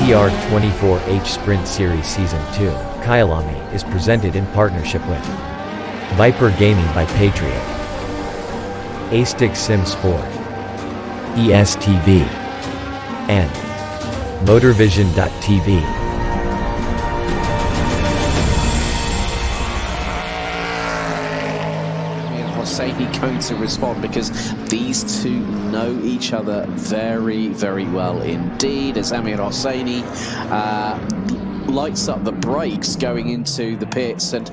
TR24H Sprint Series Season 2, Kyalami, is presented in partnership with Viper Gaming by Patriot, A-Stick Sim Sport, ESTV, and Motorvision.tv. Hosseini going to respond, because these two know each other very, very well indeed, as Amir Hosseini lights up the brakes going into the pits, and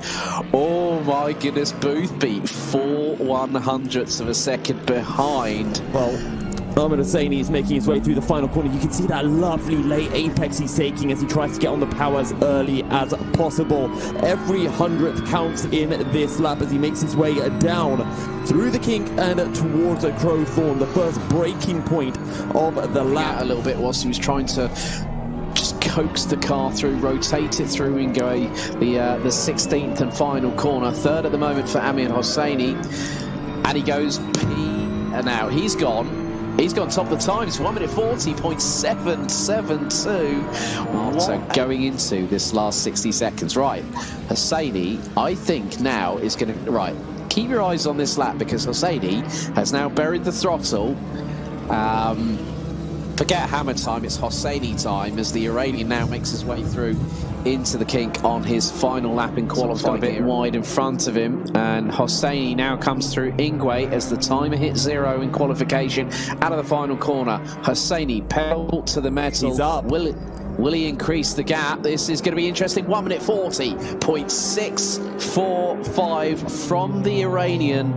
oh my goodness, Boothby 4/100ths of a second behind. Well, Amir Hosseini is making his way through the final corner. You can see that lovely late apex he's taking as he tries to get on the power as early as possible. Every 100th counts in this lap as he makes his way down through the kink and towards a Crowthorne, the first breaking point of the lap. A little bit whilst he was trying to just coax the car through, rotate it through Ingwe, the 16th and final corner. Third at the moment for Amir Hosseini, and he goes P, and now he's gone. He's gone top of the times, 1:40.772. So going into this last 60 seconds, right, Hosseini, I think now is going to, right, keep your eyes on this lap, because Hosseini has now buried the throttle. Forget hammer time, it's Hosseini time, as the Iranian now makes his way through into the kink on his final lap in qualifying, a bit wide in front of him, and Hosseini now comes through Ingwe as the timer hits 0 in qualification out of the final corner. Hosseini pedal to the metal. He's up. Will he increase the gap? This is going to be interesting. 1:40.645 from the Iranian.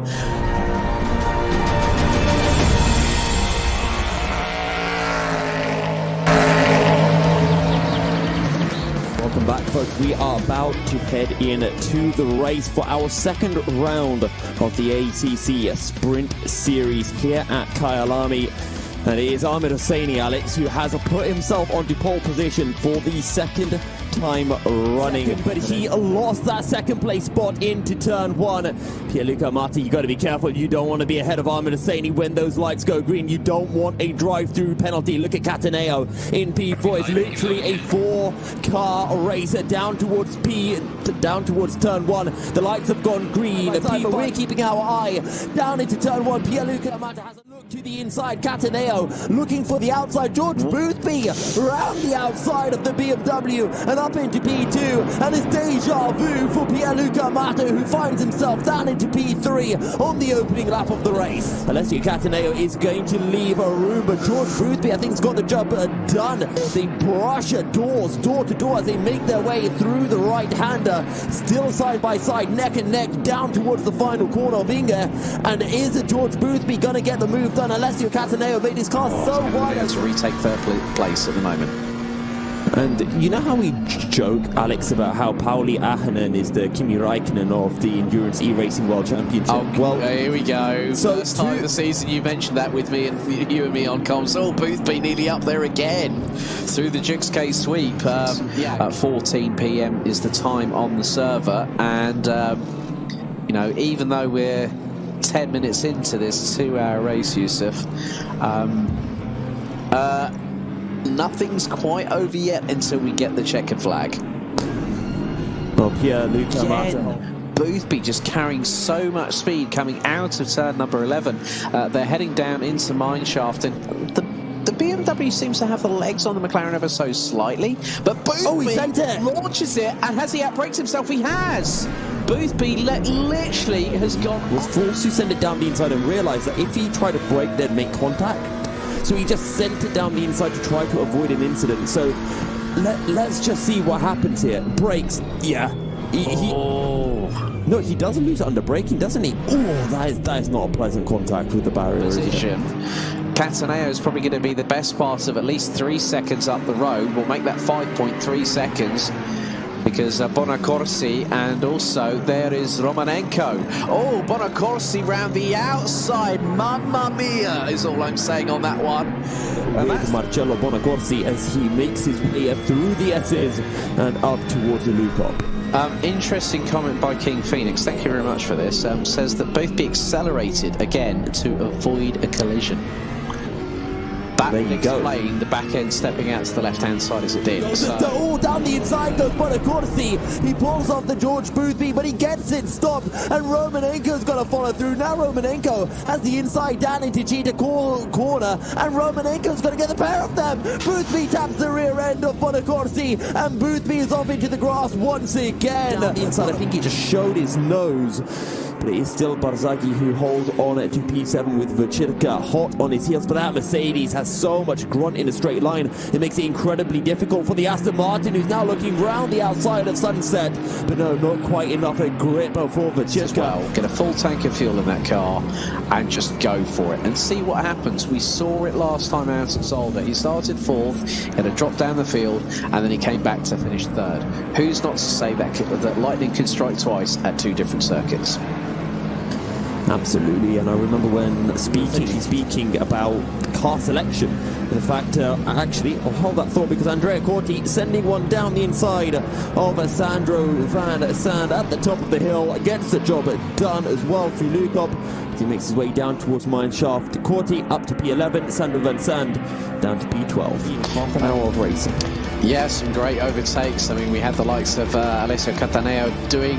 Welcome back, folks. We are about to head in to the race for our second round of the ACC Sprint Series here at Kyalami. And it is Amir Hosseini, Alex, who has put himself onto pole position for the second time running. But he lost that second place spot into turn 1. Pierluca Marti, you got to be careful. You don't want to be ahead of Amir Hosseini when those lights go green. You don't want a drive-through penalty. Look at Cataneo in P4. It's literally a 4-car race down towards turn 1. The lights have gone green. But we're keeping our eye down into turn 1. Pierluca Marti has a look to the inside. Cataneo looking for the outside. George Boothby around the outside of the BMW and up into P2, and it's deja vu for Pierluca Marti, who finds himself down into P3 on the opening lap of the race. Alessio Cataneo is going to leave a room, but George Boothby, I think, has got the job done. They brush doors, door to door, as they make their way through the right-hander, still side by side, neck and neck, down towards the final corner of Inga. And is George Boothby going to get the move done? Alessio Cataneo made his car so wide to retake third place at the moment. And you know how we joke, Alex, about how Pauli Ahonen is the Kimi Räikkönen of the Endurance E-Racing World Championship? Oh, well, here we go. So first time of the season you mentioned that with me and you and me on comms. Oh, Boothby nearly up there again through the Jukes K sweep. At 14 p.m. is the time on the server, and you know, even though we're 10 minutes into this 2-hour race, Yusuf, nothing's quite over yet until we get the checkered flag. Well, Pierluca Marti, Boothby just carrying so much speed coming out of turn number 11. They're heading down into Mineshaft, and the BMW seems to have the legs on the McLaren ever so slightly, but Boothby launches it, and has he outbraked himself? He has. Boothby literally has gone. Was forced to send it down the inside and realised that if he tried to brake, they'd make contact. So he just sent it down the inside to try to avoid an incident. So let's just see what happens here. Brakes, yeah. No, he doesn't lose it under braking, doesn't he? Oh, that is not a pleasant contact with the barrier. Position. Cataneo is probably going to be the best part of at least 3 seconds up the road. We'll make that 5.3 seconds. Because Bonacorsi, and also there is Romanenko. Oh, Bonacorsi round the outside. Mamma mia is all I'm saying on that one. And that's Marcello Bonacorsi as he makes his way through the S's and up towards the loop-up. Interesting comment by King Phoenix, thank you very much for this. Says that Boothby accelerated again to avoid a collision. That would explain the back end stepping out to the left-hand side as it did. So. Down the inside goes Bonacorsi. He pulls off the George Boothby, but he gets it stopped, and Romanenko's got to follow through. Now Romanenko has the inside down into Cheetah corner, and Romanenko's got to get the pair of them. Boothby taps the rear end of Bonacorsi, and Boothby is off into the grass once again. Down the inside, I think he just showed his nose. But it is still Barzaghi who holds on to P7 with Vechirka hot on his heels. But that Mercedes has so much grunt in a straight line. It makes it incredibly difficult for the Aston Martin, who's now looking round the outside of Sunset. But no, not quite enough a grip for Vechirka. Well, get a full tank of fuel in that car and just go for it and see what happens. We saw it last time out at Zolder. He started fourth, he had a drop down the field, and then he came back to finish third. Who's not to say that lightning can strike twice at two different circuits? Absolutely, and I remember when speaking about car selection, the fact, actually, I'll hold that thought, because Andrea Corti sending one down the inside of Sandro Van Sand at the top of the hill, gets the job done as well through Lukop. He makes his way down towards Mineshaft. Corti up to P11, Sandro Van Sand down to P12. Half an hour of racing. Yeah, some great overtakes. I mean, we had the likes of Alessio Cataneo doing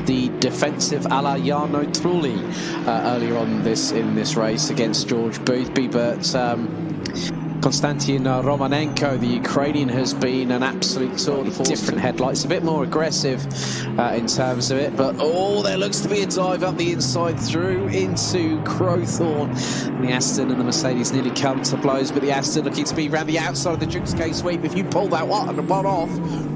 the defensive a la Jarno Trulli earlier on in this race against George Boothby, but Konstantin Romanenko, the Ukrainian, has been an absolute tour de force. Different headlights, a bit more aggressive in terms of it, but there looks to be a dive up the inside through into Crowthorne. And the Aston and the Mercedes nearly come to blows, but the Aston looking to be around the outside of the Dukes K sweep. If you pull that one off,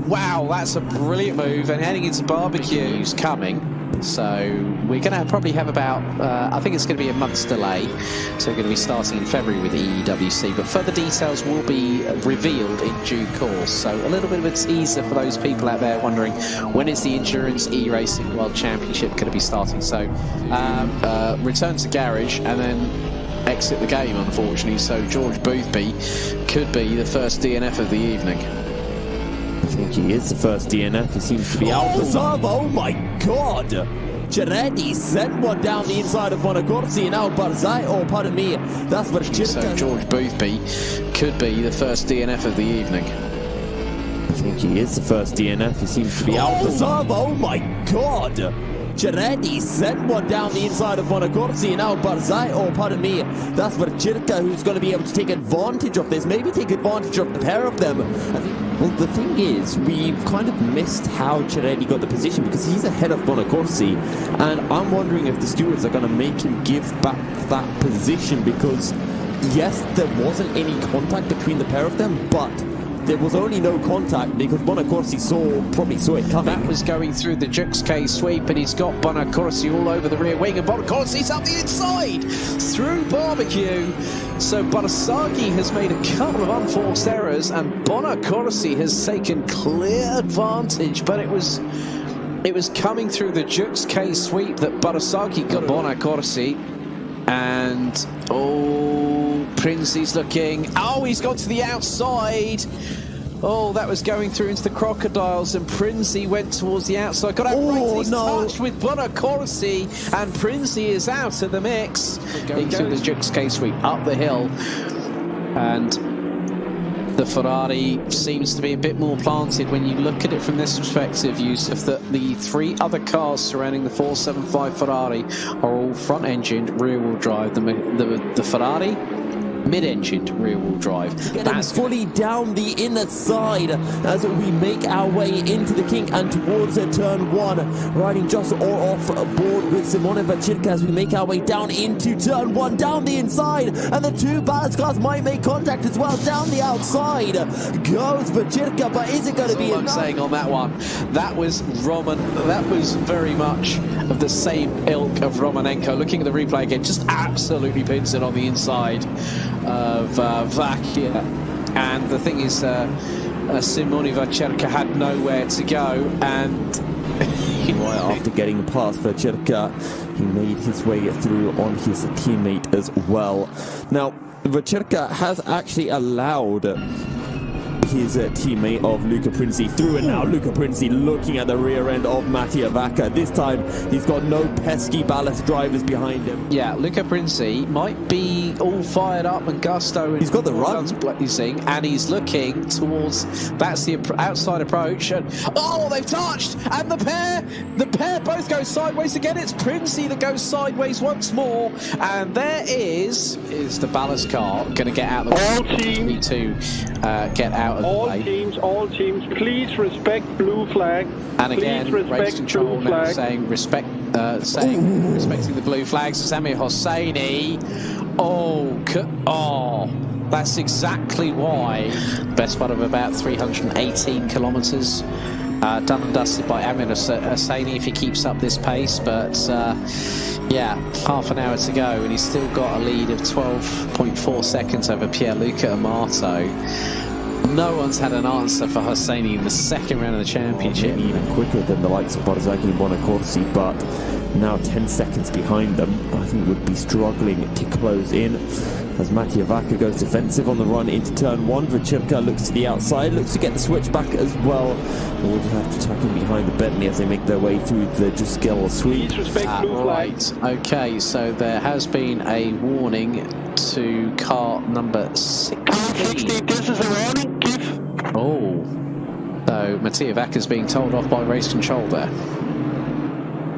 wow, that's a brilliant move. And heading into barbecue's coming. So we're going to probably have about, I think it's going to be a month's delay. So we're going to be starting in February with the EWC, but further details will be revealed in due course. So a little bit of a teaser for those people out there wondering when is the Endurance E-Racing World Championship going to be starting. So return to garage and then exit the game, unfortunately. So George Boothby could be the first DNF of the evening. I think he is the first DNF. He seems to be out. Oh my God! Giretti sent one down the inside of Bonacorsi, and now Barzai, pardon me, that's what Chirka. So George Boothby could be the first DNF of the evening. I think he is the first DNF. He seems to be out. Oh my God! Giretti sent one down the inside of Bonacorsi, and now Barzai, pardon me, that's for Chirka, who's going to be able to take advantage of this, maybe take advantage of the pair of them. I think, well, the thing is, we've kind of missed how Giretti got the position, because he's ahead of Bonacorsi, and I'm wondering if the stewards are going to make him give back that position, because yes, there wasn't any contact between the pair of them, but there was only no contact because Bonacorsi probably saw it coming. That was going through the Jux K sweep, and he's got Bonacorsi all over the rear wing, and Bonacorsi's up the inside through barbecue. So Barzaghi has made a couple of unforced errors, and Bonacorsi has taken clear advantage, but it was coming through the Jux K sweep that Barzaghi got Bonacorsi. And Prinzy's looking, he's gone to the outside. That was going through into the Crocodiles, and Prinzy went towards the outside. Got out touched with Bonacorsi, and Prinzy is out of the mix. Going through the Jux K sweep up the hill, and the Ferrari seems to be a bit more planted when you look at it from this perspective, Yusuf, that the three other cars surrounding the 475 Ferrari are all front-engined, rear-wheel drive. The Ferrari, mid-engined rear-wheel drive. That's fully down the inner side as we make our way into the kink and towards turn one, riding just all off board with Simone Vechirka as we make our way down into turn one, down the inside, and the two ballast cars might make contact as well. Down the outside goes Vechirka, but is it going to be enough? I'm saying on that one, that was very much of the same ilk of Romanenko. Looking at the replay again, just absolutely pins it on the inside of Vakia, and the thing is, Simone Vechirka had nowhere to go, and right after getting past Vechirka, he made his way through on his teammate as well. Now, Vechirka has actually allowed his teammate of Luca Princi through, and now Luca Princi looking at the rear end of Mattia Vacca. This time he's got no pesky ballast drivers behind him. Yeah, Luca Princi might be all fired up and gusto, and he's got the run blazing, and he's looking towards, that's the outside approach, and oh, they've touched, and the pair both go sideways again. It's Princi that goes sideways once more, and there is the ballast car going to get out of the way. All teams to get out of the way. All teams, please respect blue flag. And again, race control now saying respecting the blue flags. Samir Hosseini. That's exactly why. Best part of about 318 kilometres. Done and dusted by Amir Hosseini if he keeps up this pace, but yeah, half an hour to go and he's still got a lead of 12.4 seconds over Pierluca Amato. No one's had an answer for Hosseini in the second round of the championship. Maybe even quicker than the likes of Barzagli and Bonacorsi, but now 10 seconds behind them. I think would be struggling to close in as Mattia Vacca goes defensive on the run into turn 1. Vacirca looks to the outside, looks to get the switch back as well. We'll have to tuck in behind the Bentley as they make their way through the Juskell sweep. Right, okay, so there has been a warning to car number 16. This is a warning, give. Oh, so Mattia Vacca's being told off by race control there.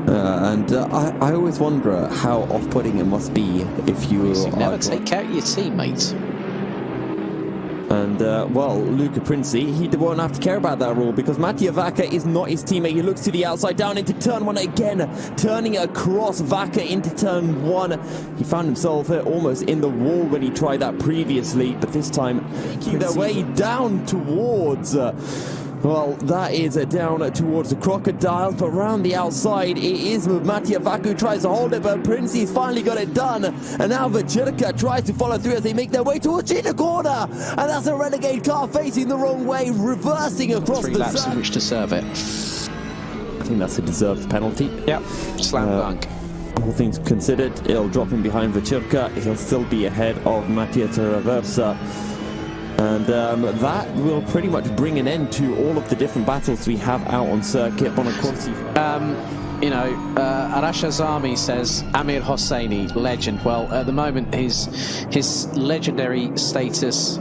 I always wonder how off-putting it must be if you never take care of your teammates. And, well, Luca Princi, he won't have to care about that rule because Mattia Vacca is not his teammate. He looks to the outside, down into turn 1 again, turning across Vacca into turn 1. He found himself almost in the wall when he tried that previously, but this time making their way down towards... well, that is down towards the Crocodiles, but around the outside, it is Mattia Vacca who tries to hold it, but Princi's finally got it done. And now Vacirca tries to follow through as they make their way towards Gina corner. And that's a Renegade car facing the wrong way, reversing across the 3 laps in which to serve it. I think that's a deserved penalty. Yep, slam dunk. All things considered, it'll drop him behind Vacirca. He'll still be ahead of Mattia Traversa. And that will pretty much bring an end to all of the different battles we have out on circuit. Bonacorsi. You know, Arash Azami says Amir Hosseini, legend. Well, at the moment, his legendary status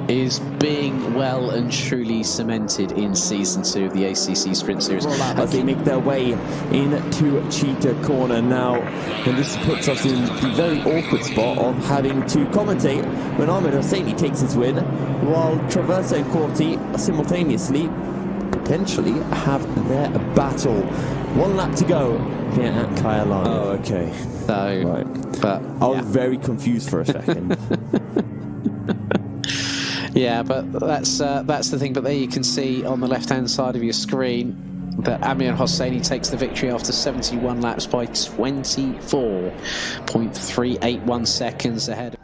is being well and truly cemented in Season 2 of the ACC Sprint Series. As they make their way into Cheetah Corner now, and this puts us in the very awkward spot of having to commentate when Amir Hosseini takes his win, while Traversa and Corti simultaneously potentially have their battle. 1 lap to go here at Kyalami. Oh, okay. So, right. But I was very confused for a second. Yeah, but that's the thing. But there you can see on the left-hand side of your screen that Amir Hosseini takes the victory after 71 laps by 24.381 seconds ahead.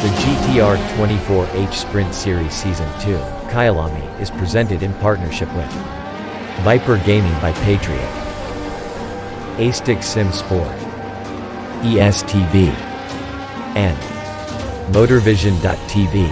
The GTR 24H Sprint Series Season 2, Kyalami, is presented in partnership with Viper Gaming by Patriot, A-Stick Sim Sport, ESTV, and Motorvision.tv.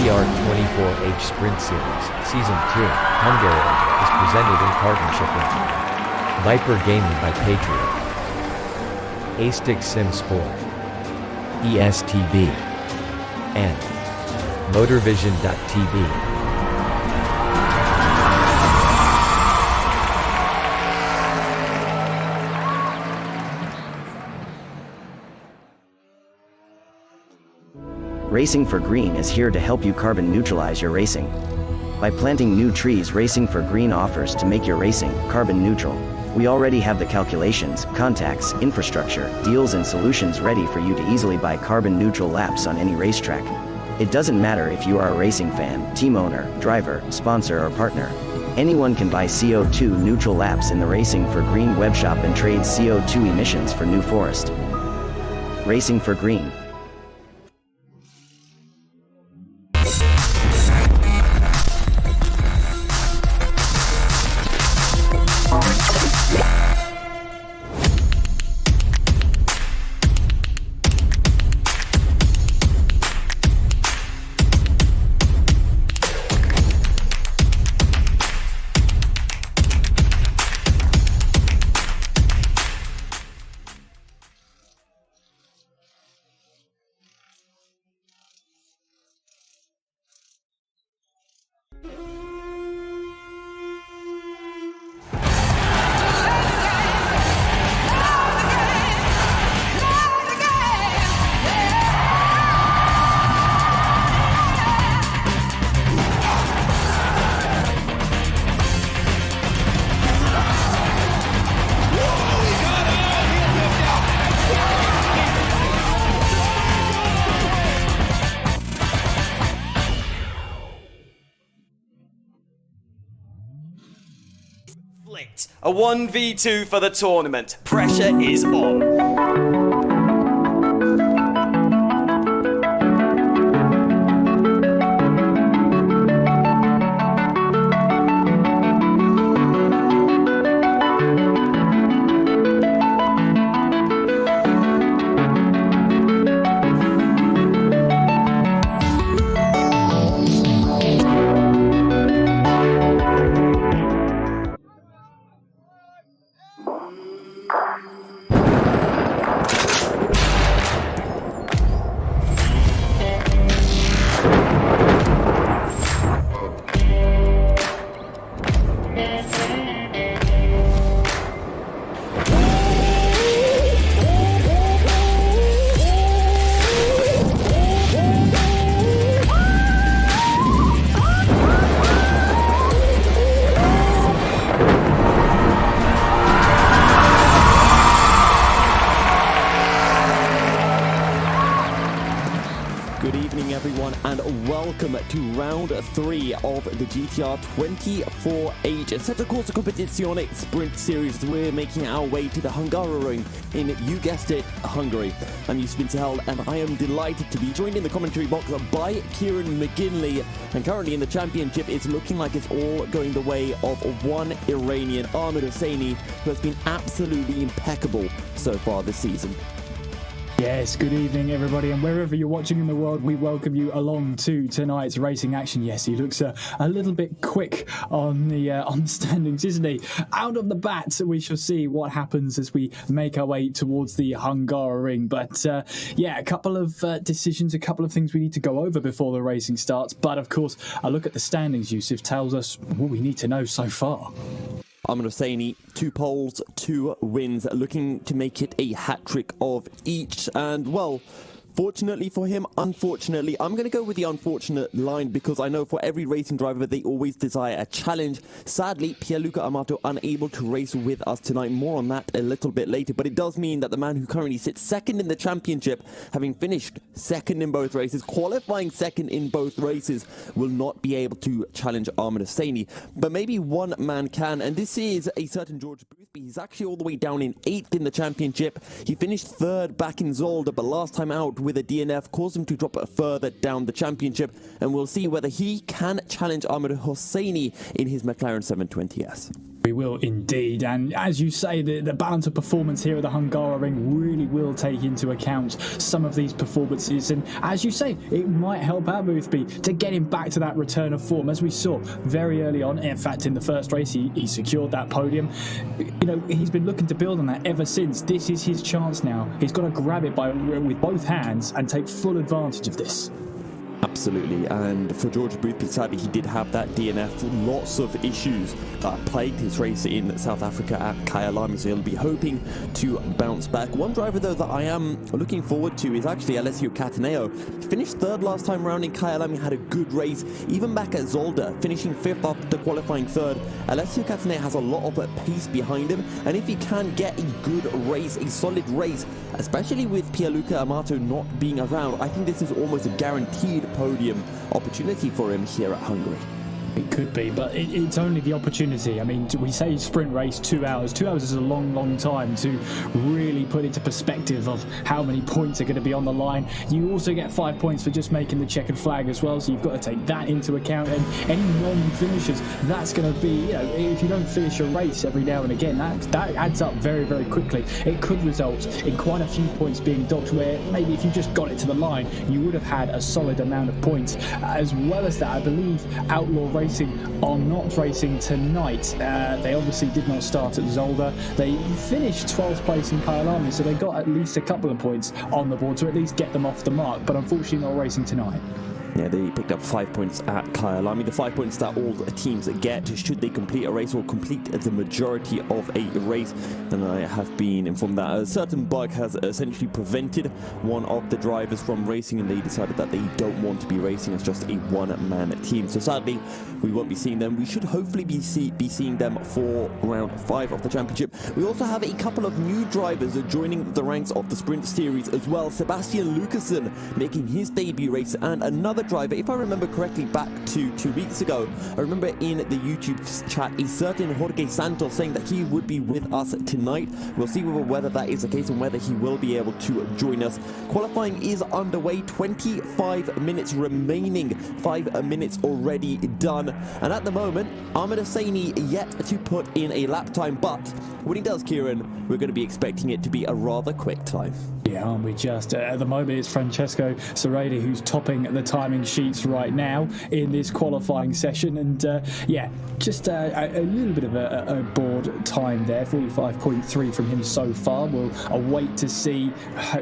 GR24H Sprint Series, Season 2, Hungaroring, is presented in partnership with Viper Gaming by Patriot, A-Stick Sim Sport, ESTV, and Motorvision.tv. Racing for Green is here to help you carbon neutralize your racing. By planting new trees, Racing for Green offers to make your racing carbon neutral. We already have the calculations, contacts, infrastructure, deals and solutions ready for you to easily buy carbon neutral laps on any racetrack. It doesn't matter if you are a racing fan, team owner, driver, sponsor or partner. Anyone can buy CO2 neutral laps in the Racing for Green webshop and trade CO2 emissions for New Forest. Racing for Green. A 1v2 for the tournament. Pressure is on. Good evening, everyone, and welcome to round 3 of the GTR 24H Set Corsa Competizione Sprint Series. We're making our way to the Hungaroring in, you guessed it, Hungary. I'm Yusuf Held, and I am delighted to be joined in the commentary box by Kieran McGinley. And currently in the championship, it's looking like it's all going the way of one Iranian, Ahmed Hosseini, who has been absolutely impeccable so far this season. Yes, good evening everybody, and wherever you're watching in the world, we welcome you along to tonight's racing action. Yes, he looks a little bit quick on the standings, isn't he? Out of the bat, we shall see what happens as we make our way towards the Hungaroring. But yeah, a couple of decisions, a couple of things we need to go over before the racing starts. But of course, a look at the standings, Yusuf, tells us what we need to know so far. Ahmed Hosseini, 2 poles, 2 wins, looking to make it a hat-trick of each. And, well, fortunately for him, unfortunately, I'm going to go with the unfortunate line because I know for every racing driver, they always desire a challenge. Sadly, Pierluca Amato unable to race with us tonight. More on that a little bit later. But it does mean that the man who currently sits second in the championship, having finished second in both races, qualifying second in both races, will not be able to challenge Ahmed Hosseini. But maybe one man can, and this is a certain George Boothby. He's actually all the way down in 8th in the championship. He finished 3rd back in Zolder, but last time out with a DNF caused him to drop further down the championship, and we'll see whether he can challenge Ahmed Hosseini in his McLaren 720S. We They will indeed. And as you say, the balance of performance here at the Hungaroring really will take into account some of these performances. And as you say, it might help out Boothby to get him back to that return of form. As we saw very early on, in fact, in the first race, he secured that podium. You know, he's been looking to build on that ever since. This is his chance now. He's got to grab it with both hands and take full advantage of this. Absolutely, and for George Boothby, sadly, he did have that DNF. Lots of issues that plagued his race in South Africa at Kyalami, so he'll be hoping to bounce back. One driver, though, that I am looking forward to is actually Alessio Cataneo. He finished third last time around in Kyalami, had a good race, even back at Zolder, finishing fifth after qualifying third. Alessio Cataneo has a lot of pace behind him, and if he can get a good race, a solid race, especially with Pierluca Amato not being around, I think this is almost a guaranteed podium opportunity for him here at Hungary. It could be, but it's only the opportunity. I mean, we say sprint race 2 hours. 2 hours is a long time to really put into perspective of how many points are going to be on the line. You also get 5 points for just making the checkered flag as well, so you've got to take that into account. And any non-finishers, that's going to be, you know, if you don't finish a race every now and again, that adds up very quickly. It could result in quite a few points being docked, where maybe if you just got it to the line, you would have had a solid amount of points. As well as that, I believe Outlaw Racing are not racing tonight. They obviously did not start at Zolder. They finished 12th place in Kyalami, so they got at least a couple of points on the board to at least get them off the mark, but unfortunately not racing tonight. Yeah, they picked up 5 points at Kyalami. The 5 points that all teams get should they complete a race or complete the majority of a race. Then I have been informed that a certain bug has essentially prevented one of the drivers from racing, and they decided that they don't want to be racing as just a one-man team. So sadly, we won't be seeing them. We should hopefully be seeing them for round 5 of the championship. We also have a couple of new drivers joining the ranks of the Sprint Series as well. Sebastian Lucassen making his debut race, and another driver, if I remember correctly, back to 2 weeks ago, I remember in the YouTube chat a certain Jorge Santos saying that he would be with us tonight. We'll see whether that is the case and whether he will be able to join us. Qualifying is underway, 25 minutes remaining, 5 minutes already done, and at the moment Ahmed Hosseini yet to put in a lap time, but when he does, Kieran, we're going to be expecting it to be a rather quick time. Yeah, aren't we just? At the moment, it's Francesco Serrati who's topping the timing sheets right now in this qualifying session. And yeah, just a little bit of a board time there, 45.3 from him so far. We'll await to see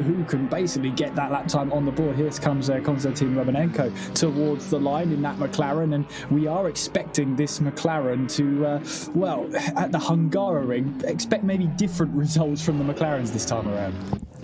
who can basically get that lap time on the board. Here comes Konstantin Romanenko towards the line in that McLaren. And we are expecting this McLaren to, well, at the Hungaroring, expect maybe different results from the McLarens this time around.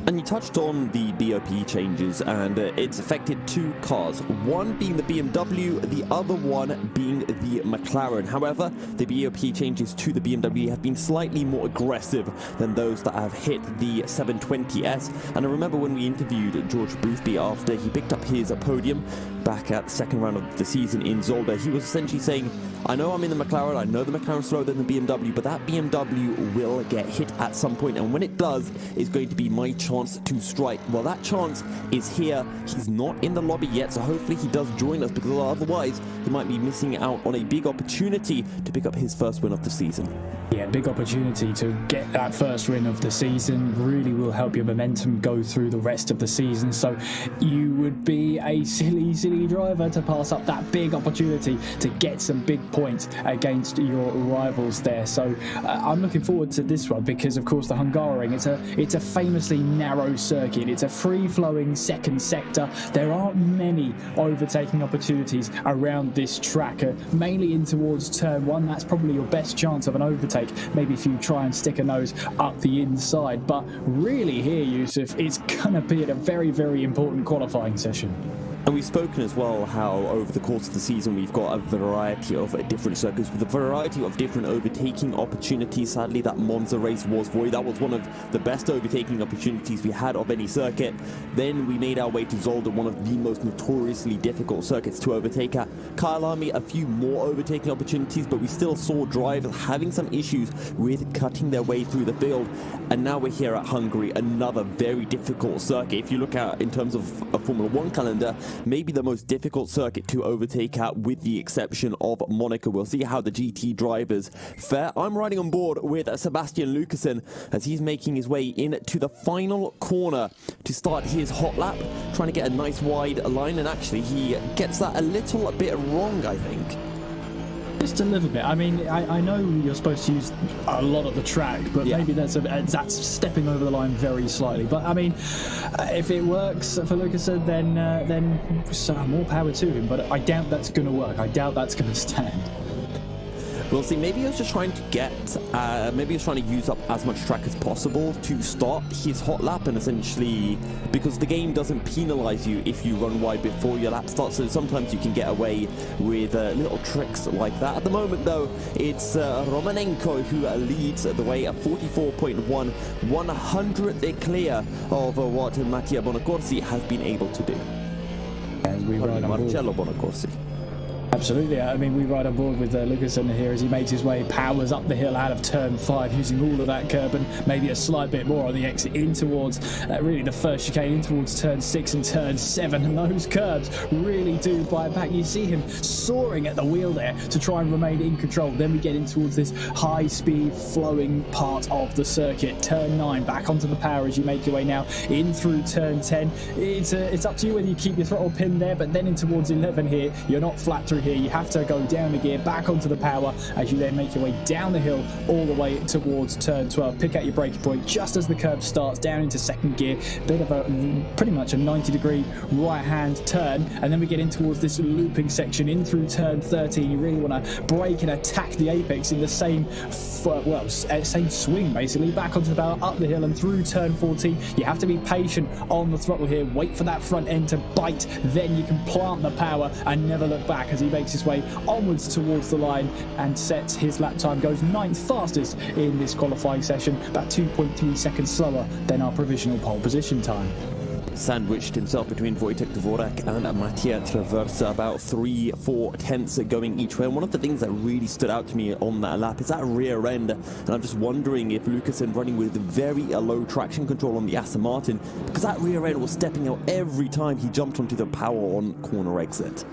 And you touched on the BOP changes, and it's affected 2 cars, one being the BMW, the other one being the McLaren. However, the BOP changes to the BMW have been slightly more aggressive than those that have hit the 720S. And I remember when we interviewed George Boothby after he picked up his podium back at the second round of the season in Zolder, he was essentially saying, I know I'm in the McLaren, I know the McLaren's slower than the BMW, but that BMW will get hit at some point, and when it does, it's going to be my chance to strike. Well, that chance is here. He's not in the lobby yet, so hopefully he does join us, because otherwise he might be missing out on a big opportunity to pick up his first win of the season. Yeah, big opportunity to get that first win of the season. Really will help your momentum go through the rest of the season. So you would be a silly driver to pass up that big opportunity to get some big points against your rivals there. So I'm looking forward to this one, because of course the Hungaroring, it's a famously narrow circuit. It's a free-flowing second sector. There aren't many overtaking opportunities around this track, mainly in towards turn 1. That's probably your best chance of an overtake, maybe if you try and stick a nose up the inside. But really here, Yusuf, it's gonna be a very important qualifying session. And we've spoken as well how over the course of the season we've got a variety of different circuits with a variety of different overtaking opportunities. Sadly, that Monza race was void. That was one of the best overtaking opportunities we had of any circuit. Then we made our way to Zolder, one of the most notoriously difficult circuits to overtake at. Kyalami, a few more overtaking opportunities, but we still saw drivers having some issues with cutting their way through the field. And now we're here at Hungary, another very difficult circuit. If you look at in terms of a Formula 1 calendar, maybe the most difficult circuit to overtake at, with the exception of Monaco. We'll see how the GT drivers fare. I'm riding on board with Sebastian Lucassen as he's making his way into the final corner to start his hot lap, trying to get a nice wide line, and actually he gets that a little bit wrong, I think. Just a little bit. I mean, I know you're supposed to use a lot of the track, but maybe that's stepping over the line very slightly. But I mean, if it works for Lucassen, then more power to him. But I doubt that's going to work. I doubt that's going to stand. We'll see. Maybe he was just trying to maybe he was trying to use up as much track as possible to start his hot lap, and essentially, because the game doesn't penalize you if you run wide before your lap starts, so sometimes you can get away with little tricks like that. At the moment, though, it's Romanenko who leads the way at 44.1, 100th clear of what Mattia Bonacorsi has been able to do. As we ride on Marcello Bonacorsi. Absolutely. I mean, we ride on board with Lucassen here as he makes his way, powers up the hill out of turn 5, using all of that curb and maybe a slight bit more on the exit in towards really the first chicane, in towards turn 6 and turn 7, and those curbs really do bite back. You see him soaring at the wheel there to try and remain in control. Then we get in towards this high-speed flowing part of the circuit. Turn 9, back onto the power as you make your way now in through turn 10. It's up to you whether you keep your throttle pinned there, but then in towards 11 here, you're not flat through here. You have to go down the gear, back onto the power as you then make your way down the hill all the way towards turn 12. Pick out your braking point just as the curb starts down into second gear. Bit of a pretty much a 90-degree right-hand turn, and then we get in towards this looping section in through turn 13. You really want to brake and attack the apex in the same swing, basically. Back onto the power, up the hill and through turn 14. You have to be patient on the throttle here. Wait for that front end to bite, then you can plant the power and never look back as he makes his way onwards towards the line and sets his lap time. Goes 9th fastest in this qualifying session, about 2.3 seconds slower than our provisional pole position time. Sandwiched himself between Wojtek Dvorak and Mattia Traversa, about 3-4 tenths going each way. And one of the things that really stood out to me on that lap is that rear end, and I'm just wondering if Lucassen running with very low traction control on the Aston Martin, because that rear end was stepping out every time he jumped onto the power on corner exit.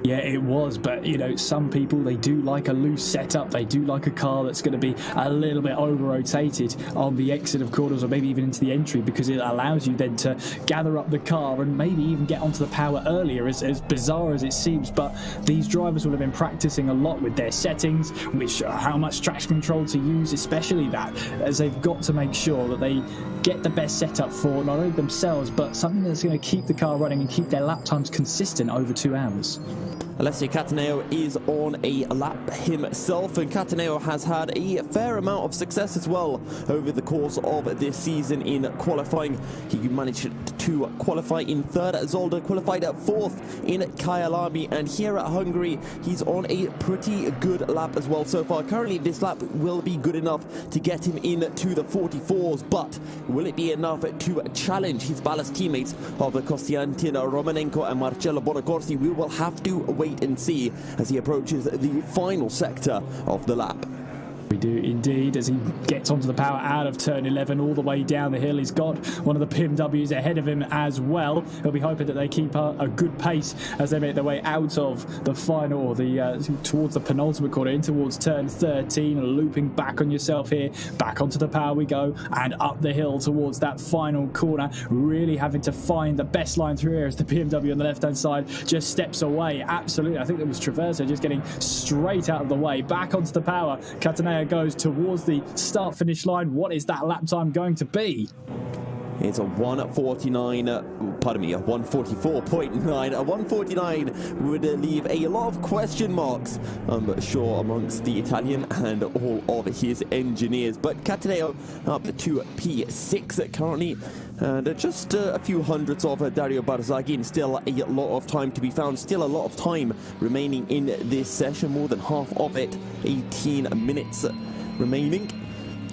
Yeah, it was, but you know, some people, they do like a loose setup. They do like a car that's going to be a little bit over-rotated on the exit of corners, or maybe even into the entry, because it allows you then to gather up the car and maybe even get onto the power earlier, as bizarre as it seems. But these drivers will have been practicing a lot with their settings, which how much traction control to use, especially that, as they've got to make sure that they get the best setup for not only themselves, but something that's going to keep the car running and keep their lap times consistent over 2 hours. Alessio Cataneo is on a lap himself, and Cataneo has had a fair amount of success as well over the course of this season in qualifying. He managed to qualify in 3rd at Zolder, qualified at 4th in Kyalami, and here at Hungary he's on a pretty good lap as well so far. Currently this lap will be good enough to get him into the 44s, but will it be enough to challenge his ballast teammates of Konstantin Romanenko and Marcello Bonacorsi? We will have to wait and see as he approaches the final sector of the lap. We do indeed, as he gets onto the power out of turn 11 all the way down the hill. He's got one of the PMWs ahead of him as well. He'll be hoping that they keep a good pace as they make their way out of the final, or towards the penultimate corner, in towards turn 13, looping back on yourself here. Back onto the power we go, and up the hill towards that final corner, really having to find the best line through here as the BMW on the left-hand side just steps away. Absolutely, I think it was Traverso just getting straight out of the way. Back onto the power, Cataneo goes towards the start-finish line. What is that lap time going to be? It's a 1:49, a 1:44.9. A 1:49 would leave a lot of question marks, I'm sure, amongst the Italian and all of his engineers. But Cataneo up to P6 currently, and just a few hundredths of Dario Barzaghi, and still a lot of time to be found. Still a lot of time remaining in this session, more than half of it, 18 minutes remaining.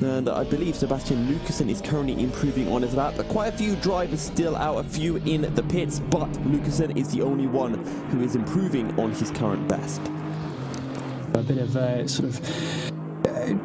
And I believe Sebastian Lucassen is currently improving on his lap. Quite a few drivers still out, a few in the pits, but Lucassen is the only one who is improving on his current best. A bit of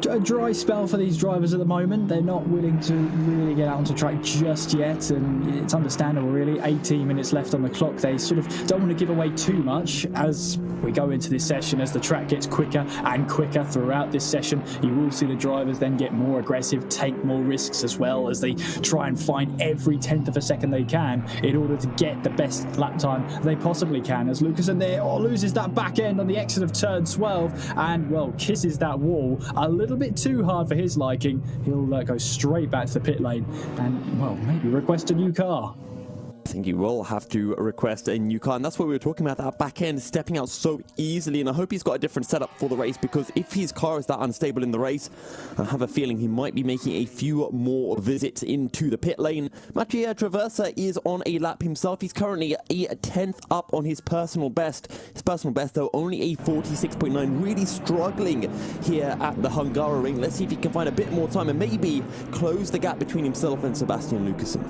a dry spell for these drivers at the moment. They're not willing to really get out onto track just yet, and it's understandable really. 18 minutes left on the clock. They sort of don't want to give away too much as we go into this session. As the track gets quicker and quicker throughout this session, you will see the drivers then get more aggressive, take more risks as well, as they try and find every tenth of a second they can in order to get the best lap time they possibly can. As Lucasen there loses that back end on the exit of turn 12 and, well, kisses that wall a little bit too hard for his liking. He'll go straight back to the pit lane and, well, maybe request a new car. I think he will have to request a new car, and that's what we were talking about, that back end stepping out so easily. And I hope he's got a different setup for the race, because if his car is that unstable in the race, I have a feeling he might be making a few more visits into the pit lane. Mattia Traversa is on a lap himself. He's currently a 10th up on his personal best. His personal best, though, only a 46.9. Really struggling here at the Hungaroring. Let's see if he can find a bit more time and maybe close the gap between himself and Sebastian Lucasen.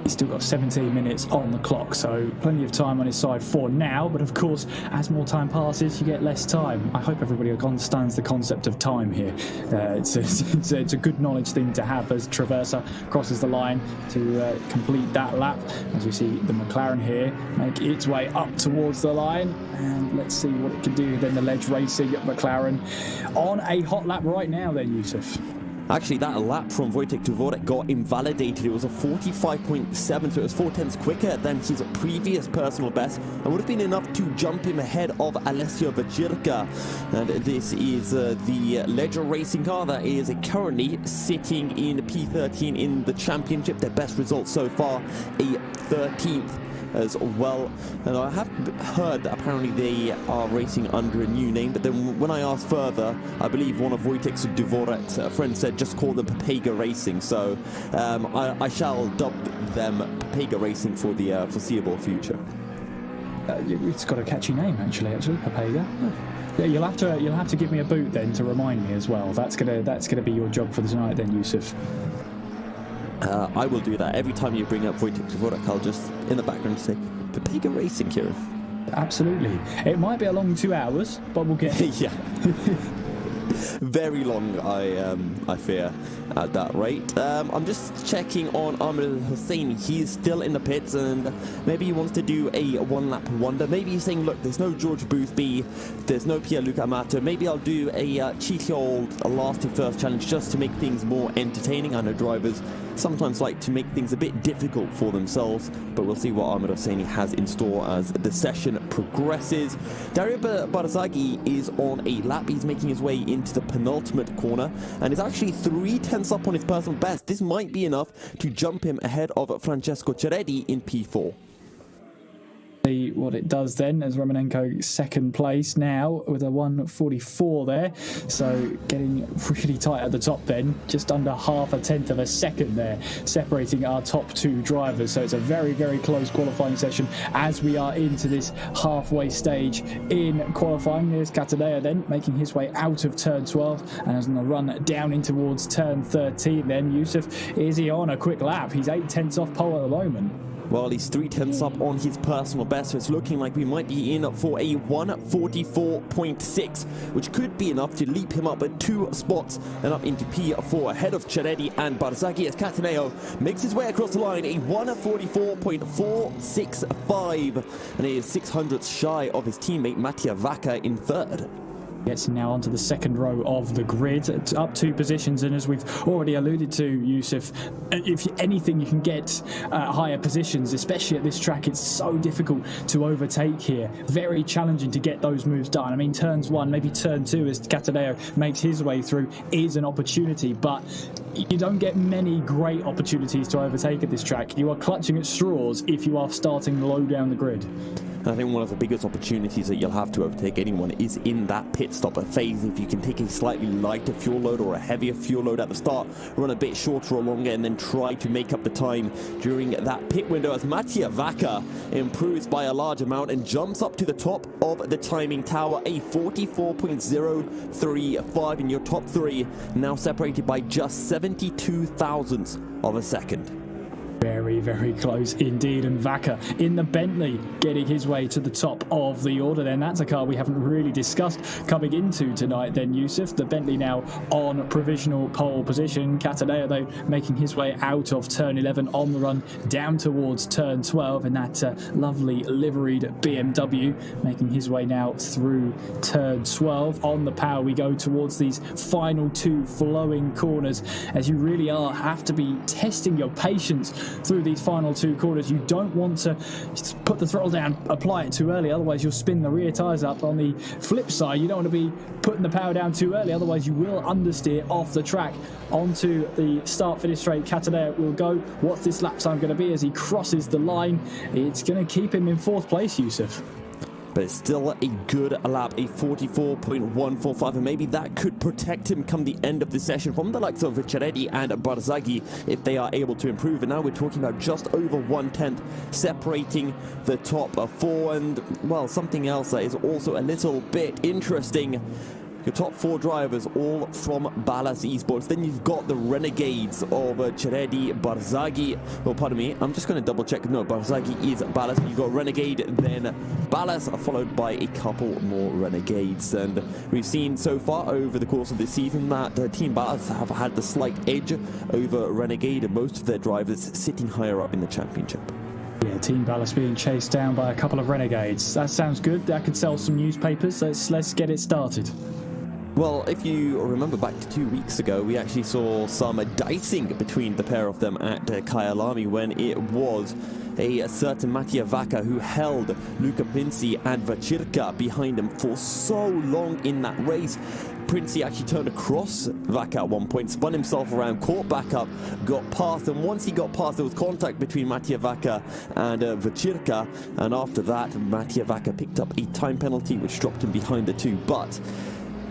He's still got 17 minutes on the clock, so plenty of time on his side for now. But of course, as more time passes, you get less time. I hope everybody understands the concept of time here. It's a good knowledge thing to have as Traversa crosses the line to complete that lap. As we see the McLaren here make its way up towards the line. And let's see what it can do. Then the Ledge Racing McLaren on a hot lap right now then, Yusuf. Actually, that lap from Wojtek Dvorek got invalidated. It was a 45.7, so it was 4/10 quicker than his previous personal best, and would have been enough to jump him ahead of Alessio Vacirca. And this is the Ledger Racing car that is currently sitting in P13 in the championship. Their best result so far, a 13th. As well, and I have heard that apparently they are racing under a new name, but then when I asked further, I believe one of Wojtek's Dvorek's friends said just call them Papega Racing, so I shall dub them Papega Racing for the foreseeable future. It's got a catchy name actually, Papega. Yeah, you'll have to give me a boot then to remind me as well. That's gonna be your job for tonight then, Yusuf. I will do that. Every time you bring up Wojtek Dvorek, I'll just, in the background, say, Papega Racing, Kieran. Absolutely. It might be a long 2 hours, but we'll get yeah. Very long, I fear, at that rate. I'm just checking on Ahmed Hussein. He's still in the pits, and maybe he wants to do a one-lap wonder. Maybe he's saying, look, there's no George Boothby, there's no Pierluca Amato. Maybe I'll do a cheeky old last-to-first challenge just to make things more entertaining. I know drivers sometimes like to make things a bit difficult for themselves, but we'll see what Ahmed Hosseini has in store as the session progresses. Dario Barzaghi is on a lap. He's making his way into the penultimate corner and is actually 3/10 up on his personal best. This might be enough to jump him ahead of Francesco Ceredi in P4. See what it does then, as Romanenko second place now with a 1:44 there, so getting really tight at the top then, just under half a tenth of a second there separating our top two drivers. So it's a very, very close qualifying session as we are into this halfway stage in qualifying. There's Cataneo then making his way out of turn 12 and is on the run down in towards turn 13 then. Yusuf, is he on a quick lap? He's 8/10 off pole at the moment. Well, he's 3/10 up on his personal best, so it's looking like we might be in for a 1:44.6, which could be enough to leap him up at 2 spots and up into P4 ahead of Ceredi and Barzaghi, as Cataneo makes his way across the line, a 1:44.465, and he is 600ths shy of his teammate Mattia Vacca in third. Gets him now onto the second row of the grid, up 2 positions, and as we've already alluded to, Yusuf, if anything you can get higher positions, especially at this track. It's so difficult to overtake here, very challenging to get those moves done. I mean, turns 1, maybe turn 2 as Cataneo makes his way through is an opportunity, but you don't get many great opportunities to overtake at this track. You are clutching at straws if you are starting low down the grid. I think one of the biggest opportunities that you'll have to overtake anyone is in that pit stop phase. If you can take a slightly lighter fuel load or a heavier fuel load at the start, run a bit shorter or longer, and then try to make up the time during that pit window, as Mattia Vacca improves by a large amount and jumps up to the top of the timing tower, a 44.035 in your top 3, now separated by just 72 thousandths of a second. Very, very close indeed. And Vaca in the Bentley getting his way to the top of the order. Then that's a car we haven't really discussed coming into tonight then, Yusuf. The Bentley now on provisional pole position. Cataneo, though, making his way out of turn 11 on the run down towards turn 12 in that lovely liveried BMW, making his way now through turn 12. On the power we go towards these final two flowing corners, as you really have to be testing your patience through these final two corners. You don't want to put the throttle down, apply it too early, otherwise you'll spin the rear tyres up. On the flip side, you don't want to be putting the power down too early, otherwise you will understeer off the track. Onto the start-finish straight, Cataneo will go. What's this lap time going to be as he crosses the line? It's going to keep him in fourth place, Yusuf. But it's still a good lap, a 44.145, and maybe that could protect him come the end of the session from the likes of Ciretti and Barzaghi if they are able to improve. And now we're talking about just over 1/10 separating the top four. And, well, something else that is also a little bit interesting. Your top four drivers all from Ballas Esports. Then you've got the renegades of Ciretti, Barzaghi. Oh, pardon me. I'm just going to double check. No, Barzaghi is Ballas. You've got Renegade, then Ballas, followed by a couple more renegades. And we've seen so far over the course of this season that Team Ballas have had the slight edge over Renegade, and most of their drivers sitting higher up in the championship. Yeah, Team Ballas being chased down by a couple of renegades. That sounds good. That could sell some newspapers. Let's get it started. Well, if you remember back to 2 weeks ago, we actually saw some dicing between the pair of them at Kyalami when it was a certain Mattia Vaca who held Luca Pinci and Vacirca behind him for so long in that race. Pinci actually turned across Vaca at one point, spun himself around, caught back up, got past, and once he got past, there was contact between Mattia Vaca and Vacirca, and after that, Mattia Vaca picked up a time penalty which dropped him behind the two. But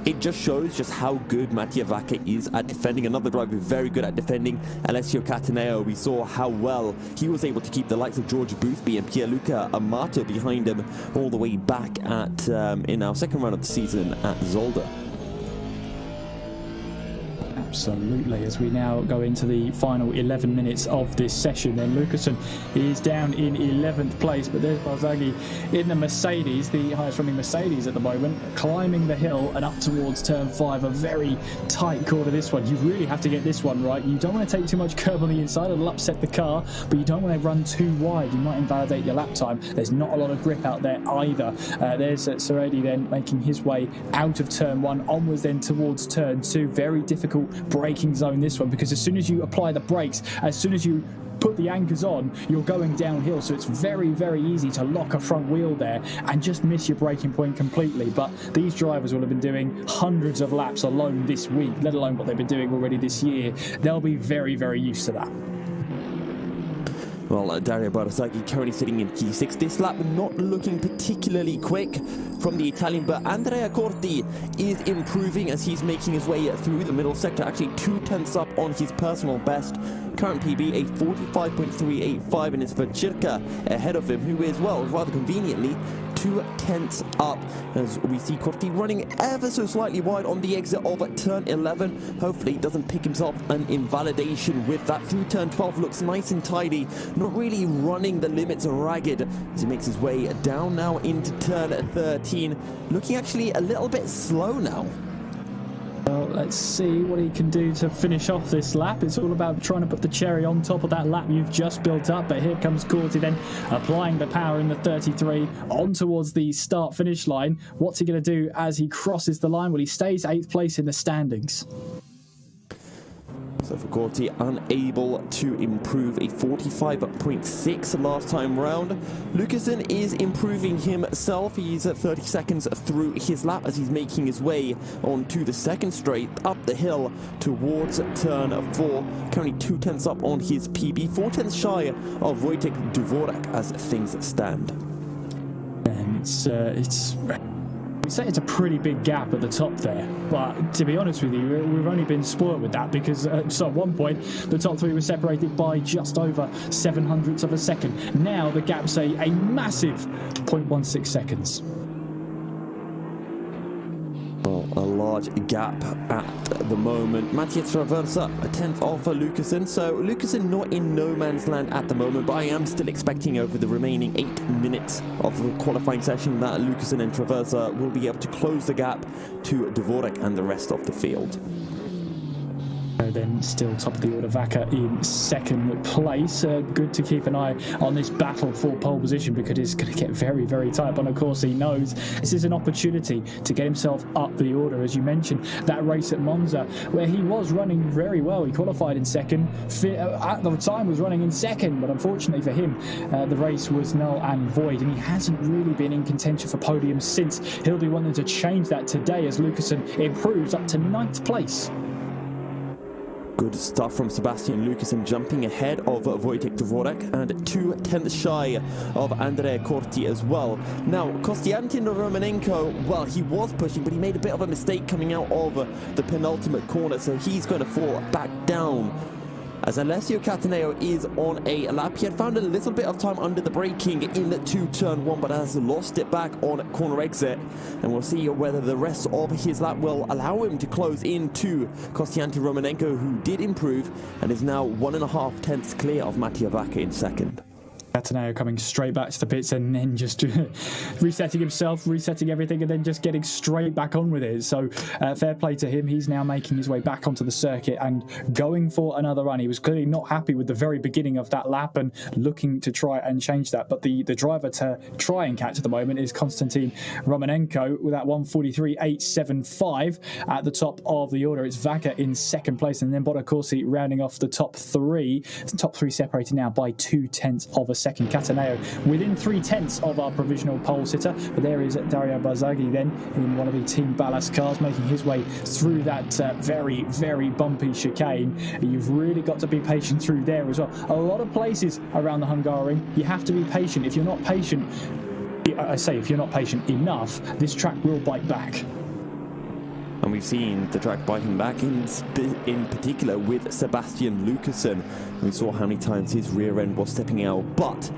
it just shows just how good Mattia Vaca is at defending. Another driver very good at defending, Alessio Cataneo. We saw how well he was able to keep the likes of George Boothby and Pierluca Amato behind him all the way back at in our second round of the season at Zolder. Absolutely. As we now go into the final 11 minutes of this session, then Lucasen is down in 11th place, but there's Barzaghi in the Mercedes, the highest running Mercedes at the moment, climbing the hill and up towards turn 5. A very tight corner, this one. You really have to get this one right. You don't want to take too much curb on the inside, it'll upset the car, but you don't want to run too wide. You might invalidate your lap time. There's not a lot of grip out there either. There's Ciretti then making his way out of turn 1, onwards then towards turn 2. Very difficult braking zone, this one, because as soon as you apply the brakes, as soon as you put the anchors on, you're going downhill, so it's very, very easy to lock a front wheel there and just miss your braking point completely. But these drivers will have been doing hundreds of laps alone this week, let alone what they've been doing already this year. They'll be very, very used to that. Well, Dario Barzaghi currently sitting in P6. This lap not looking particularly quick from the Italian, but Andrea Corti is improving as he's making his way through the middle sector, actually 2/10 up on his personal best. Current PB, a 45.385, and it's Vacirca ahead of him, who is, well, rather conveniently, 2/10 up, as we see Corti running ever so slightly wide on the exit of turn 11. Hopefully he doesn't pick himself an invalidation with that. Through turn 12 looks nice and tidy, not really running the limits ragged as he makes his way down now into turn 13, looking actually a little bit slow now. Well, let's see what he can do to finish off this lap. It's all about trying to put the cherry on top of that lap you've just built up. But here comes Corti then applying the power in the 33 on towards the start-finish line. What's he going to do as he crosses the line? Well, he stays 8th place in the standings. So for Corti, unable to improve, a 45.6 last time round. Lucasen is improving himself. He's at 30 seconds through his lap as he's making his way onto the second straight up the hill towards turn 4. Currently 2/10 up on his PB, 4/10 shy of Wojtek Dvorak as things stand. And it's we say it's a pretty big gap at the top there, but to be honest with you, we've only been spoiled with that because so at one point the top three were separated by just over 700ths of a second. Now the gap's a massive 0.16 seconds. Well, a large gap at the moment. Matthias Traversa, a 10th off for Lucasen. So Lucasen not in no man's land at the moment, but I am still expecting over the remaining 8 minutes of the qualifying session that Lucasen and Traversa will be able to close the gap to Dvorak and the rest of the field. Then still top of the order, Vaca in second place. Good to keep an eye on this battle for pole position because it's going to get very, very tight. But of course, he knows this is an opportunity to get himself up the order. As you mentioned, that race at Monza, where he was running very well. He qualified in second. At the time, was running in second, but unfortunately for him, the race was null and void, and he hasn't really been in contention for podium since. He'll be wanting to change that today as Lucasen improves up to 9th place. Good stuff from Sebastian Lucasen, jumping ahead of Wojtek Dvorak and 2/10 shy of Andrea Corti as well. Now, Konstantin Romanenko, well, he was pushing, but he made a bit of a mistake coming out of the penultimate corner, so he's going to fall back down. As Alessio Cataneo is on a lap, he had found a little bit of time under the braking into turn 1, but has lost it back on corner exit. And we'll see whether the rest of his lap will allow him to close into Konstantin Romanenko, who did improve and is now 1.5 tenths clear of Mattia Vaca in second. Cataneo coming straight back to the pits and then just resetting himself, resetting everything, and then just getting straight back on with it. So fair play to him. He's now making his way back onto the circuit and going for another run. He was clearly not happy with the very beginning of that lap and looking to try and change that. But the driver to try and catch at the moment is Konstantin Romanenko with that 1:43.875 at the top of the order. It's Vaca in second place, and then Bonacorsi rounding off the top three. The top three separated now by 2/10 of a second. Cataneo within 3/10 of our provisional pole sitter, but there is Dario Barzagli then in one of the Team Ballas cars making his way through that very, very bumpy chicane. You've really got to be patient through there as well. A lot of places around the Hungaroring, you have to be patient. If you're not patient, I say if you're not patient enough, this track will bite back. And we've seen the track biting back in particular with Sebastian Lucasen. We saw how many times his rear end was stepping out, but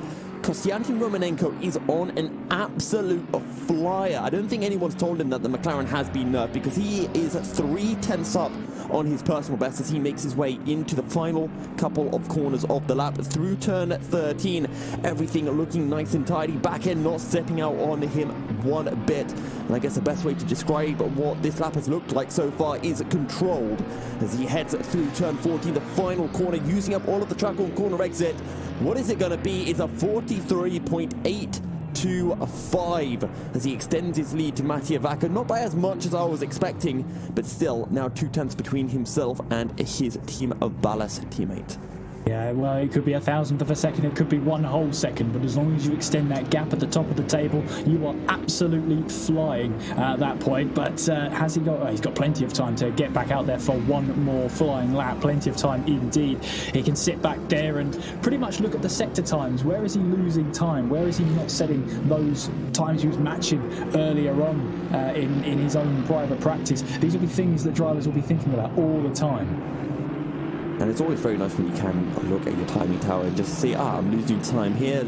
Konstantin Romanenko is on an absolute flyer. I don't think anyone's told him that the McLaren has been nerfed, because he is 3/10 up on his personal best as he makes his way into the final couple of corners of the lap through turn 13. Everything looking nice and tidy, back end not stepping out on him one bit. And I guess the best way to describe what this lap has looked like so far is controlled as he heads through turn 14, the final corner, using up all of the track on corner exit. What is it going to be is a 43.825 as he extends his lead to Mattia Vaca, not by as much as I was expecting, but still now 2/10 between himself and his Team Ballas teammate. Yeah, well, it could be 1,000th of a second, it could be 1 whole second, but as long as you extend that gap at the top of the table, you are absolutely flying at that point. But has he got... he's got plenty of time to get back out there for one more flying lap. Plenty of time indeed. He can sit back there and pretty much look at the sector times. Where is he losing time? Where is he not setting those times he was matching earlier on in his own private practice? These will be things that drivers will be thinking about all the time. And it's always very nice when you can look at your timing tower and just see, I'm losing time here,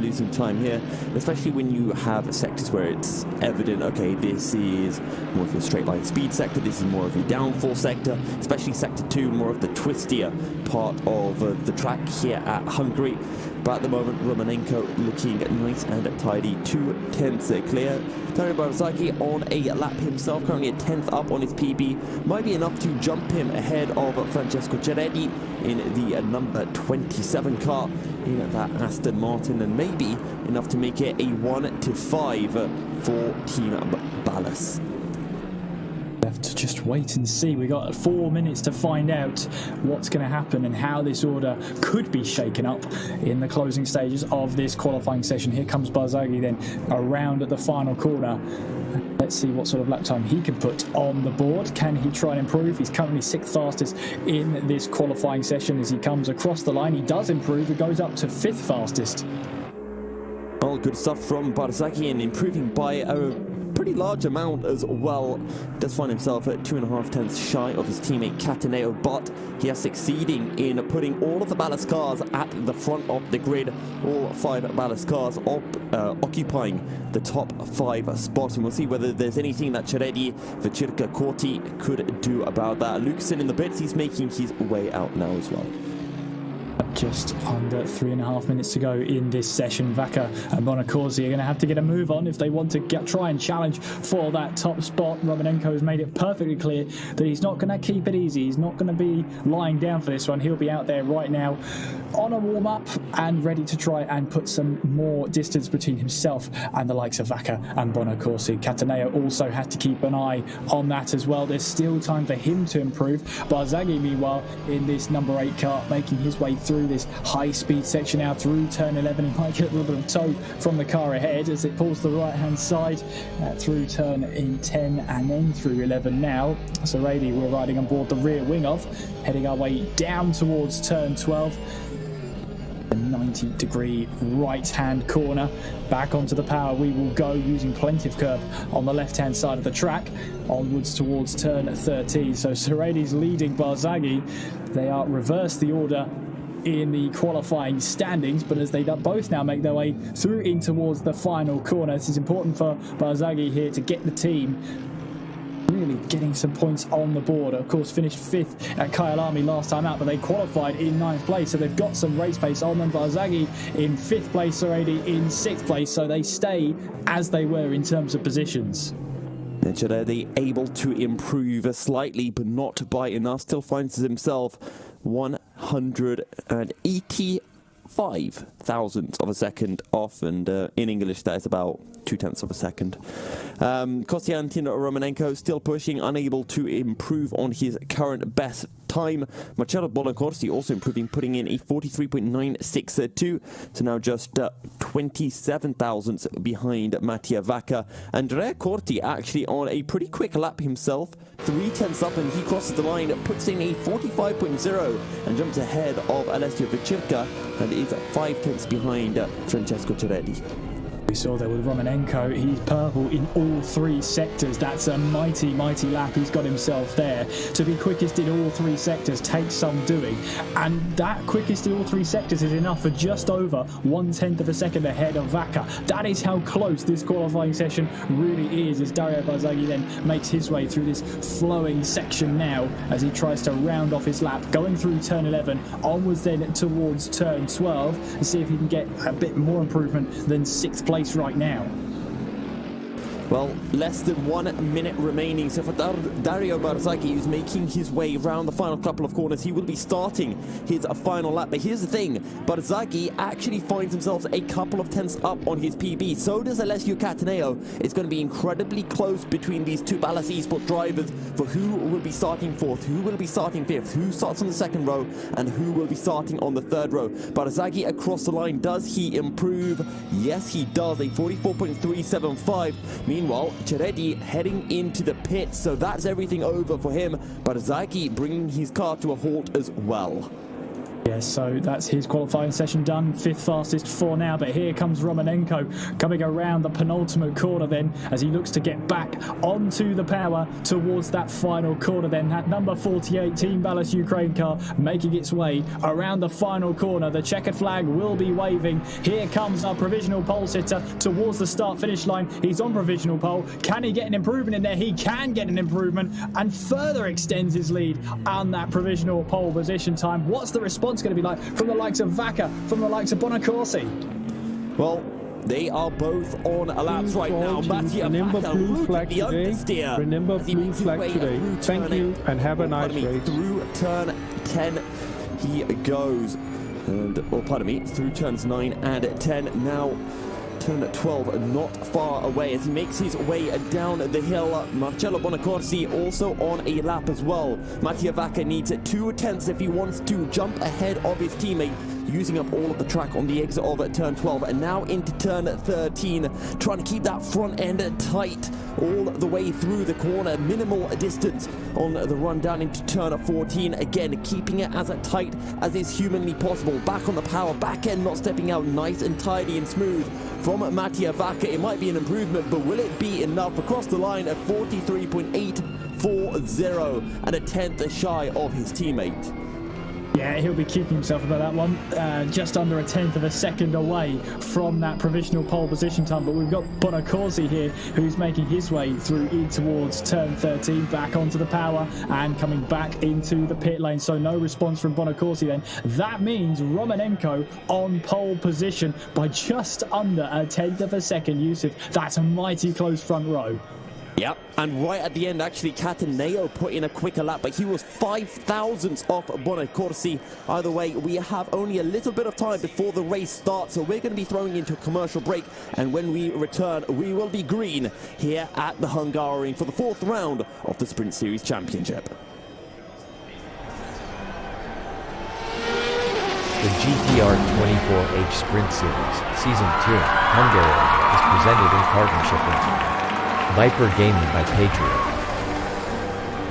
especially when you have sectors where it's evident, okay, this is more of your straight line speed sector, this is more of your downforce sector, especially sector 2, more of the twistier part of the track here at Hungary. But at the moment, Romanenko looking nice and tidy, 2/10 clear. Dario Barzagli on a lap himself, currently a 10th up on his PB. Might be enough to jump him ahead of Francesco Ceretti in the number 27 car in that Aston Martin, and maybe enough to make it a 1-5 for Team Ballas. Have to just wait and see. We got 4 minutes to find out what's going to happen and how this order could be shaken up in the closing stages of this qualifying session. Here comes Barzagli then around at the final corner. Let's see what sort of lap time he can put on the board. Can he try and improve? He's currently 6th fastest in this qualifying session. As he comes across the line, he does improve. He goes up to 5th fastest. All good stuff from Barzagli, and improving by pretty large amount as well. Does find himself at 2.5 tenths shy of his teammate Cataneo, but he is succeeding in putting all of the ballast cars at the front of the grid. All 5 ballast cars occupying the top 5 spots, and we'll see whether there's anything that Ceredi, Vechirka, Corti could do about that. Lukeson in the bits, he's making his way out now as well. Just under 3.5 minutes to go in this session. Vaca and Bonacorsi are going to have to get a move on if they want to try and challenge for that top spot. Romanenko has made it perfectly clear that he's not going to keep it easy. He's not going to be lying down for this one. He'll be out there right now on a warm-up and ready to try and put some more distance between himself and the likes of Vaca and Bonacorsi. Cataneo also had to keep an eye on that as well. There's still time for him to improve. Barzaghi, meanwhile, in this number 8 car, making his way through this high-speed section now through turn 11. He might get a little bit of tow from the car ahead as it pulls the right-hand side through turn in 10 and then through 11 now. So Rady, we're riding on board the rear wing of, heading our way down towards turn 12. A 90-degree right-hand corner. Back onto the power we will go, using plenty of curb on the left-hand side of the track. Onwards towards turn 13. So Serradi's leading Barzaghi. They are reversed the order in the qualifying standings, but as they both now make their way through in towards the final corner, this is important for Barzaghi here to get the team really getting some points on the board. Of course, finished 5th at Kyalami last time out, but they qualified in 9th place, so they've got some race pace on them. Barzaghi in 5th place, already in 6th place, so they stay as they were in terms of positions. Ceredi able to improve slightly, but not by enough. Still finds himself 185 thousandths of a second off, and in English that is about 0.2 of a second. Konstantin Romanenko still pushing, unable to improve on his current best time. Marcello Bonacorsi also improving, putting in a 43.962, so now just 27 thousandths behind Mattia Vaca. Andrea Corti actually on a pretty quick lap himself, 3 tenths up, and he crosses the line, puts in a 45.0 and jumps ahead of Alessio Vechirka and is 5 tenths behind Francesco Ceredi. We saw there with Romanenko, he's purple in all 3 sectors. That's a mighty, mighty lap he's got himself there. To be quickest in all 3 sectors takes some doing. And that quickest in all 3 sectors is enough for just over 1/10 of a second ahead of Vaca. That is how close this qualifying session really is, as Dario Barzaghi then makes his way through this flowing section now as he tries to round off his lap, going through turn 11, onwards then towards turn 12, and see if he can get a bit more improvement than 6th place right now. Well, less than 1 minute remaining, so for Dario Barzaghi, who's making his way around the final couple of corners, he will be starting his final lap. But here's the thing, Barzaghi actually finds himself a couple of tenths up on his PB. So does Alessio Cataneo. It's going to be incredibly close between these two Ballast Esport drivers for who will be starting 4th, who will be starting 5th, who starts on the 2nd row, and who will be starting on the 3rd row. Barzaghi across the line, does he improve? Yes, he does, a 44.375. Meanwhile, Ceredi heading into the pits, so that's everything over for him. Barzaghi bringing his car to a halt as well. Yes, so that's his qualifying session done. 5th fastest for now, but here comes Romanenko coming around the penultimate corner then as he looks to get back onto the power towards that final corner then. That number 48 Team Ballast Ukraine car making its way around the final corner. The checkered flag will be waving. Here comes our provisional pole sitter towards the start-finish line. He's on provisional pole. Can he get an improvement in there? He can get an improvement and further extends his lead on that provisional pole position time. What's the response going to be like from the likes of Vaca, from the likes of Bonacorsi? Well, they are both on laps right now. Mattia Vaca, look at the understeer. Remember blue flag today. Thank you and have a nice race. Through turn 10 he goes. And, through turns 9 and 10. Now turn 12 not far away as he makes his way down the hill. Marcello Bonacorsi also on a lap as well. Mattia Vaca needs 2 tenths if he wants to jump ahead of his teammate using up all of the track on the exit of turn 12 and now into turn 13, trying to keep that front end tight all the way through the corner. Minimal distance on the run down into turn 14. Again, keeping it as tight as is humanly possible. Back on the power, back end not stepping out nice and tidy and smooth from Mattia Vacca. It might be an improvement, but will it be enough? Across the line at 43.840 and a tenth shy of his teammate. Yeah, he'll be kicking himself about that one. Just under a tenth of a second away from that provisional pole position time. But we've got Bonacorsi here, who's making his way through in towards turn 13, back onto the power and coming back into the pit lane. So no response from Bonacorsi then. That means Romanenko on pole position by just under a tenth of a second. Yusuf, that's a mighty close front row. Yep, and right at the end, actually, Cataneo put in a quicker lap, but he was 5,000ths off Bonacorsi. Either way, we have only a little bit of time before the race starts, so we're going to be throwing into a commercial break, and when we return, we will be green here at the Hungaroring for the 4th round of the Sprint Series Championship. The GTR 24H Sprint Series Season 2 Hungaroring is presented in partnership with Viper Gaming by Patriot,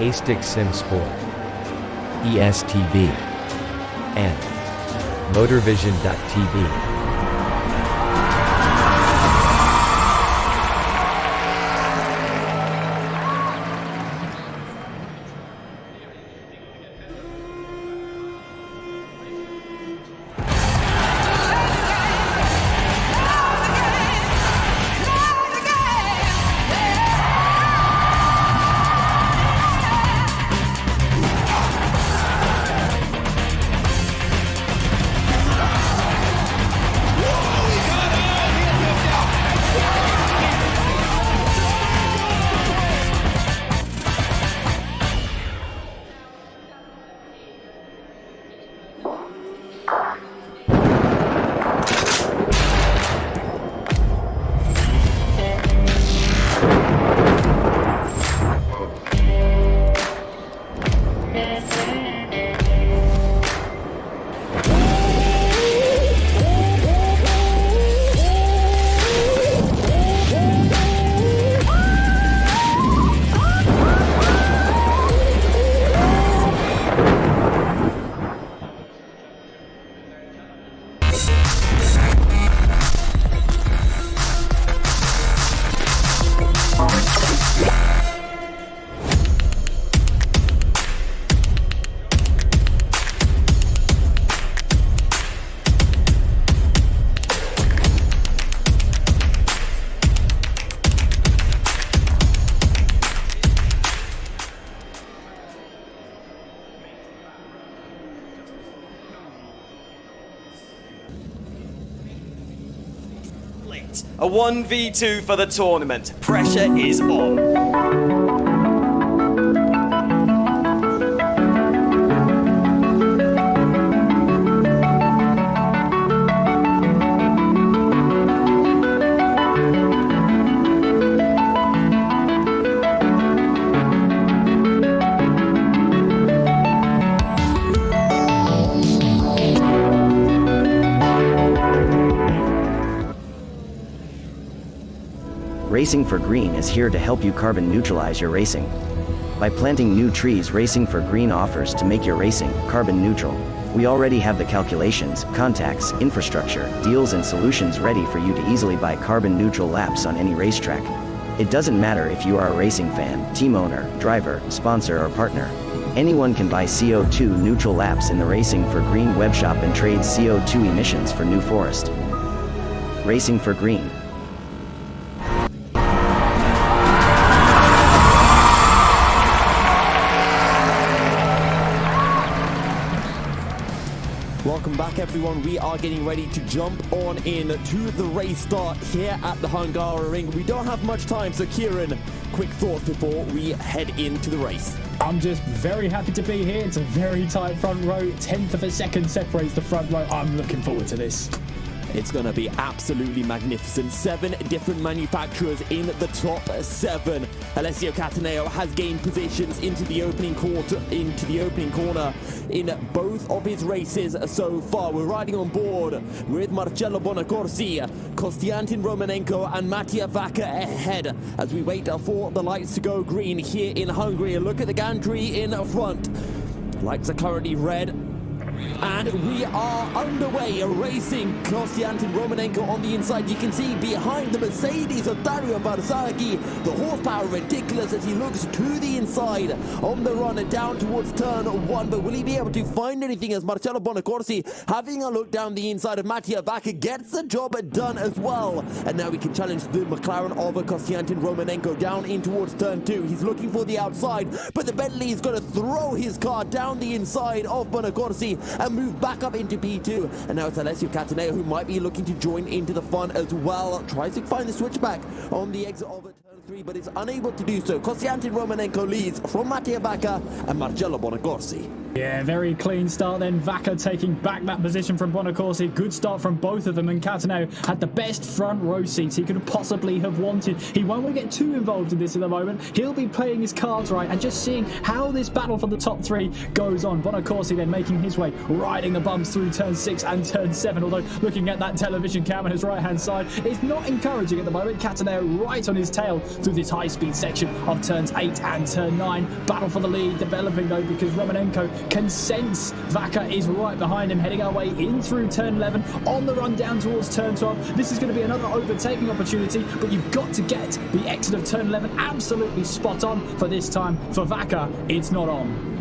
A-Stick Sim Sport, ESTV, and Motorvision.tv. A 1v2 for the tournament. Pressure is on. Racing for Green is here to help you carbon neutralize your racing. By planting new trees, Racing for Green offers to make your racing carbon neutral. We already have the calculations, contacts, infrastructure, deals and solutions ready for you to easily buy carbon neutral laps on any racetrack. It doesn't matter if you are a racing fan, team owner, driver, sponsor or partner. Anyone can buy CO2 neutral laps in the Racing for Green webshop and trade CO2 emissions for New Forest. Racing for Green. Welcome back, everyone. We are getting ready to jump on in to the race start here at the Hungaroring. We don't have much time, so Kieran, quick thoughts before we head into the race. I'm just very happy to be here. It's a very tight front row. Tenth of a second separates the front row. I'm looking forward to this. It's going to be absolutely magnificent. 7 different manufacturers in the top 7. Alessio Cataneo has gained positions into the opening corner in both of his races so far. We're riding on board with Marcello Bonacorsi, Konstantin Romanenko and Mattia Vacca ahead as we wait for the lights to go green here in Hungary. Look at the gantry in front. Lights are currently red. And we are underway, racing Konstantin Romanenko on the inside. You can see behind the Mercedes of Dario Barzaghi, the horsepower ridiculous as he looks to the inside on the run down towards turn 1. But will he be able to find anything as Marcello Bonacorsi, having a look down the inside of Mattia Vacca, gets the job done as well. And now we can challenge the McLaren of Konstantin Romanenko down in towards turn 2. He's looking for the outside, but the Bentley is going to throw his car down the inside of Bonacorsi and move back up into P2. And now it's Alessio Cataneo who might be looking to join into the fun as well. Tries to find the switchback on the exit of turn 3, but is unable to do so. Konstantin Romanenko leads from Mattia Vacca and Marcello Bonacorsi. Yeah, very clean start then. Vacca taking back that position from Bonacorsi. Good start from both of them, and Cataneo had the best front row seats he could possibly have wanted. He won't want to get too involved in this at the moment. He'll be playing his cards right and just seeing how this battle for the top 3 goes on. Bonacorsi then making his way, riding the bumps through turn 6 and turn 7, although looking at that television cam on his right-hand side, it's not encouraging at the moment. Cataneo right on his tail through this high-speed section of turns 8 and turn 9. Battle for the lead developing though, because Romanenko can sense Vacca is right behind him, heading our way in through turn 11 on the run down towards turn 12. This is going to be another overtaking opportunity, but you've got to get the exit of turn 11 absolutely spot on for this time. For Vacca, it's not on.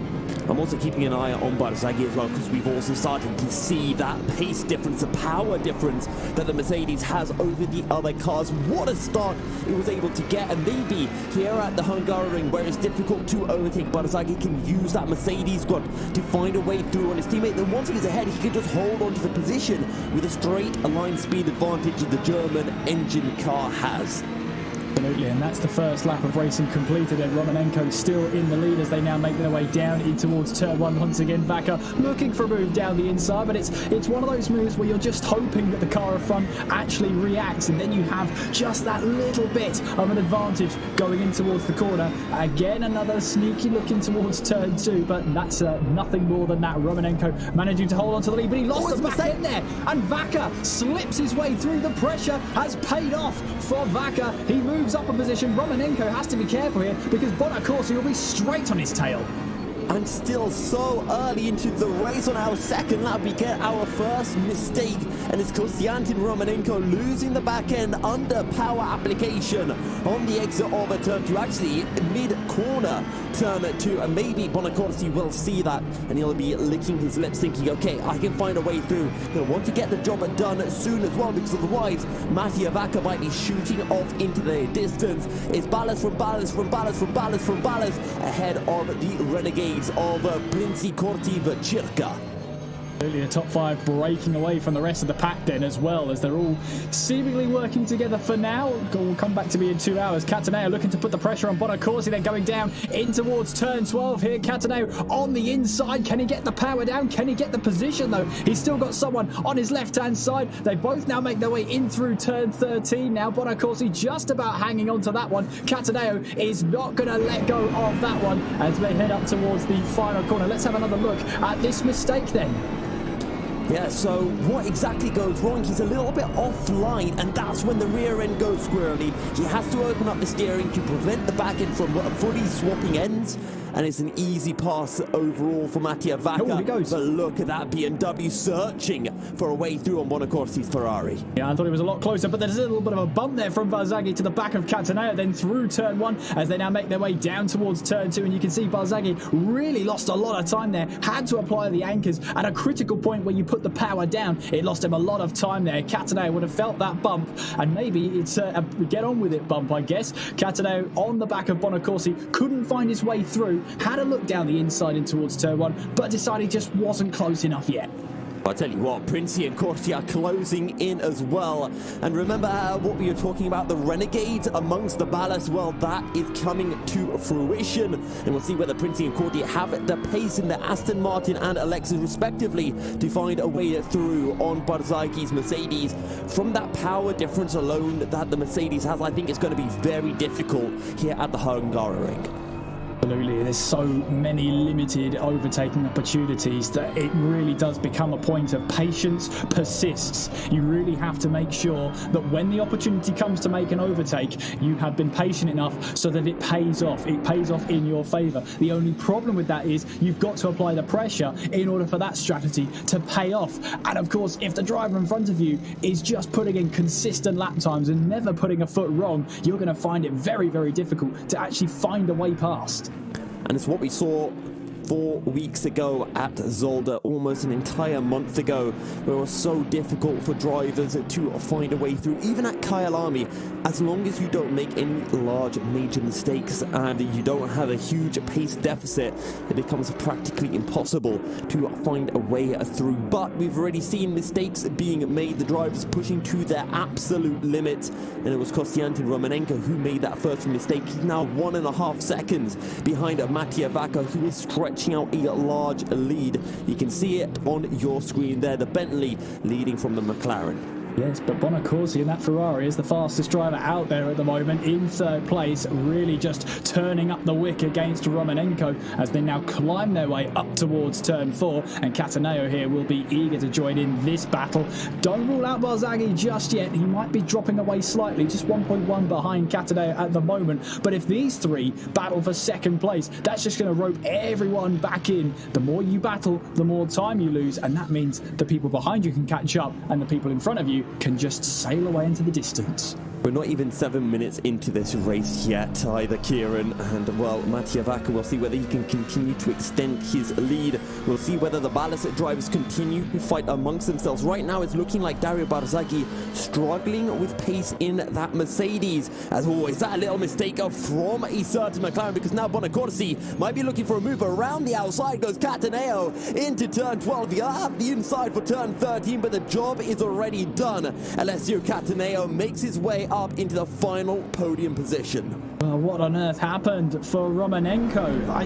I'm also keeping an eye on Barzaghi as well, because we've also started to see that pace difference, the power difference that the Mercedes has over the other cars. What a start it was able to get, and maybe here at the Hungaroring, where it's difficult to overtake, Barzaghi can use that Mercedes squad to find a way through on his teammate. Then once he's ahead, he can just hold on to the position with a straight aligned speed advantage that the German engine car has. Absolutely, and that's the first lap of racing completed, and Romanenko still in the lead as they now make their way down in towards turn 1. Once again, Vacca looking for a move down the inside, but it's one of those moves where you're just hoping that the car in front actually reacts, and then you have just that little bit of an advantage going in towards the corner. Again, another sneaky look in towards turn 2, but that's nothing more than that. Romanenko managing to hold on to the lead, but he lost the back end there, and Vacca slips his way through. The pressure has paid off for Vacca. He moves up a position. Romanenko has to be careful here because Bonacorsi will be straight on his tail. And still so early into the race on our second lap, we get our first mistake, and it's Konstantin Romanenko losing the back end under power application on the exit of a turn 2, actually mid-corner turn 2, and maybe Bonacorsi will see that and he'll be licking his lips thinking, okay, I can find a way through. He'll want to get the job done soon as well, because otherwise Mattia Vacca might be shooting off into the distance. It's Ballas from Ballas from Ballas from Ballas from Ballas ahead of the Renegades of Princi Cortiva Circa. The top 5 breaking away from the rest of the pack then as well, as they're all seemingly working together for now. We'll come back to me in 2 hours. Cataneo looking to put the pressure on Bonacorsi, then going down in towards turn 12 here. Cataneo on the inside. Can he get the power down? Can he get the position though? He's still got someone on his left-hand side. They both now make their way in through turn 13. Now Bonacorsi just about hanging on to that one. Cataneo is not going to let go of that one as they head up towards the final corner. Let's have another look at this mistake then. Yeah, so what exactly goes wrong? He's a little bit offline, and that's when the rear end goes squirrely. He has to open up the steering to prevent the back end from fully swapping ends, and it's an easy pass overall for Mattia Vacca. Oh, he goes. But look at that BMW searching for a way through on Bonacorsi's Ferrari. Yeah, I thought it was a lot closer, but there's a little bit of a bump there from Barzaghi to the back of Cataneo, then through turn 1 as they now make their way down towards turn 2, and you can see Barzaghi really lost a lot of time there, had to apply the anchors at a critical point where you put the power down. It lost him a lot of time there. Cataneo would have felt that bump, and maybe it's a get on with it bump, I guess. Cataneo on the back of Bonacorsi couldn't find his way through, had a look down the inside in towards turn 1, but decided just wasn't close enough yet. I'll tell you what, Princi and Corti are closing in as well. And remember what we were talking about, the Renegades amongst the ballast? Well, that is coming to fruition. And we'll see whether Princi and Corti have the pace in the Aston Martin and Alexis respectively to find a way through on Barzagi's Mercedes. From that power difference alone that the Mercedes has, I think it's going to be very difficult here at the Hungaroring. Absolutely, there's so many limited overtaking opportunities that it really does become a point of patience persists. You really have to make sure that when the opportunity comes to make an overtake, you have been patient enough so that it pays off. It pays off in your favour. The only problem with that is you've got to apply the pressure in order for that strategy to pay off. And of course, if the driver in front of you is just putting in consistent lap times and never putting a foot wrong, you're going to find it very, very difficult to actually find a way past. And it's what we saw 4 weeks ago at Zolder, almost an entire month ago, where it was so difficult for drivers to find a way through. Even at Kyalami, as long as you don't make any large major mistakes and you don't have a huge pace deficit, it becomes practically impossible to find a way through. But we've already seen mistakes being made, the drivers pushing to their absolute limit, and it was Konstantin Romanenko who made that first mistake. He's now 1.5 seconds behind Mattia Vacca, who is stretching out a large lead. You can see it on your screen there, the Bentley leading from the McLaren. Yes, but Bonacorsi in that Ferrari is the fastest driver out there at the moment, in third place, really just turning up the wick against Romanenko as they now climb their way up towards turn 4, and Cataneo here will be eager to join in this battle. Don't rule out Barzaghi just yet. He might be dropping away slightly, just 1.1 behind Cataneo at the moment, but if these three battle for second place, that's just going to rope everyone back in. The more you battle, the more time you lose, and that means the people behind you can catch up and the people in front of you can just sail away into the distance. We're not even 7 minutes into this race yet either, Kieran, and well, Mattia Vacca, we'll see whether he can continue to extend his lead. We'll see whether the ballast drivers continue to fight amongst themselves. Right now it's looking like Dario Barzaghi struggling with pace in that Mercedes. As always, that little mistake from a certain McLaren, because now Bonacorsi might be looking for a move around the outside. Goes Cataneo into turn 12. He'll have the inside for turn 13, but the job is already done. Alessio Cataneo makes his way up into the final podium position. Well, what on earth happened for Romanenko? I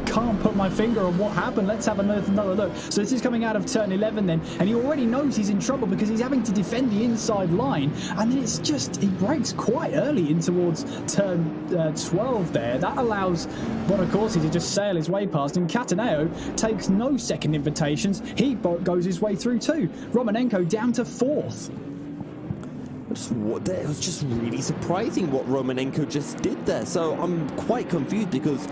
can't put my finger on what happened. Let's have another look. So this is coming out of turn 11 then, and he already knows he's in trouble because he's having to defend the inside line, and then it's just, he breaks quite early in towards turn 12 there. That allows Bonacorsi to just sail his way past, and Cataneo takes no second invitations. He goes his way through too. Romanenko down to 4th. It was just really surprising what Romanenko just did there. So I'm quite confused because,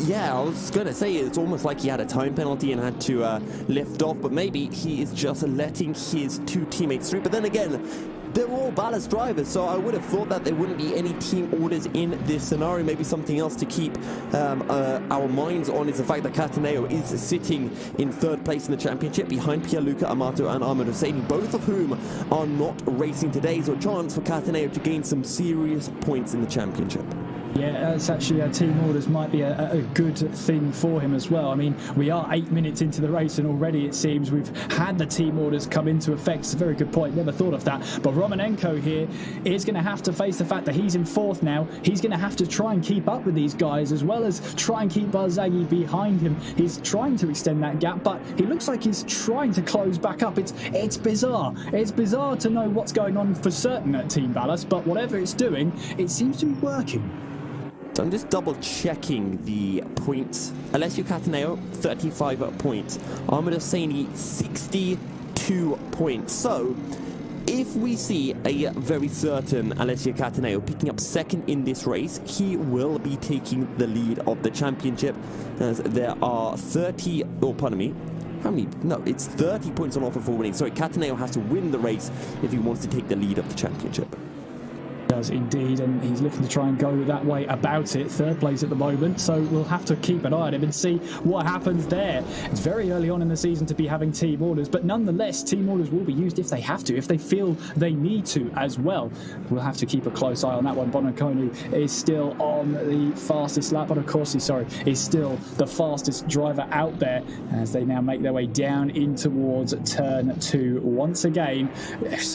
yeah, I was going to say it's almost like he had a time penalty and had to lift off, but maybe he is just letting his two teammates through. But then again, they're all ballast drivers, so I would have thought that there wouldn't be any team orders in this scenario. Maybe something else to keep our minds on is the fact that Cataneo is sitting in 3rd place in the championship behind Pierluca Amato and Armando Sani, both of whom are not racing today, so a chance for Cataneo to gain some serious points in the championship. Yeah, it's actually team orders might be a good thing for him as well. I mean, we are 8 minutes into the race and already it seems we've had the team orders come into effect. It's a very good point, never thought of that. But Romanenko here is going to have to face the fact that he's in 4th now. He's going to have to try and keep up with these guys as well as try and keep Barzaghi behind him. He's trying to extend that gap, but he looks like he's trying to close back up. It's bizarre. It's bizarre to know what's going on for certain at Team Ballast, but whatever it's doing, it seems to be working. So I'm just double checking the points. Alessio Cataneo, 35 points. Armando Sani, 62 points. So if we see a very certain Alessio Cataneo picking up 2nd in this race, he will be taking the lead of the championship, as there are 30, oh pardon me, how many? No, it's 30 points on offer for winning. Sorry, Cataneo has to win the race if he wants to take the lead of the championship. Does indeed, and he's looking to try and go that way about it. Third place at the moment, so we'll have to keep an eye on him and see what happens there. It's very early on in the season to be having team orders, but nonetheless, team orders will be used if they have to, if they feel they need to as well. We'll have to keep a close eye on that one. Bonaconi is still on the fastest lap, but of course, is still the fastest driver out there as they now make their way down in towards turn 2 once again.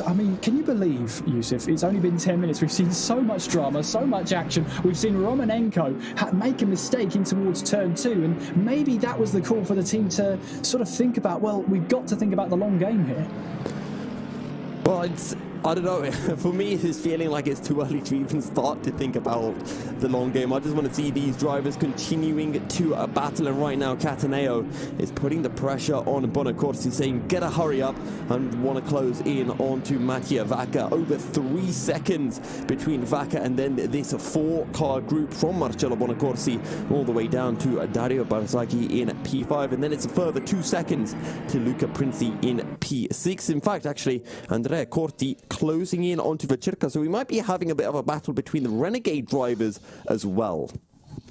I mean, can you believe, Yusuf, it's only been 10 minutes. We've seen so much drama, so much action. We've seen Romanenko make a mistake in towards turn 2, and maybe that was the call for the team to sort of think about, well, we've got to think about the long game here. Well, I don't know, for me it's feeling like it's too early to even start to think about the long game. I just want to see these drivers continuing to battle, and right now Cataneo is putting the pressure on Bonacorsi, saying get a hurry up and want to close in onto Mattia Vacca. Over 3 seconds between Vacca and then this 4-car group from Marcello Bonacorsi all the way down to Dario Barzaghi in P5, and then it's a further 2 seconds to Luca Princi in P6. In fact, actually, Andrea Corti closing in onto Vacirca, so we might be having a bit of a battle between the Renegade drivers as well.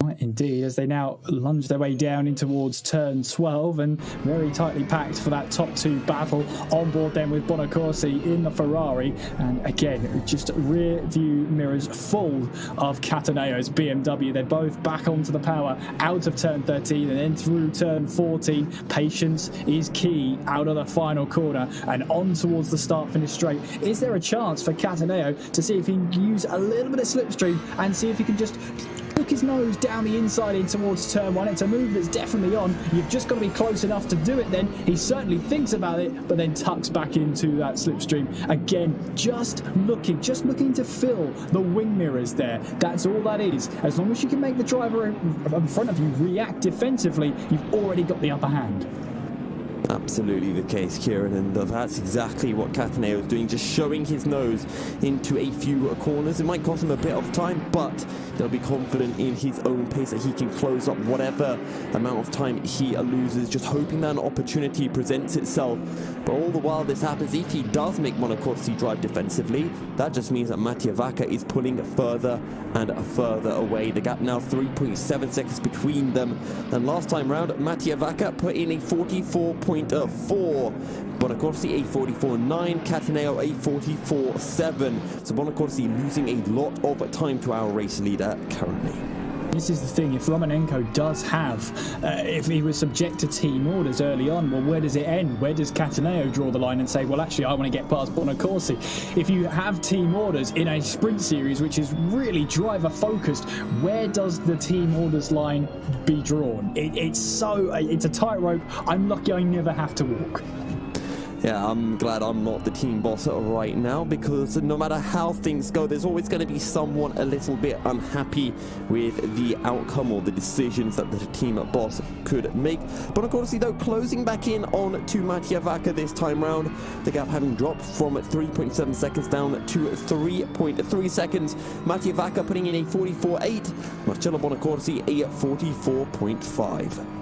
Right, indeed, as they now lunge their way down in towards turn 12, and very tightly packed for that top 2 battle. On board then with Bonacorsi in the Ferrari, and again just rear view mirrors full of Cataneo's BMW. They're both back onto the power out of turn 13 and then through turn 14. Patience is key out of the final corner and on towards the start finish straight. Is there a chance for Cataneo to see if he can use a little bit of slipstream and see if he can just hook his nose down the inside in towards turn 1? It's a move that's definitely on. You've just got to be close enough to do it then. He certainly thinks about it, but then tucks back into that slipstream. Again, just looking to fill the wing mirrors there. That's all that is. As long as you can make the driver in front of you react defensively, you've already got the upper hand. Absolutely the case, Kieran, and that's exactly what Cataneo is doing, just showing his nose into a few corners. It might cost him a bit of time, but he'll be confident in his own pace that he can close up whatever amount of time he loses, just hoping that an opportunity presents itself. But all the while this happens, if he does make Bonacorsi drive defensively, that just means that Mattia Vacca is pulling further and further away. The gap now 3.7 seconds between them. And last time round, Mattia Vacca put in a 44.4, Bonacorsi a 44.9, Cataneo a 44.7. So Bonacorsi losing a lot of time to our race leader currently. This is the thing, if Romanenko does have, if he was subject to team orders early on, well, where does it end? Where does Cataneo draw the line and say, well, actually, I want to get past Bonacorsi? If you have team orders in a sprint series, which is really driver-focused, where does the team orders line be drawn? It's a tightrope. I'm lucky I never have to walk. Yeah, I'm glad I'm not the team boss right now, because no matter how things go, there's always going to be someone a little bit unhappy with the outcome or the decisions that the team boss could make. Bonacorsi, though, closing back in on to Mattia Vacca this time round. The gap having dropped from 3.7 seconds down to 3.3 seconds. Mattia Vacca putting in a 44.8, Marcello Bonacorsi a 44.5.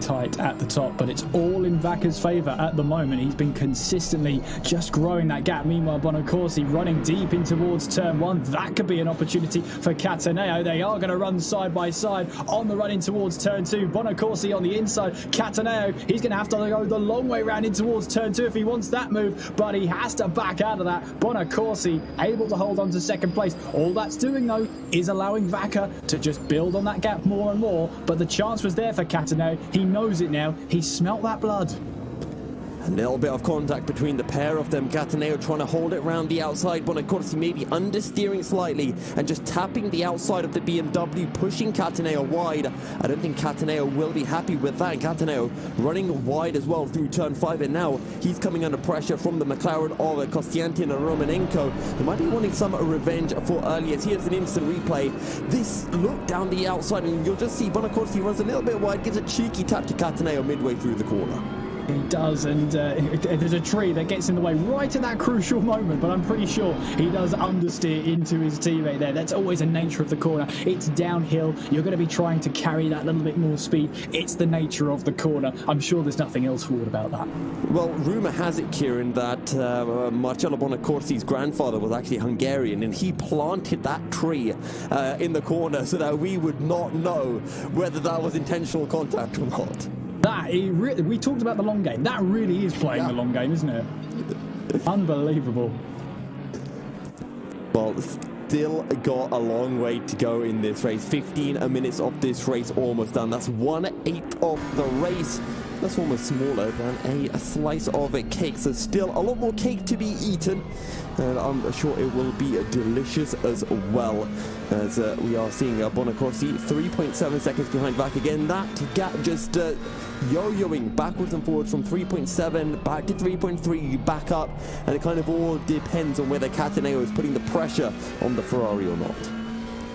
Tight at the top, but it's all in Vacca's favour at the moment. He's been consistently just growing that gap. Meanwhile, Bonacorsi running deep in towards turn 1. That could be an opportunity for Cataneo. They are going to run side by side on the run in towards turn 2. Bonacorsi on the inside. Cataneo, he's going to have to go the long way round in towards turn 2 if he wants that move, but he has to back out of that. Bonacorsi able to hold on to second place. All that's doing, though, is allowing Vacca to just build on that gap more and more, but the chance was there for Cataneo. He knows it now. He smelt that blood. A little bit of contact between the pair of them. Cataneo trying to hold it round the outside. Bonacorsi maybe understeering slightly and just tapping the outside of the BMW, pushing Cataneo wide. I don't think Cataneo will be happy with that. Cataneo running wide as well through turn 5, and now he's coming under pressure from the McLaren of Kostiantin Romanenko. He might be wanting some revenge for earlier. Here's an instant replay. This look down the outside, and you'll just see Bonacorsi runs a little bit wide, gives a cheeky tap to Cataneo midway through the corner. He does, and there's a tree that gets in the way right at that crucial moment, but I'm pretty sure he does understeer into his teammate there. That's always the nature of the corner. It's downhill. You're going to be trying to carry that little bit more speed. It's the nature of the corner. I'm sure there's nothing else forward about that. Well, rumour has it, Kieran, that Marcello Bonacorsi's grandfather was actually Hungarian, and he planted that tree in the corner so that we would not know whether that was intentional contact or not. We talked about the long game. That really is playing the long game, isn't it? Unbelievable. Well, still got a long way to go in this race. 15 minutes of this race almost done. That's 1/8 of the race. That's almost smaller than a slice of a cake. So still a lot more cake to be eaten. And I'm sure it will be delicious as well. As we are seeing Bonacorsi 3.7 seconds behind back again. That gap just yo-yoing backwards and forwards from 3.7 back to 3.3 back up, and it kind of all depends on whether Cataneo is putting the pressure on the Ferrari or not.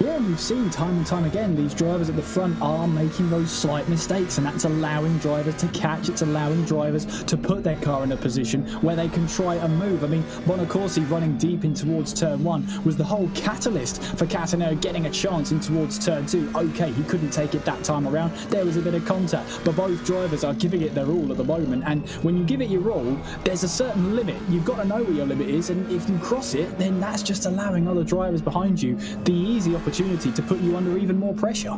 Yeah, we've seen time and time again these drivers at the front are making those slight mistakes, and that's allowing drivers to catch. It's allowing drivers to put their car in a position where they can try and move. I mean, Bonacorsi running deep in towards turn 1 was the whole catalyst for Cataneo getting a chance in towards turn 2. Okay, he couldn't take it that time around. There was a bit of contact, but both drivers are giving it their all at the moment. And when you give it your all, there's a certain limit. You've got to know where your limit is, and if you cross it, then that's just allowing other drivers behind you the easy opportunity to put you under even more pressure.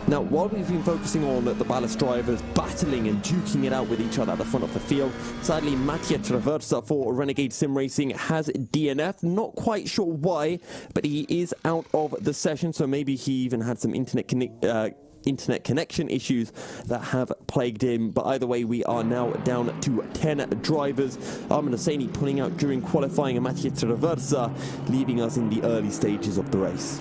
Now, while we've been focusing on the ballast drivers battling and duking it out with each other at the front of the field, sadly, Mattia Traversa for Renegade Sim Racing has DNF. Not quite sure why, but he is out of the session, so maybe he even had some internet connection issues that have plagued him. But either way, we are now down to 10 drivers. Armin Hosseini pulling out during qualifying, and Mattia Traversa leaving us in the early stages of the race.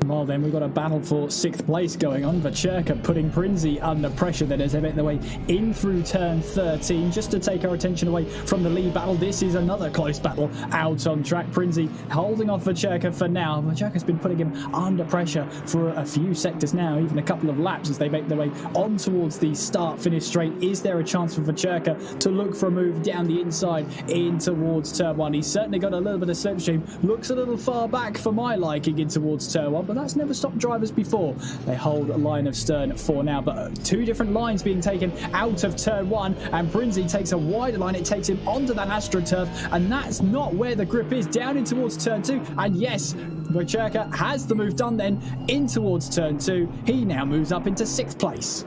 Well, then we've got a battle for 6th place going on. Vacherka putting Prinzi under pressure then as they make their way in through turn 13. Just to take our attention away from the lead battle, this is another close battle out on track. Prinzi holding off Vacherka for now. Vacherka's been putting him under pressure for a few sectors now, even a couple of laps as they make their way on towards the start-finish straight. Is there a chance for Vacherka to look for a move down the inside in towards turn 1? He's certainly got a little bit of slipstream. Looks a little far back for my liking in towards turn 1, but that's never stopped drivers before. They hold a line of stern for now, but two different lines being taken out of turn 1, and Prinzi takes a wider line. It takes him onto that AstroTurf, and that's not where the grip is, down in towards turn 2. And yes, Vacherka has the move done then in towards turn 2. He now moves up into 6th place.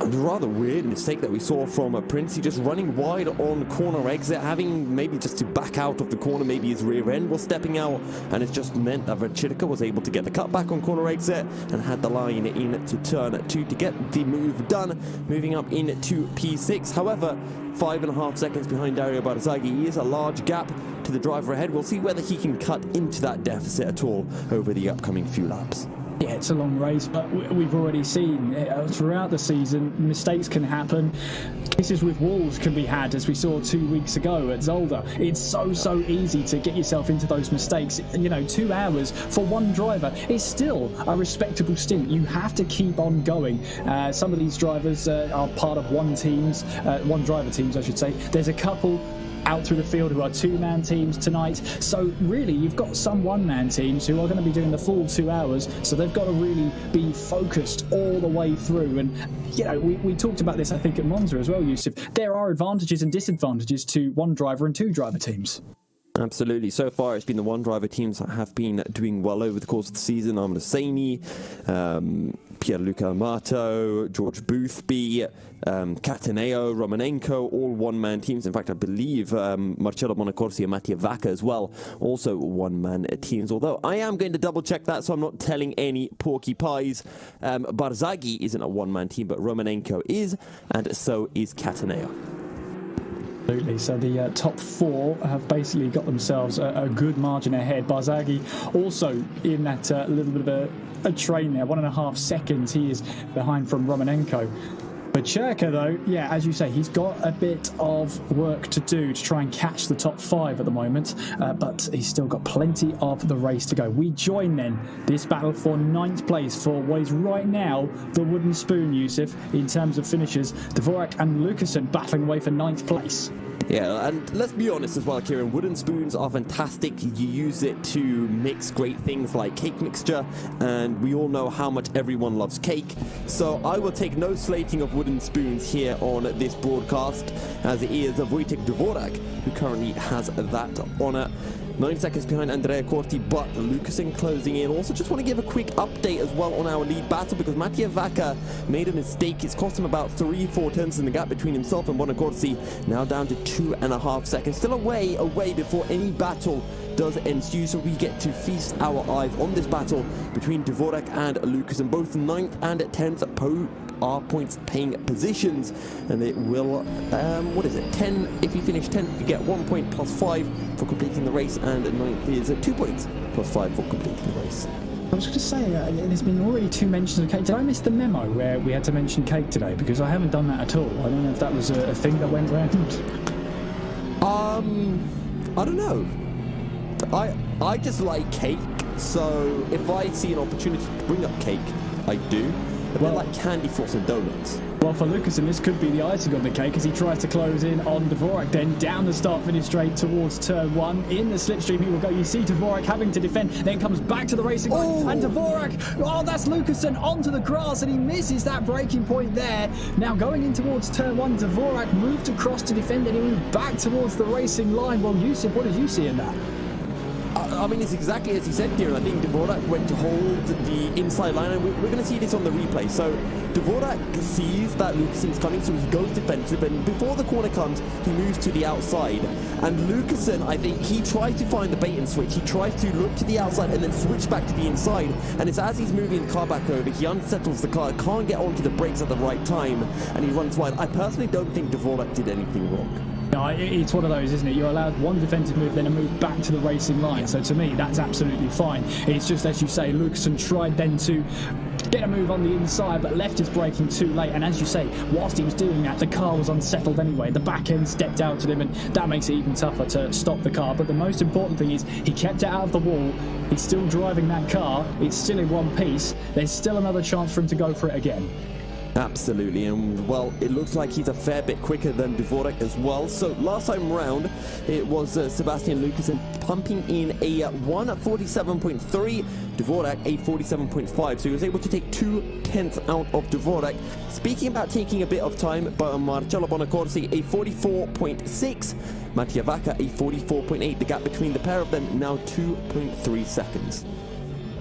A rather weird mistake that we saw from Prinzi, just running wide on corner exit, having maybe just to back out of the corner. Maybe his rear end was stepping out, and it's just meant that Vacherka was able to get the cut back on corner exit and had the line into turn 2 to get the move done, moving up into P6. However, 5.5 seconds behind Dario Barzaghi. He is a large gap to the driver ahead. We'll see whether he can cut into that deficit at all over the upcoming few laps. Yeah, it's a long race, but we've already seen throughout the season, mistakes can happen. Cases with walls can be had, as we saw 2 weeks ago at Zolder. It's so easy to get yourself into those mistakes. 2 hours for one driver is still a respectable stint. You have to keep on going. Some of these drivers are part of one driver teams, I should say. There's a couple out through the field who are 2-man teams tonight. So really, you've got some 1-man teams who are going to be doing the full 2 hours. So they've got to really be focused all the way through. And, we talked about this, I think, at Monza as well, Yusuf. There are advantages and disadvantages to 1-driver and 2-driver teams. Absolutely. So far, it's been the 1-driver teams that have been doing well over the course of the season. Armin Hosseini, Pierluca Amato, George Boothby, Cataneo, Romanenko, all 1-man teams. In fact, I believe Marcello Bonacorsi and Mattia Vacca as well, also 1-man teams. Although I am going to double check that, so I'm not telling any porky pies. Barzaghi isn't a 1-man team, but Romanenko is, and so is Cataneo. Absolutely. So the top 4 have basically got themselves a good margin ahead. Barzaghi also in that little bit of a train there, 1.5 seconds he is behind from Romanenko. But Cherka, though, yeah, as you say, he's got a bit of work to do to try and catch the top 5 at the moment, but he's still got plenty of the race to go. We join then this battle for 9th place for what is right now the wooden spoon, Yusuf, in terms of finishers. Dvorak and Lucasen battling away for 9th place. Yeah, and let's be honest as well, Kieran, wooden spoons are fantastic. You use it to mix great things like cake mixture, and we all know how much everyone loves cake. So I will take no slating of wooden spoons here on this broadcast, as it is Wojtek Dvorak who currently has that honour. 9 seconds behind Andrea Corti, but Lucasen closing in. Also, just want to give a quick update as well on our lead battle, because Mattia Vacca made a mistake. It's cost him about 3-4 turns in the gap between himself and Bonacorsi. Now down to 2.5 seconds. Still away before any battle does ensue, so we get to feast our eyes on this battle between Dvorak and Lucasen. Both 9th and 10th are points paying positions, and it will 10. If you finish 10th, you get 1 point plus 5 for completing the race, and 9th is 2 points plus 5 for completing the race. I was going to say, there's been already 2 mentions of cake. Did I miss the memo where we had to mention cake today? Because I haven't done that at all. I don't know if that was a thing that went round. I don't know. I just like cake, so if I see an opportunity to bring up cake, I do. But they're like candy floss and donuts. Well, for Lucasen, this could be the icing on the cake as he tries to close in on Dvorak. Then down the start-finish straight towards turn 1. In the slipstream he will go. You see Dvorak having to defend, then comes back to the racing line. And Dvorak, that's Lucasen onto the grass, and he misses that braking point there. Now going in towards turn 1, Dvorak moved across to defend, and he moved back towards the racing line. Well, Yusuf, what did you see in that? I mean, it's exactly as he said here. I think Dvorak went to hold the inside line, and we're going to see this on the replay. So Dvorak sees that Lucasen's coming, so he goes defensive, and before the corner comes, he moves to the outside. And Lucasen, I think, he tries to find the bait and switch. He tries to look to the outside and then switch back to the inside. And it's as he's moving the car back over, he unsettles the car, can't get onto the brakes at the right time, and he runs wide. I personally don't think Dvorak did anything wrong. No, it's one of those, isn't it? You're allowed one defensive move, then a move back to the racing line. So to me, that's absolutely fine. It's just, as you say, Lucasen tried then to get a move on the inside, but left his braking too late. And as you say, whilst he was doing that, the car was unsettled anyway. The back end stepped out at him, and that makes it even tougher to stop the car. But the most important thing is he kept it out of the wall. He's still driving that car. It's still in one piece. There's still another chance for him to go for it again. Absolutely, and well, it looks like he's a fair bit quicker than Dvorak as well. So last time round, it was Sebastian Lucasen pumping in a 1:47.3, Dvorak a 47.5. So he was able to take 2/10 out of Dvorak. Speaking about taking a bit of time, but Marcello Bonacorsi a 44.6, Mattia Vacca a 44.8. The gap between the pair of them now 2.3 seconds.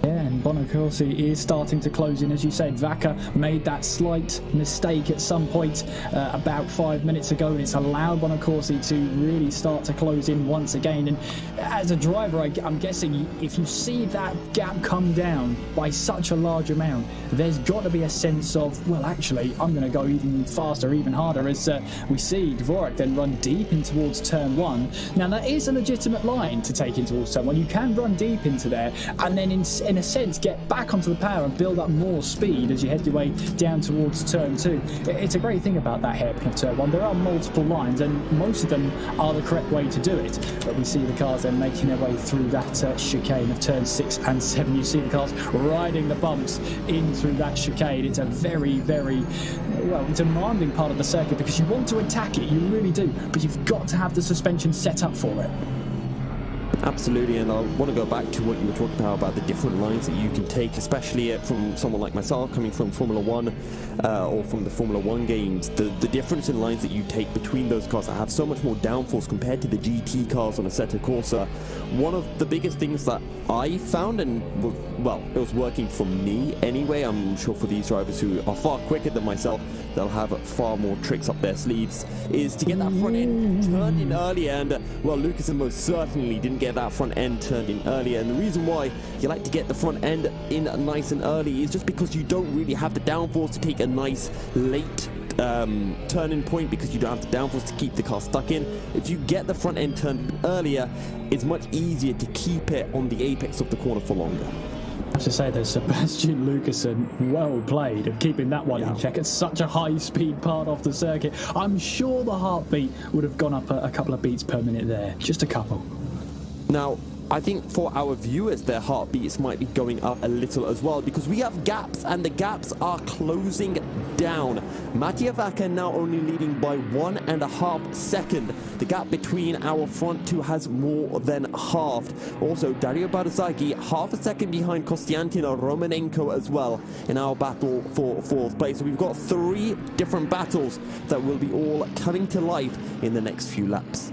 Yeah, and Bonacorsi is starting to close in. As you said, Vacca made that slight mistake at some point about 5 minutes ago, and it's allowed Bonacorsi to really start to close in once again. And as a driver, I'm guessing if you see that gap come down by such a large amount, there's got to be a sense of, well, actually, I'm going to go even faster, even harder, as we see Dvorak then run deep in towards turn 1. Now, that is a legitimate line to take in towards turn 1. You can run deep into there, and then in a sense get back onto the power and build up more speed as you head your way down towards turn 2. It's a great thing about that hairpin of turn 1. There are multiple lines, and most of them are the correct way to do it, but we see the cars then making their way through that chicane of turn 6 and 7. You see the cars riding the bumps in through that chicane. It's a very, very demanding part of the circuit, because you want to attack it, you really do, but you've got to have the suspension set up for it. Absolutely, and I want to go back to what you were talking about the different lines that you can take, especially from someone like myself coming from Formula 1 or from the Formula 1 games. The difference in lines that you take between those cars that have so much more downforce compared to the GT cars on Assetto Corsa. One of the biggest things that I found, and it was working for me anyway, I'm sure for these drivers who are far quicker than myself, they'll have far more tricks up their sleeves, is to get that front end turned in earlier. And Lucasen most certainly didn't get that front end turned in earlier, and the reason why you like to get the front end in nice and early is just because you don't really have the downforce to take a nice late turning point, because you don't have the downforce to keep the car stuck in. If you get the front end turned earlier, it's much easier to keep it on the apex of the corner for longer. have to say that Sebastian Lucasen, well played of keeping that one in check at such a high speed part off the circuit. I'm sure the heartbeat would have gone up a couple of beats per minute there, just a couple. Now, I think for our viewers, their heartbeats might be going up a little as well, because we have gaps, and the gaps are closing down. Mattia Vacca now only leading by 1.5 seconds. The gap between our front two has more than halved. Also, Dario Barzaghi half a second behind Konstantin Romanenko as well in our battle for 4th place. So we've got 3 different battles that will be all coming to life in the next few laps.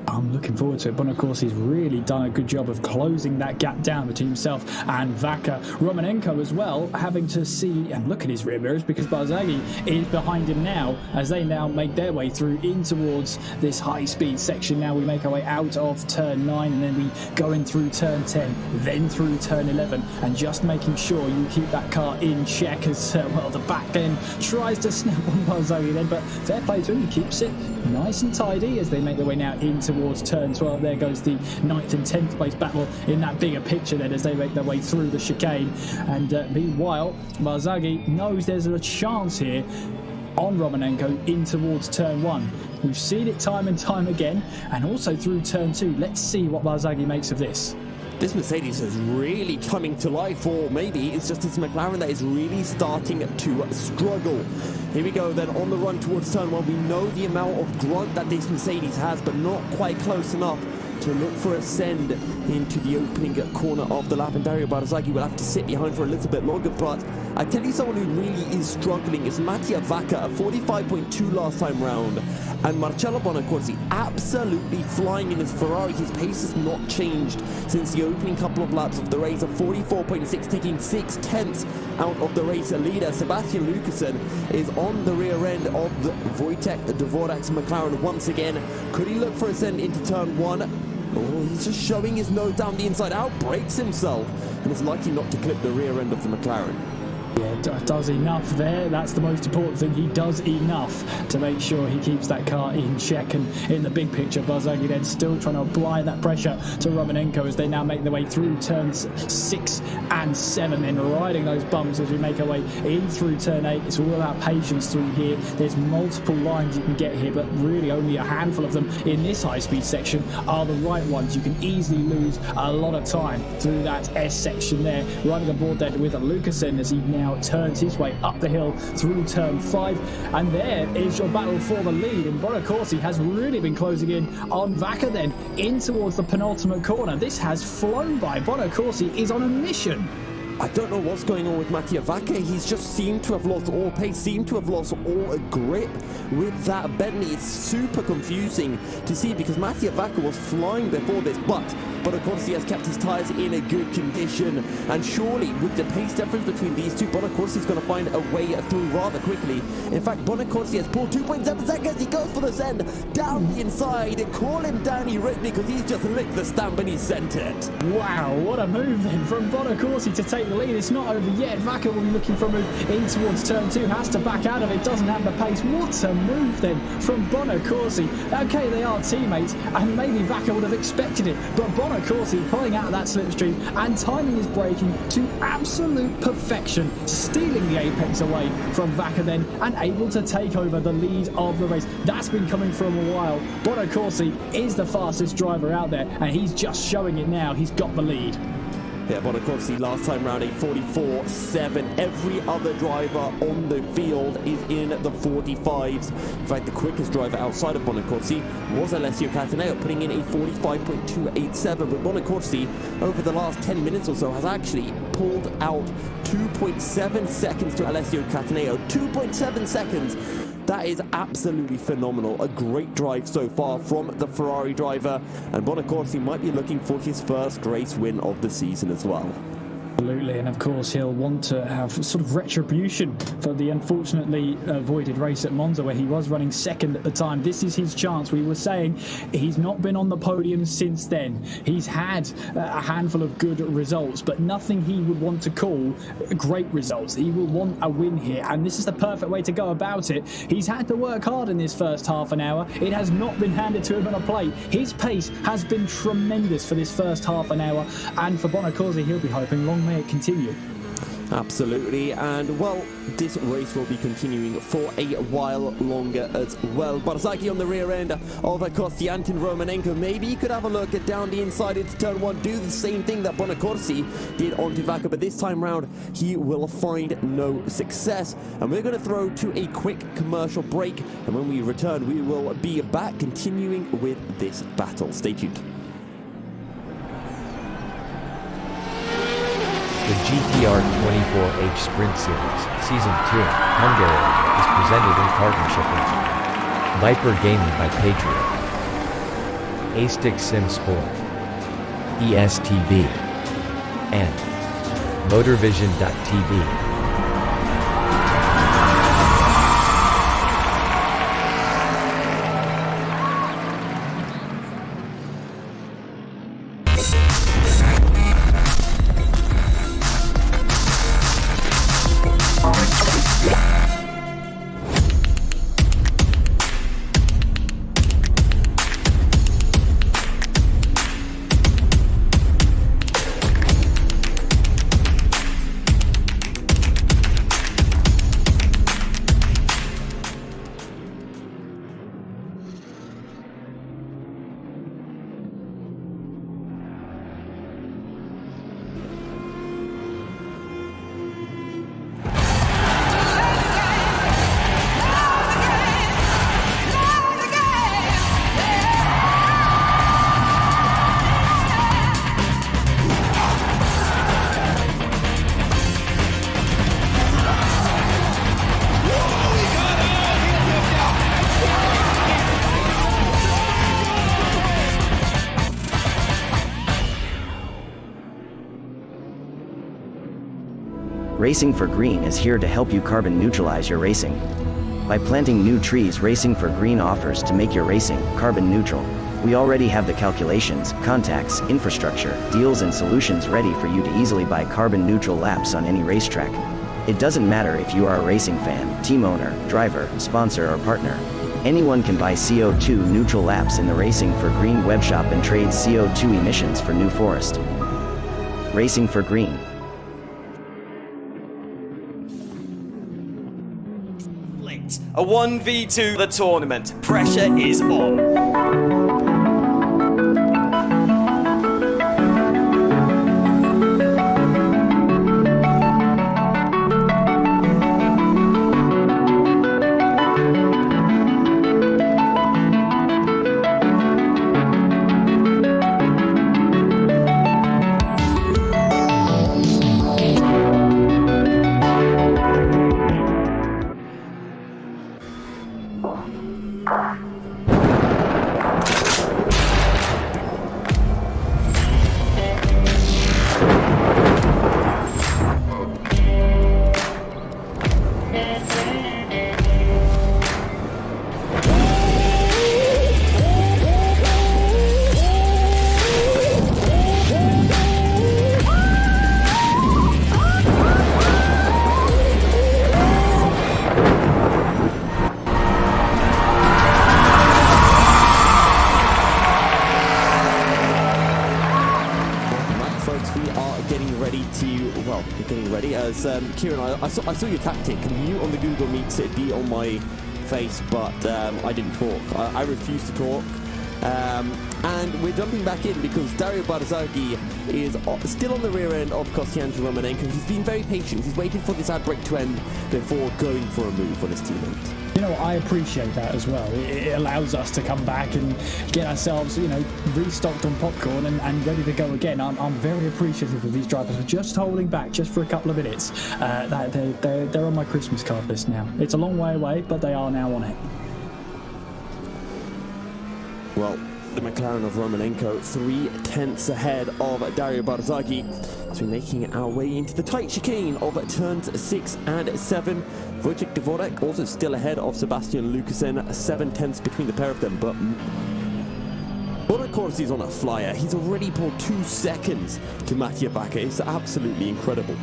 I'm looking forward to it. Bonacorsi's really done a good job of closing that gap down between himself and Vacca. Romanenko as well, having to see and look at his rear mirrors, because Barzaghi is behind him now as they now make their way through in towards this high-speed section. Now we make our way out of turn 9, and then we go in through turn 10, then through turn 11, and just making sure you keep that car in check as, well, the back end tries to snap on Barzaghi then, but fair play to him, he keeps it nice and tidy as they make their way now in towards turn 12. There goes the 9th and 10th place battle in that bigger picture then as they make their way through the chicane. And meanwhile, Barzaghi knows there's a chance here on Romanenko in towards turn 1. We've seen it time and time again, and also through turn 2. Let's see what Barzaghi makes of this. This Mercedes is really coming to life, or maybe it's just this McLaren that is really starting to struggle. Here we go then on the run towards turn 1. We know the amount of grunt that this Mercedes has, but not quite close enough to look for a send into the opening corner of the lap, and Dario Barzaghi will have to sit behind for a little bit longer. But I tell you, someone who really is struggling is Mattia Vacca, a 45.2 last time round, and Marcello Bonacorsi absolutely flying in his Ferrari. His pace has not changed since the opening couple of laps of the race, a 44.6, taking 6/10 out of the race leader. Sebastian Lucasen is on the rear end of the Wojtek Dvorak's McLaren once again. Could he look for a send into turn 1? Oh, he's just showing his nose down the inside out, brakes himself, and is likely not to clip the rear end of the McLaren. Yeah, does enough there. That's the most important thing. He does enough to make sure he keeps that car in check. And in the big picture, Barzaghi then still trying to apply that pressure to Romanenko as they now make their way through turns 6 and 7, then riding those bumps as we make our way in through turn 8. It's all about patience through here. There's multiple lines you can get here, but really only a handful of them in this high-speed section are the right ones. You can easily lose a lot of time through that S section there. Riding aboard there with Lucasen as he now turns his way up the hill through turn 5, and there is your battle for the lead. And Bonacorsi has really been closing in on Vacca then in towards the penultimate corner. This has flown by. Bonacorsi is on a mission. I don't know what's going on with Mattia Vacca. He's just seemed to have lost all pace, seemed to have lost all grip with that Bentley. It's super confusing to see because Mattia Vacca was flying before this, but Bonacorsi has kept his tyres in a good condition. And surely, with the pace difference between these two, Bonacorsi is going to find a way through rather quickly. In fact, Bonacorsi has pulled 2.7 seconds. He goes for the send down the inside. Call him Danny Rickney because he's just licked the stamp and he sent it. Wow, what a move then from Bonacorsi to take the lead. It's not over yet. Vacca will be looking for a move in towards turn 2. Has to back out of it. Doesn't have the pace. What a move then from Bonacorsi. Okay, they are teammates, and maybe Vacca would have expected it, but Bonacorsi pulling out of that slipstream and timing his braking to absolute perfection, stealing the apex away from Vacca then and able to take over the lead of the race. That's been coming from a while. Bonacorsi is the fastest driver out there, and he's just showing it now. He's got the lead. Yeah, Bonacorsi last time round a 44.7. Every other driver on the field is in the 45s. In fact, the quickest driver outside of Bonacorsi was Alessio Cataneo, putting in a 45.287. But Bonacorsi, over the last 10 minutes or so, has actually pulled out 2.7 seconds to Alessio Cataneo. 2.7 seconds. That is absolutely phenomenal. A great drive so far from the Ferrari driver, and Bonacorsi might be looking for his first race win of the season as well. Absolutely, and of course he'll want to have sort of retribution for the unfortunately avoided race at Monza where he was running second at the time. This is his chance. We were saying he's not been on the podium since then. He's had a handful of good results, but nothing he would want to call great results. He will want a win here, and this is the perfect way to go about it. He's had to work hard in this first half an hour. It has not been handed to him on a plate. His pace has been tremendous for this first half an hour, and for Bonacorsi, he'll be hoping long may it continue. Absolutely, and well, this race will be continuing for a while longer as well. Barzaghi on the rear end of Kostyantin Romanenko. Maybe he could have a look at down the inside into turn one, do the same thing that Bonacorsi did on Divaca, but this time round he will find no success. And we're going to throw to a quick commercial break, and when we return we will be back continuing with this battle. Stay tuned. The GTR 24H Sprint Series, Season 2, Hungaroring, is presented in partnership with Viper Gaming by Patriot, A-Stick Sim Sport, ESTV, and Motorvision.tv. Racing for Green is here to help you carbon neutralize your racing. By planting new trees, Racing for Green offers to make your racing carbon neutral. We already have the calculations, contacts, infrastructure, deals and solutions ready for you to easily buy carbon neutral laps on any racetrack. It doesn't matter if you are a racing fan, team owner, driver, sponsor or partner. Anyone can buy CO2 neutral laps in the Racing for Green webshop and trade CO2 emissions for New Forest. Racing for Green. A 1v2 the tournament. Pressure is on. Kieran, I saw your tactic. Mute on the Google Meet, so it'd be on my face, but I didn't talk. I refused to talk. And we're jumping back in because Dario Barzaghi is still on the rear end of Kostyantin Romanenko. He's been very patient. He's waited for this ad break to end before going for a move on his teammate. You know, I appreciate that as well. It allows us to come back and get ourselves, you know, restocked on popcorn and ready to go again. I'm very appreciative of these drivers for just holding back just for a couple of minutes. They're on my Christmas card list now. It's a long way away, but they are now on it. Well, the McLaren of Romanenko 3/10 ahead of Dario Barzaghi. So we're making our way into the tight chicane of turns 6 and 7. Wojciech Dvorek also still ahead of Sebastian Lucasen, 7/10 between the pair of them, but Bonacorsi is on a flyer. He's already pulled 2 seconds to Mattia Vaca. It's absolutely incredible.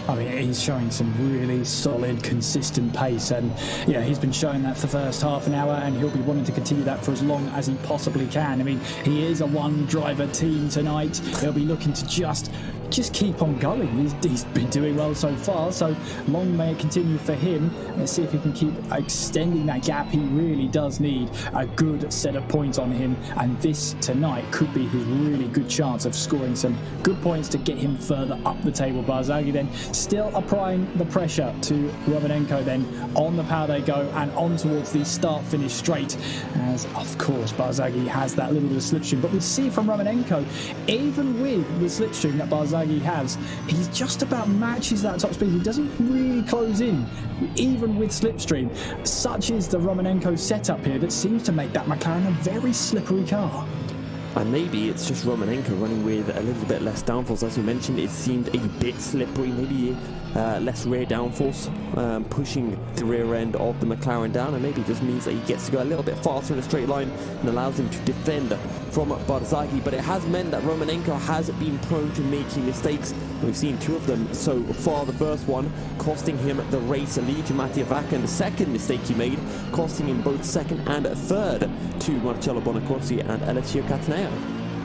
I mean, he's showing some really solid, consistent pace, and yeah, he's been showing that for the first half an hour, and he'll be wanting to continue that for as long as he possibly can. I mean, he is a one-driver team tonight. He'll be looking to just keep on going. He's been doing well so far, so long may it continue for him. Let's see if he can keep extending that gap. He really does need a good set of points on him, and this tonight could be his really good chance of scoring some good points to get him further up the table. Barzaghi then still applying the pressure to Romanenko. Then on the power they go, and on towards the start-finish straight, as of course Barzaghi has that little bit of slipstream. But we see from Romanenko, even with the slipstream that Barzaghi has, he just about matches that top speed. He doesn't really close in, even with slipstream. Such is the Romanenko setup here that seems to make that McLaren a very slippery car. And maybe it's just Romanenko running with a little bit less downforce. As you mentioned, it seemed a bit slippery, maybe less rear downforce, pushing the rear end of the McLaren down, and maybe it just means that he gets to go a little bit faster in a straight line and allows him to defend from Barzaghi. But it has meant that Romanenko has been prone to making mistakes. We've seen two of them so far. The first one costing him the race lead to Mattia Vacca, and the second mistake he made costing him both second and third to Marcello Bonacorsi and Alessio Cataneo.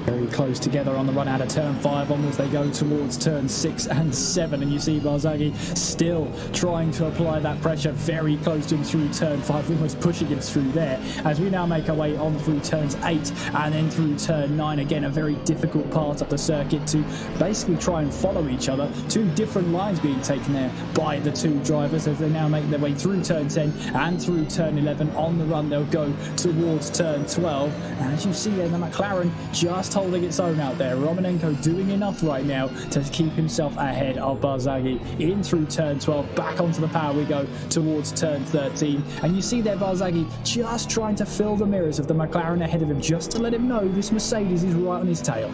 Very close together on the run out of turn 5 onwards. They go towards turn 6 and 7, and you see Barzaghi still trying to apply that pressure very close to him through turn 5, almost pushing him through there, as we now make our way on through turns 8 and then through turn 9. Again, a very difficult part of the circuit to basically try and follow each other. Two different lines being taken there by the two drivers as they now make their way through turn 10 and through turn 11. On the run they'll go towards turn 12, and as you see there, the McLaren just holding its own out there. Romanenko doing enough right now to keep himself ahead of Barzaghi. In through turn 12, back onto the power we go towards turn 13, and you see there Barzaghi just trying to fill the mirrors of the McLaren ahead of him, just to let him know this Mercedes is right on his tail.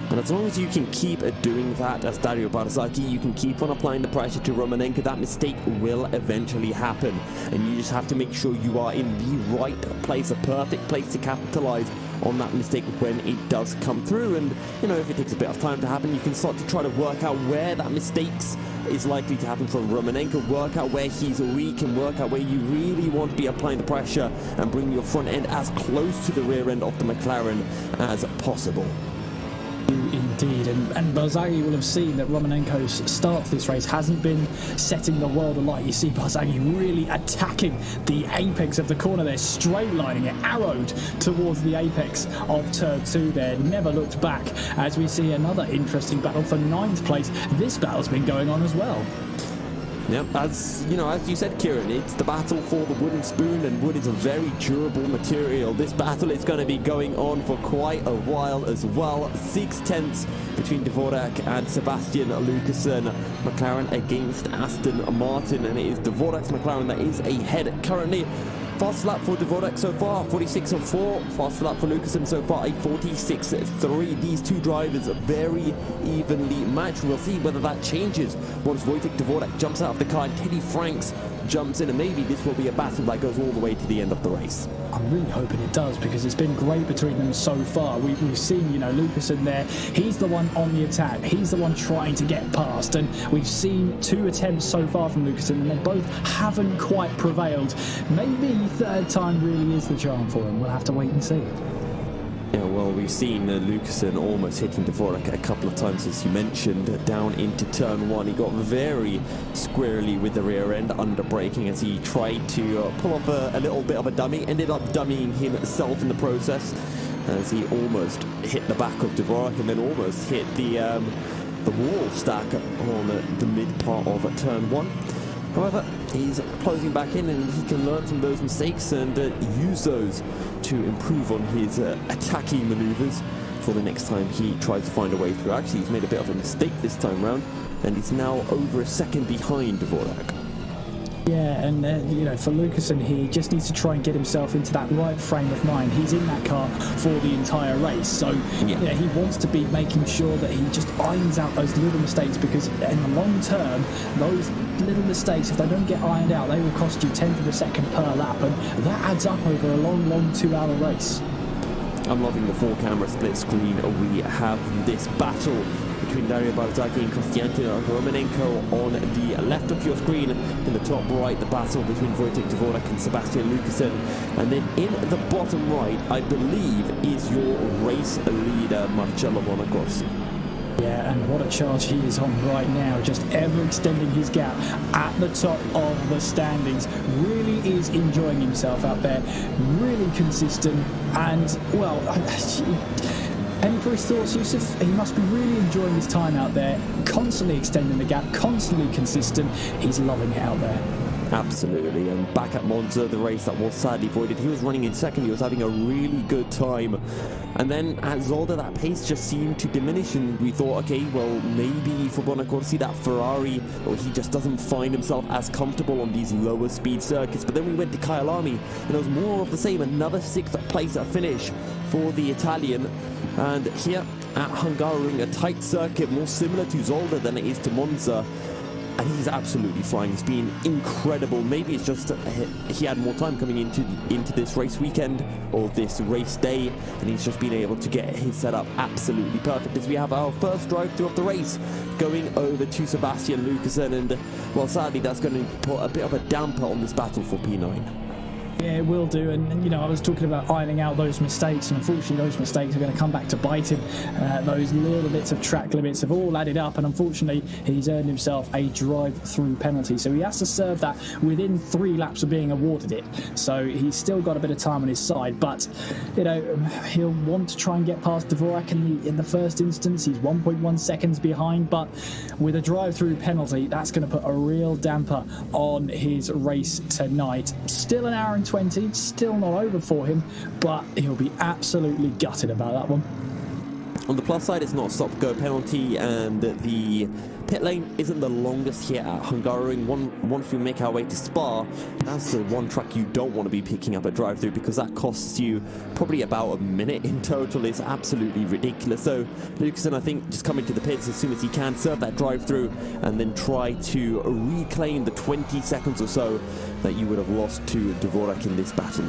And as long as you can keep doing that as Dario Barzaghi, you can keep on applying the pressure to Romanenko, that mistake will eventually happen. And you just have to make sure you are in the right place, a perfect place to capitalize on that mistake when it does come through. And, you know, if it takes a bit of time to happen, you can start to try to work out where that mistakes is likely to happen from Romanenko, work out where he's weak and work out where you really want to be applying the pressure and bring your front end as close to the rear end of the McLaren as possible. Indeed, and Barzaghi will have seen that Romanenko's start to this race hasn't been setting the world alight. You see Barzaghi really attacking the apex of the corner there, straight lining it, arrowed towards the apex of turn 2 there, never looked back, as we see another interesting battle for 9th place. This battle's been going on as well. Yep, as you said, Kieran, it's the battle for the wooden spoon, and wood is a very durable material. This battle is going to be going on for quite a while as well. 6/10 between Dvorak and Sebastian Lucassen. McLaren against Aston Martin, and it is Dvorak's McLaren that is ahead currently. Fast lap for Dvorak so far, 46.4. Fast lap for Lucassen so far, a 46.3. These two drivers are very evenly matched. We'll see whether that changes once Wojtek Dvorak jumps out of the car and Teddy Franks jumps in, and maybe this will be a battle that goes all the way to the end of the race. I'm really hoping it does, because it's been great between them so far. We've seen, Lucassen there. He's the one on the attack. He's the one trying to get past, and we've seen 2 attempts so far from Lucassen, and they both haven't quite prevailed. Maybe third time really is the charm for him. We'll have to wait and see. Yeah, well, we've seen Lucassen almost hitting Dvorak a couple of times, as you mentioned, down into turn 1. He got very squarely with the rear end, under braking as he tried to pull off a little bit of a dummy, ended up dummying himself in the process, as he almost hit the back of Dvorak and then almost hit the wall stack on the mid part of turn 1. However, he's closing back in, and he can learn from those mistakes and use those to improve on his attacking maneuvers for the next time he tries to find a way through. Actually, he's made a bit of a mistake this time round, and he's now over a second behind Dvorak. Yeah, and for Lucassen, he just needs to try and get himself into that right frame of mind. He's in that car for the entire race, so he wants to be making sure that he just irons out those little mistakes, because in the long term, those little mistakes, if they don't get ironed out, they will cost you 10th of a second per lap, and that adds up over a long 2-hour race. I'm loving the 4-camera split screen. We have this battle between Dario Barzaghi and Konstantin Romanenko on the left of your screen. In the top right, the battle between Wojtek Dvorak and Sebastian Lukasen. And then in the bottom right, I believe, is your race leader, Marcello Bonacorsi. Yeah, and what a charge he is on right now, just ever extending his gap at the top of the standings. Really is enjoying himself out there, really consistent, and, well, any for his thoughts, Yusuf? He must be really enjoying his time out there, constantly extending the gap, constantly consistent. He's loving it out there. Absolutely, and back at Monza, the race that was sadly voided, he was running in second, he was having a really good time. And then at Zolder, that pace just seemed to diminish, and we thought, okay, well, maybe for Bonacorsi, that Ferrari, or he just doesn't find himself as comfortable on these lower speed circuits. But then we went to Kyalami, and it was more of the same, another 6th place finish for the Italian. And here at Hungaroring, a tight circuit, more similar to Zolder than it is to Monza. And he's absolutely flying. He's been incredible. Maybe it's just he had more time coming into this race weekend or this race day, and he's just been able to get his setup absolutely perfect. As we have our first drive-through of the race going over to Sebastian Lukasen, and well, sadly, that's going to put a bit of a damper on this battle for P9. Yeah, it will do, and you know, I was talking about ironing out those mistakes, and unfortunately those mistakes are going to come back to bite him. Those little bits of track limits have all added up, and unfortunately he's earned himself a drive-through penalty, so he has to serve that within 3 laps of being awarded it. So he's still got a bit of time on his side, but you know, he'll want to try and get past Dvorak in the first instance. He's 1.1 seconds behind, but with a drive-through penalty, that's going to put a real damper on his race tonight. Still an hour and 20, still not over for him, but he'll be absolutely gutted about that one. On the plus side, it's not a stop-go penalty, and the pit lane isn't the longest here at Hungaroring. Once we make our way to Spa, that's the one track you don't want to be picking up a drive-through, because that costs you probably about a minute in total. It's absolutely ridiculous. So Lukasen, I think, just coming to the pits as soon as he can, serve that drive-through, and then try to reclaim the 20 seconds or so that you would have lost to Dvorak in this battle.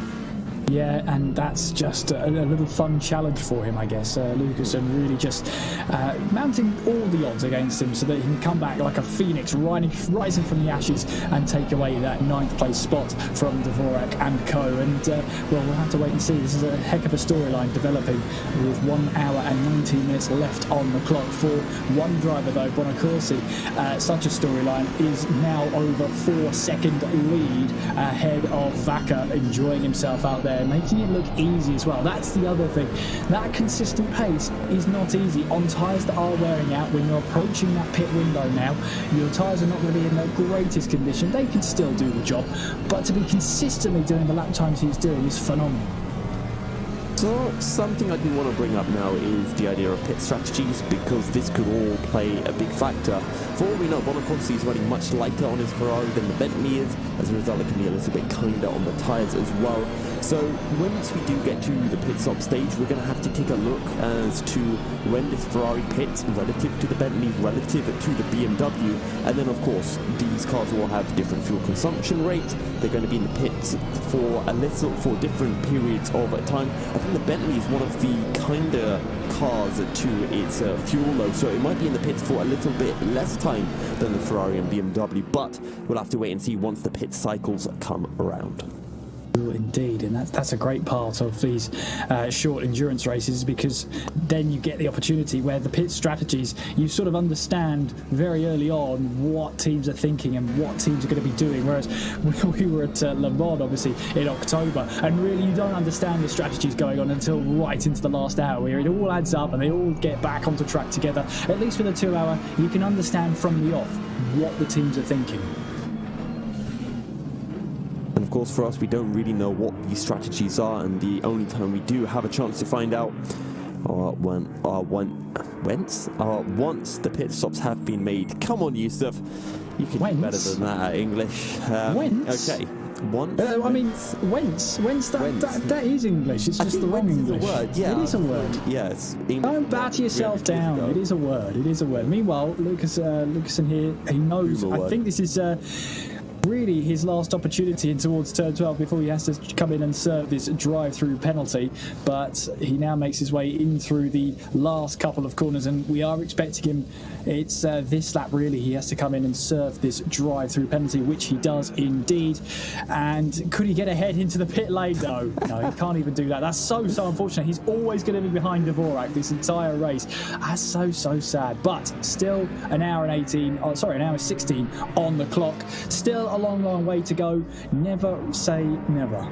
Yeah, and that's just a little fun challenge for him, I guess. Lukasen really just mounting all the odds against him so that he can come back like a phoenix, rising from the ashes and take away that 9th place spot from Dvorak and co. And, well, we'll have to wait and see. This is a heck of a storyline developing with 1 hour and 19 minutes left on the clock for one driver, though, Bonacorsi. Such a storyline is now over 4-second lead ahead of Vaca, enjoying himself out there, making it look easy as well. That's the other thing. That consistent pace is not easy on tyres that are wearing out. When you're approaching that pit window now, your tyres are not going to be in the greatest condition. They can still do the job, but to be consistently doing the lap times he's doing is phenomenal. So something I do want to bring up now is the idea of pit strategies, because this could all play a big factor. For all we know, Bonacorsi is running much lighter on his Ferrari than the Bentley is. As a result, it can be a little bit kinder on the tyres as well. So once we do get to the pit stop stage, we're going to have to take a look as to when this Ferrari pits relative to the Bentley, relative to the BMW. And then, of course, these cars will have different fuel consumption rates. They're going to be in the pits for different periods of time. I think the Bentley is one of the kinder cars to its fuel load, so it might be in the pits for a little bit less time than the Ferrari and BMW, but we'll have to wait and see once the pit cycles come around. Indeed, and that's a great part of these short endurance races, because then you get the opportunity where the pit strategies, you sort of understand very early on what teams are thinking and what teams are going to be doing, whereas we were at Le Mans obviously in October, and really you don't understand the strategies going on until right into the last hour, where it all adds up and they all get back onto track together. At least with a 2 hour, you can understand from the off what the teams are thinking. And of course, for us, we don't really know what these strategies are, and the only time we do have a chance to find out once the pit stops have been made. Come on, Yusuf, you can do better than that at English. Whence? Okay. Once? I mean, whence? That is English. It's just the wrong English. Is a word. Yeah, it is a word. Yes. Don't batter yourself down. It is a word. It is a word. Meanwhile, Lukasen here, he knows. I think this is really his last opportunity in towards turn 12 before he has to come in and serve this drive-through penalty. But he now makes his way in through the last couple of corners, and we are expecting him. It's this lap really. He has to come in and serve this drive-through penalty, which he does indeed. And could he get ahead into the pit lane? No, he can't even do that. That's so unfortunate. He's always going to be behind Dvorak this entire race. That's so sad. But still an hour and 16 on the clock. Still a long way to go. Never say never.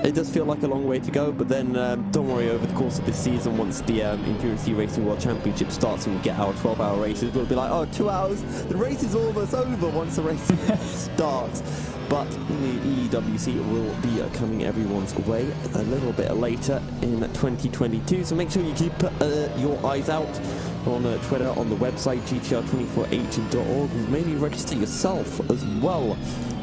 It does feel like a long way to go, but then don't worry, over the course of this season, once the Endurance Racing World Championship starts and we get our 12-hour races, we'll be like, 2 hours, the race is almost over once the race starts. But the EWC will be coming everyone's way a little bit later in 2022, so make sure you keep your eyes out on Twitter, on the website, gtr24h.org, and maybe register yourself as well.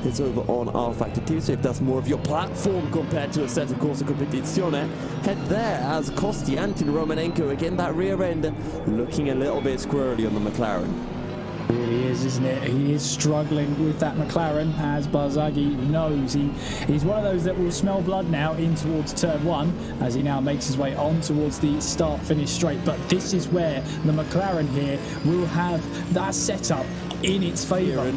It's over on R Factor 2, so if that's more of your platform compared to a set of Corsa Competizione, head there as Kosti, Anton Romanenko, again that rear end looking a little bit squirrely on the McLaren. Really is, isn't it? He is struggling with that McLaren, as Barzaghi knows. He's one of those that will smell blood now in towards turn 1 as he now makes his way on towards the start-finish straight. But this is where the McLaren here will have that setup in its favour.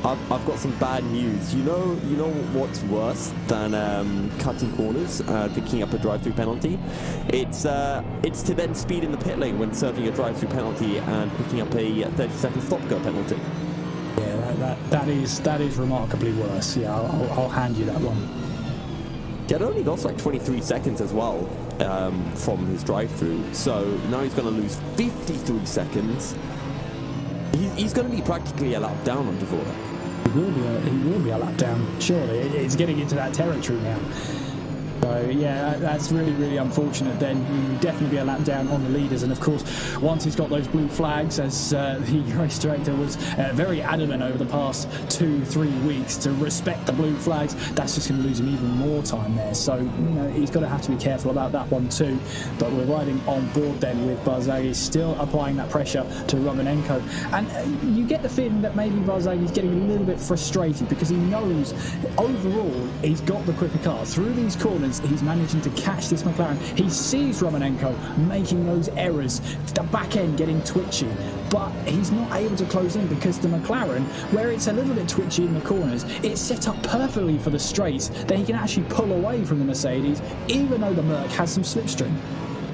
I've got some bad news. You know what's worse than cutting corners, picking up a drive-through penalty? It's to then speed in the pit lane when serving a drive-through penalty and picking up a 30-second stop-go penalty. Yeah, that is remarkably worse. Yeah, I'll hand you that one. It only lost like 23 seconds as well from his drive-through, so now he's going to lose 53 seconds. He's going to be practically a lap down on Dvorak. He will be a lap down, surely. It's getting into that territory now. So, yeah, that's really unfortunate then. He will definitely be a lap down on the leaders. And, of course, once he's got those blue flags, as the race director was very adamant over the past 2-3 weeks to respect the blue flags, that's just going to lose him even more time there. So, he's got to have to be careful about that one too. But we're riding on board then with Barzaghi still applying that pressure to Romanenko. And you get the feeling that maybe Barzaghi's getting a little bit frustrated because he knows overall he's got the quicker car. Through these corners, he's managing to catch this McLaren. He sees Romanenko making those errors, the back end getting twitchy, but he's not able to close in because the McLaren, where it's a little bit twitchy in the corners, it's set up perfectly for the straights that he can actually pull away from the Mercedes, even though the Merc has some slipstream.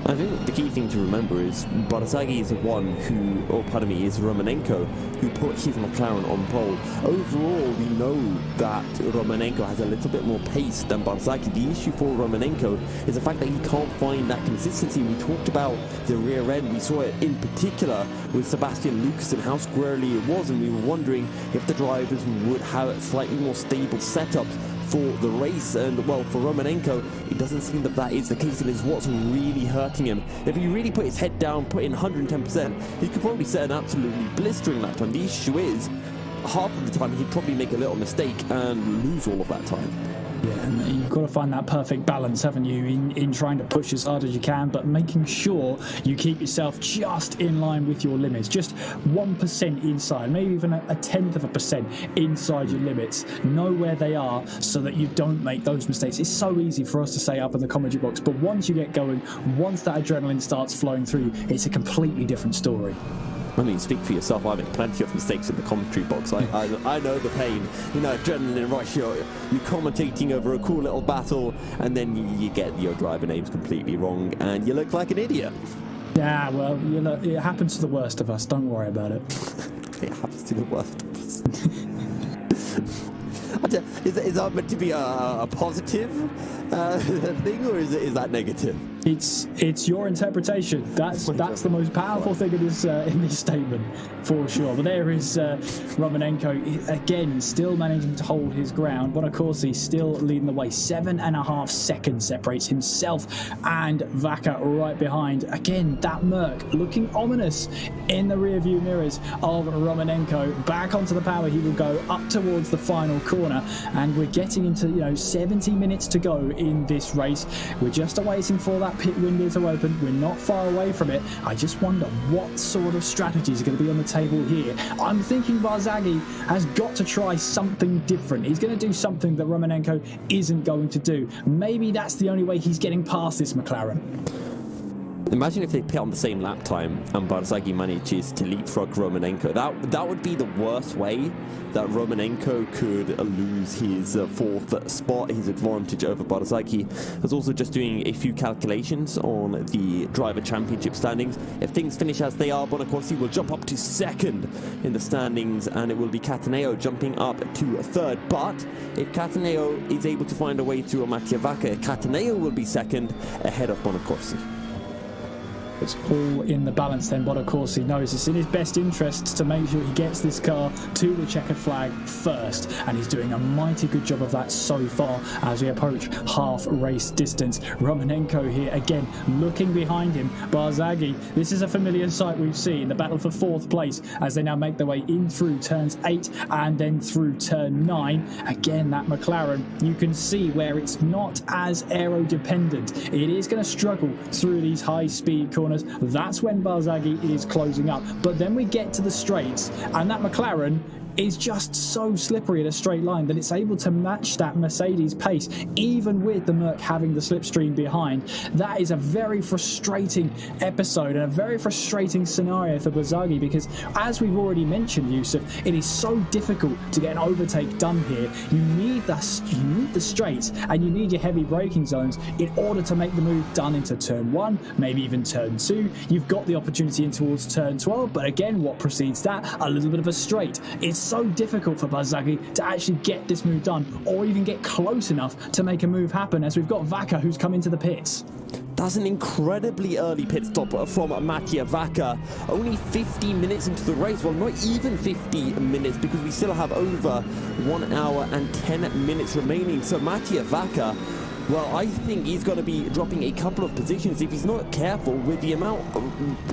I think the key thing to remember is Barzaghi is the one is Romanenko, who put his McLaren on pole. Overall, we know that Romanenko has a little bit more pace than Barzaghi. The issue for Romanenko is the fact that he can't find that consistency. We talked about the rear end. We saw it in particular with Sebastian Lucas and how squirrely it was, and we were wondering if the drivers would have slightly more stable setups for the race. And well, for Romanenko, it doesn't seem that is the case, and is what's really hurting him. If he really put his head down, put in 110%, he could probably set an absolutely blistering lap time. The issue is, half of the time he'd probably make a little mistake and lose all of that time. Yeah, and you've got to find that perfect balance, haven't you, in trying to push as hard as you can, but making sure you keep yourself just in line with your limits, just 1% inside, maybe even a 1/10% inside your limits. Know where they are so that you don't make those mistakes. It's so easy for us to say up in the commentary box, but once you get going, once that adrenaline starts flowing through, it's a completely different story. I mean, speak for yourself. I make plenty of mistakes in the commentary box. I know the pain. Adrenaline rush. You're commentating over a cool little battle, and then you get your driver names completely wrong, and you look like an idiot. Yeah, well, it happens to the worst of us. Don't worry about it. It happens to the worst of us. Is that meant to be a positive thing, or is that negative? It's your interpretation. That's the most powerful thing in this statement, for sure. But there is Romanenko again, still managing to hold his ground, but of course he's still leading the way. 7.5 seconds separates himself and Vaca right behind. Again, that Merc looking ominous in the rear-view mirrors of Romanenko. Back onto the power, he will go up towards the final corner, and we're getting into 70 minutes to go in this race. We're just awaiting for that that pit window to open. We're not far away from it. I just wonder what sort of strategies are going to be on the table here. I'm thinking Barzaghi has got to try something different. He's going to do something that Romanenko isn't going to do. Maybe that's the only way he's getting past this McLaren. Imagine if they pit on the same lap time and Barzaghi manages to leapfrog Romanenko. That would be the worst way that Romanenko could lose his fourth spot, his advantage over Barzaghi. I was also just doing a few calculations on the Driver Championship standings. If things finish as they are, Bonacorsi will jump up to second in the standings, and it will be Cataneo jumping up to third. But if Cataneo is able to find a way through a Mattia Vacca, Cataneo will be second ahead of Bonacorsi. It's all in the balance then. Bonacorsi knows it's in his best interests to make sure he gets this car to the checkered flag first, and he's doing a mighty good job of that so far as we approach half race distance. Romanenko here again looking behind him. Barzaghi, this is a familiar sight we've seen, the battle for fourth place as they now make their way in through turns 8 and then through turn 9. Again, that McLaren, you can see where it's not as aero dependent. It is going to struggle through these high speed corners. That's when Barzaghi is closing up. But then we get to the straights, and that McLaren is just so slippery in a straight line that it's able to match that Mercedes pace, even with the Merc having the slipstream behind. That is a very frustrating episode and a very frustrating scenario for Barzaghi, because as we've already mentioned, Yusuf, it is so difficult to get an overtake done here. You need the straights and you need your heavy braking zones in order to make the move done into turn 1, maybe even turn 2. You've got the opportunity in towards turn 12, but again, what precedes that? A little bit of a straight. It's so difficult for Barzaghi to actually get this move done or even get close enough to make a move happen, as we've got Vacca who's come into the pits. That's an incredibly early pit stop from Mattia Vacca. Only 15 minutes into the race. Well, not even 50 minutes, because we still have over 1 hour and 10 minutes remaining. So Mattia Vacca, well, I think he's going to be dropping a couple of positions if he's not careful with the amount,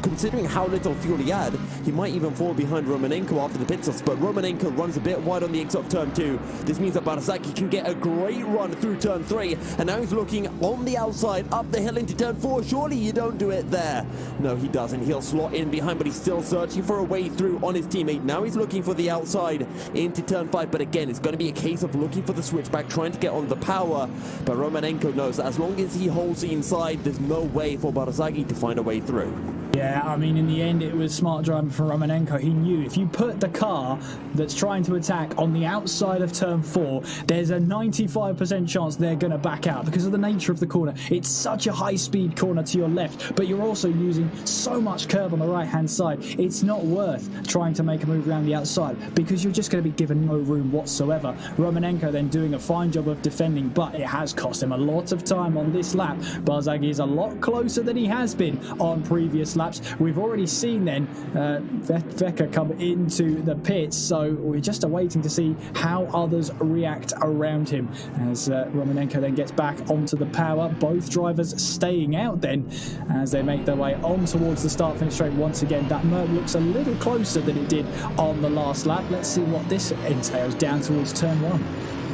considering how little fuel he had. He might even fall behind Romanenko after the pit stops, but Romanenko runs a bit wide on the exit of turn 2. This means that Barzaghi can get a great run through turn 3, and now he's looking on the outside, up the hill into turn 4. Surely you don't do it there. No, he doesn't. He'll slot in behind, but he's still searching for a way through on his teammate. Now he's looking for the outside into turn 5, but again, it's going to be a case of looking for the switchback, trying to get on the power, but Romanenko knows that as long as he holds the inside, there's no way for Barzaghi to find a way through. Yeah, I mean, in the end, it was smart driving for Romanenko. He knew if you put the car that's trying to attack on the outside of turn 4, there's a 95% chance they're going to back out because of the nature of the corner. It's such a high-speed corner to your left, but you're also using so much curb on the right-hand side. It's not worth trying to make a move around the outside because you're just going to be given no room whatsoever. Romanenko then doing a fine job of defending, but it has cost him a lot of time on this lap. Barzaghi is a lot closer than he has been on previous laps. We've already seen then Vecca come into the pits, so we're just awaiting to see how others react around him as Romanenko then gets back onto the power. Both drivers staying out then as they make their way on towards the start-finish straight once again. That Merc looks a little closer than it did on the last lap. Let's see what this entails down towards turn 1.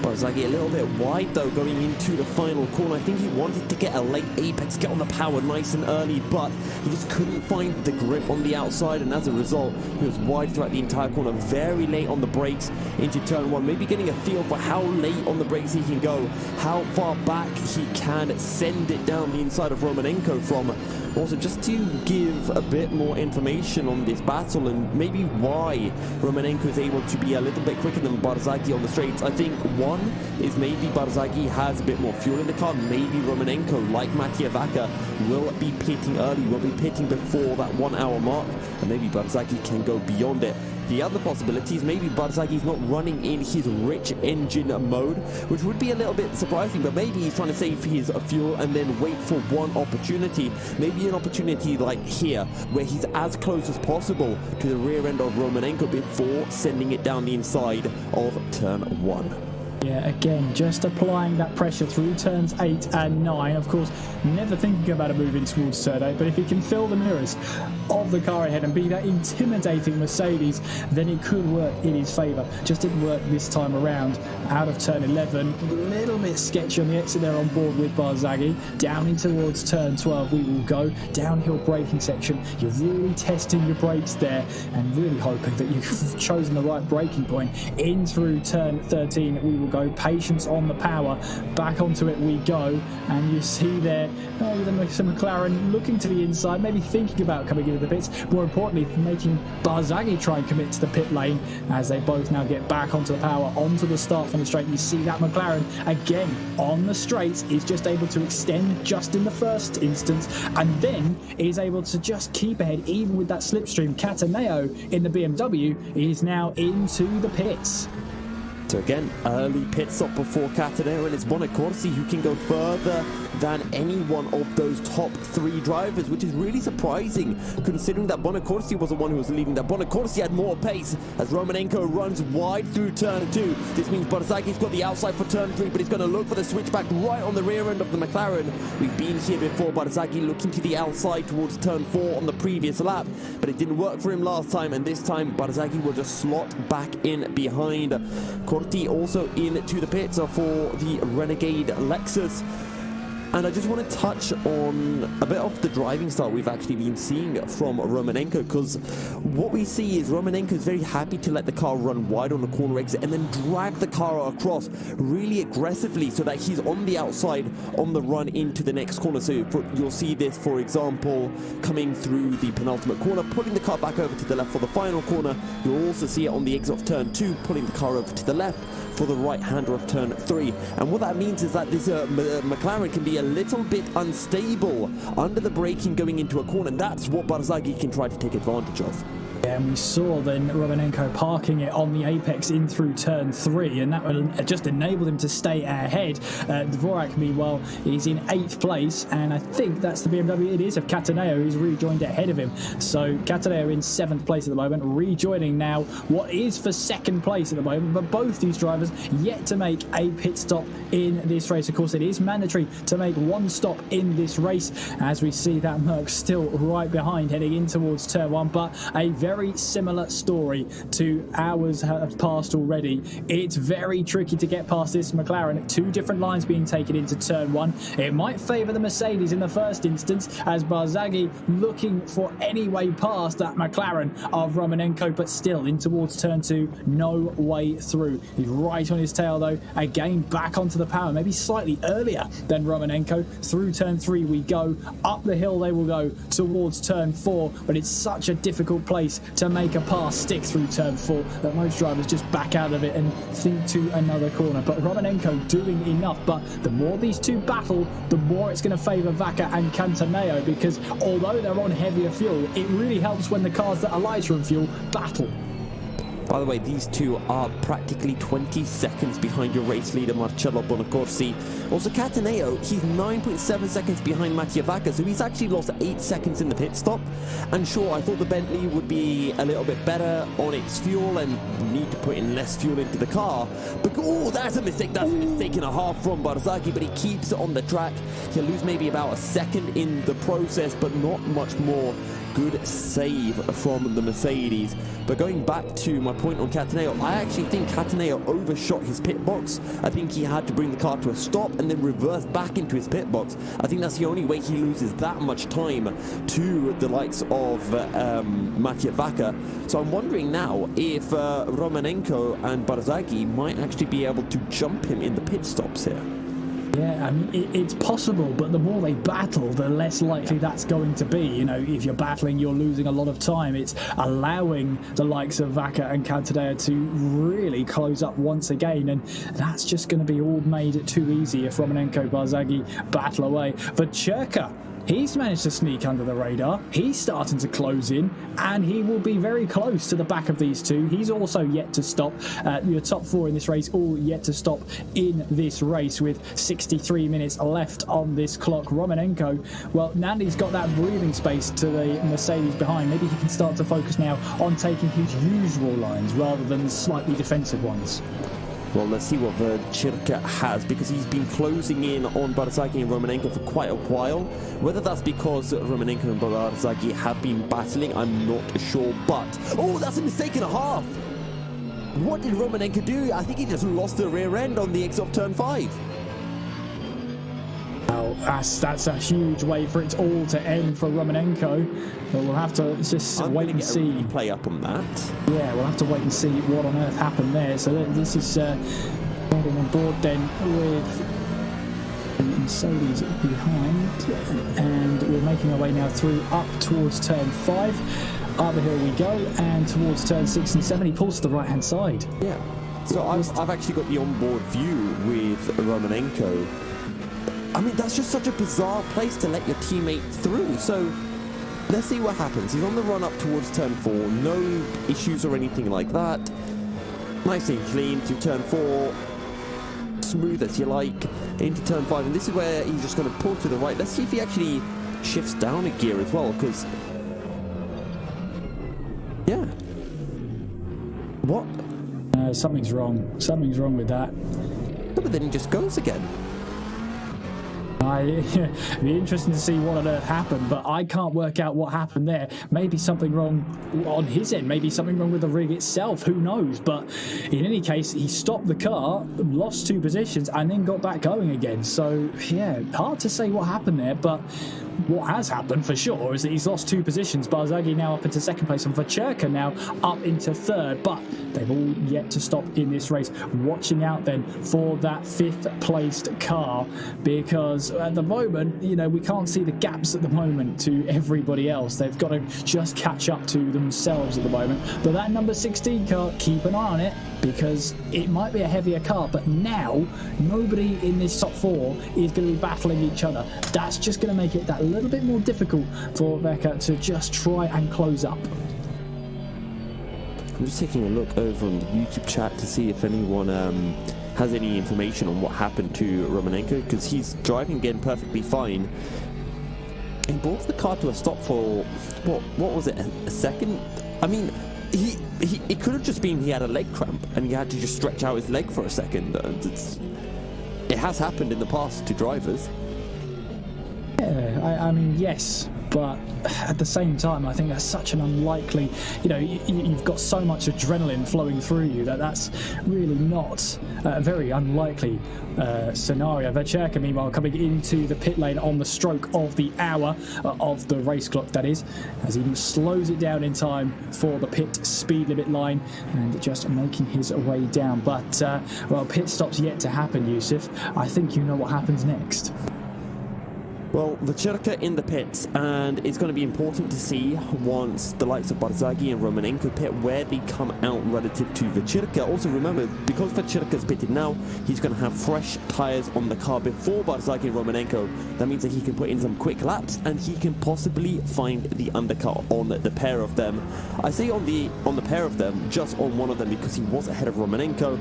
Barzaghi a little bit wide though going into the final corner. I think he wanted to get a late apex, get on the power nice and early, but he just couldn't find the grip on the outside, and as a result he was wide throughout the entire corner, very late on the brakes into turn 1, maybe getting a feel for how late on the brakes he can go, how far back he can send it down the inside of Romanenko from. Also, just to give a bit more information on this battle and maybe why Romanenko is able to be a little bit quicker than Barzaghi on the straights, I think one is maybe Barzaghi has a bit more fuel in the car. Maybe Romanenko, like Mattia Vacca, will be pitting early, will be pitting before that 1 hour mark, and maybe Barzaghi can go beyond it. The other possibility is maybe Barzaghi's not running in his rich engine mode, which would be a little bit surprising, but maybe he's trying to save his fuel and then wait for one opportunity. Maybe an opportunity like here, where he's as close as possible to the rear end of Romanenko before sending it down the inside of turn 1. Yeah, again, just applying that pressure through turns 8 and 9. Of course, never thinking about a move in towards turn 8, but if he can fill the mirrors of the car ahead and be that intimidating Mercedes, then it could work in his favour. Just didn't work this time around. Out of turn 11, a little bit sketchy on the exit there on board with Barzaghi. Down in towards turn 12 we will go. Downhill braking section. You're really testing your brakes there and really hoping that you've chosen the right braking point. In through turn 13 we will go. Patience on the power. Back onto it we go. And you see there the McLaren looking to the inside, maybe thinking about coming into the pits. More importantly, making Barzaghi try and commit to the pit lane as they both now get back onto the power, onto the start from the straight. You see that McLaren again on the straights is just able to extend just in the first instance and then is able to just keep ahead even with that slipstream. Cataneo in the BMW is now into the pits. So again, early pit stop before Cataneo, and it's Bonacorsi who can go further than any one of those top 3 drivers, which is really surprising considering that Bonacorsi was the one who was leading. That Bonacorsi had more pace as Romanenko runs wide through turn 2. This means Barzaghi's got the outside for turn 3, but he's going to look for the switchback right on the rear end of the McLaren. We've been here before. Barzaghi looking to the outside towards turn 4 on the previous lap, but it didn't work for him last time, and this time Barzaghi will just slot back in behind. Corti also into the pits for the Renegade Lexus. And I just want to touch on a bit of the driving style we've actually been seeing from Romanenko, because what we see is Romanenko is very happy to let the car run wide on the corner exit and then drag the car across really aggressively so that he's on the outside on the run into the next corner. So you'll see this, for example, coming through the penultimate corner, pulling the car back over to the left for the final corner. You'll also see it on the exit of turn 2, pulling the car over to the left for the right-hander of turn 3. And what that means is that this McLaren can be a little bit unstable under the braking going into a corner, and that's what Barzaghi can try to take advantage of. Yeah, and we saw then Romanenko parking it on the apex in through turn 3, and that would just enabled him to stay ahead. Dvorak, meanwhile, is in 8th place, and I think that's the BMW it is of Cataneo, who's rejoined ahead of him. So Cataneo in 7th place at the moment, rejoining now what is for 2nd place at the moment, but both these drivers yet to make a pit stop in this race. Of course, it is mandatory to make 1 stop in this race, as we see that Merc still right behind heading in towards turn 1, but a very similar story to ours have passed already. It's very tricky to get past this McLaren. 2 different lines being taken into turn 1. It might favour the Mercedes in the first instance, as Barzaghi looking for any way past that McLaren of Romanenko, but still in towards turn 2, no way through. He's right on his tail though, again back onto the power, maybe slightly earlier than Romanenko. Through turn 3 we go, up the hill they will go towards turn 4, but it's such a difficult place to make a pass stick through turn 4 that most drivers just back out of it and think to another corner. But Romanenko doing enough, but the more these two battle, the more it's going to favour Vaca and Cataneo, because although they're on heavier fuel, it really helps when the cars that are lighter in fuel battle. By the way, these two are practically 20 seconds behind your race leader, Marcello Bonacorsi. Also, Cataneo, he's 9.7 seconds behind Mattia Vaca, so he's actually lost 8 seconds in the pit stop. And sure, I thought the Bentley would be a little bit better on its fuel and need to put in less fuel into the car. But, oh, that's a mistake. That's a mistake and a half from Barzaghi, but he keeps it on the track. He'll lose maybe about a second in the process, but not much more. Good save from the Mercedes. But going back to my point on Cataneo, I actually think Cataneo overshot his pit box. I think he had to bring the car to a stop and then reverse back into his pit box. I think that's the only way he loses that much time to the likes of Mattia Vaca. So I'm wondering now if Romanenko and Barzaghi might actually be able to jump him in the pit stops here. Yeah, I mean, it's possible, but the more they battle, the less likely that's going to be. You know, if you're battling, you're losing a lot of time. It's allowing the likes of Vaca and Cataneo to really close up once again, and that's just going to be all made too easy if Romanenko, Barzaghi battle away. For Churka, he's managed to sneak under the radar. He's starting to close in, and he will be very close to the back of these two. He's also yet to stop. Your top 4 in this race all yet to stop in this race with 63 minutes left on this clock. Romanenko, well, Nandi's got that breathing space to the Mercedes behind. Maybe he can start to focus now on taking his usual lines rather than slightly defensive ones. Well, let's see what Verchirka has, because he's been closing in on Barzaghi and Romanenko for quite a while. Whether that's because Romanenko and Barzaghi have been battling, I'm not sure, but... Oh, that's a mistake and a half! What did Romanenko do? I think he just lost the rear end on the exit of turn 5. Well, that's a huge way for it all to end for Romanenko. We'll have to just wait and see. Play up on that. Yeah, we'll have to wait and see what on earth happened there. So this is riding on board then with Mercedes behind, and we're making our way now through up towards turn 5. Up the hill we go, and towards turn 6 and 7, he pulls to the right hand side. Yeah. So I've actually got the onboard view with Romanenko. I mean, that's just such a bizarre place to let your teammate through. So let's see what happens. He's on the run up towards turn 4. No issues or anything like that. Nice and clean to turn 4. Smooth as you like. Into turn 5. And this is where he's just going to pull to the right. Let's see if he actually shifts down a gear as well. Because... yeah. What? Something's wrong. Something's wrong with that. No, but then he just goes again. It'd be interesting to see what on earth happened, but I can't work out what happened there. Maybe something wrong on his end, maybe something wrong with the rig itself, who knows? But in any case, he stopped the car, lost 2 positions, and then got back going again. So, yeah, hard to say what happened there, but what has happened for sure is that he's lost 2 positions. Barzaghi now up into 2nd place, and Verchirka now up into 3rd, but they've all yet to stop in this race. Watching out then for that 5th placed car, because at the moment, you know, we can't see the gaps at the moment to everybody else. They've got to just catch up to themselves at the moment. But that number 16 car, keep an eye on it, because it might be a heavier car, but now nobody in this top 4 is going to be battling each other. That's just going to make it that little bit more difficult for Veka to just try and close up. I'm just taking a look over on the YouTube chat to see if anyone has any information on what happened to Romanenko, because he's driving again perfectly fine. He brought the car to a stop for what was it, a second? I mean, it could have just been he had a leg cramp and he had to just stretch out his leg for a second. It has happened in the past to drivers. Yeah, I mean, yes, but at the same time, I think that's such an unlikely, you know, you've got so much adrenaline flowing through you that's really not a very unlikely scenario. Verchirka, meanwhile, coming into the pit lane on the stroke of the hour of the race clock, that is, as he slows it down in time for the pit speed limit line and just making his way down. But, well, pit stop's yet to happen, Yusuf. I think you know what happens next. Well, Verchirka in the pits, and it's going to be important to see once the likes of Barzaghi and Romanenko pit where they come out relative to Verchirka. Also remember, because Verchirka's pitted now, he's going to have fresh tyres on the car before Barzaghi and Romanenko. That means that he can put in some quick laps and he can possibly find the undercut on the pair of them. I say on the pair of them, just on one of them, because he was ahead of Romanenko.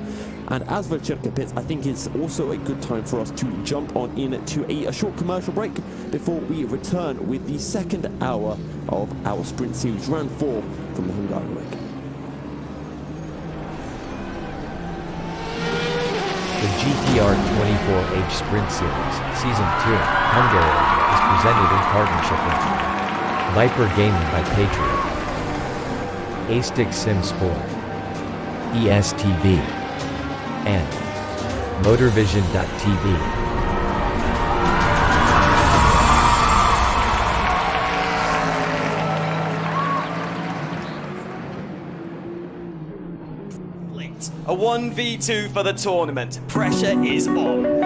And as Verchirka pits, I think it's also a good time for us to jump on into a short commercial break before we return with the 2nd hour of our Sprint Series Round 4 from the Hungaroring. The GTR 24H Sprint Series, Season 2, Hungaroring, is presented in partnership with Viper Gaming by Patriot, A-Stick Sim Sport, ESTV, and Motorvision.tv. A 1v2 for the tournament. Pressure is on.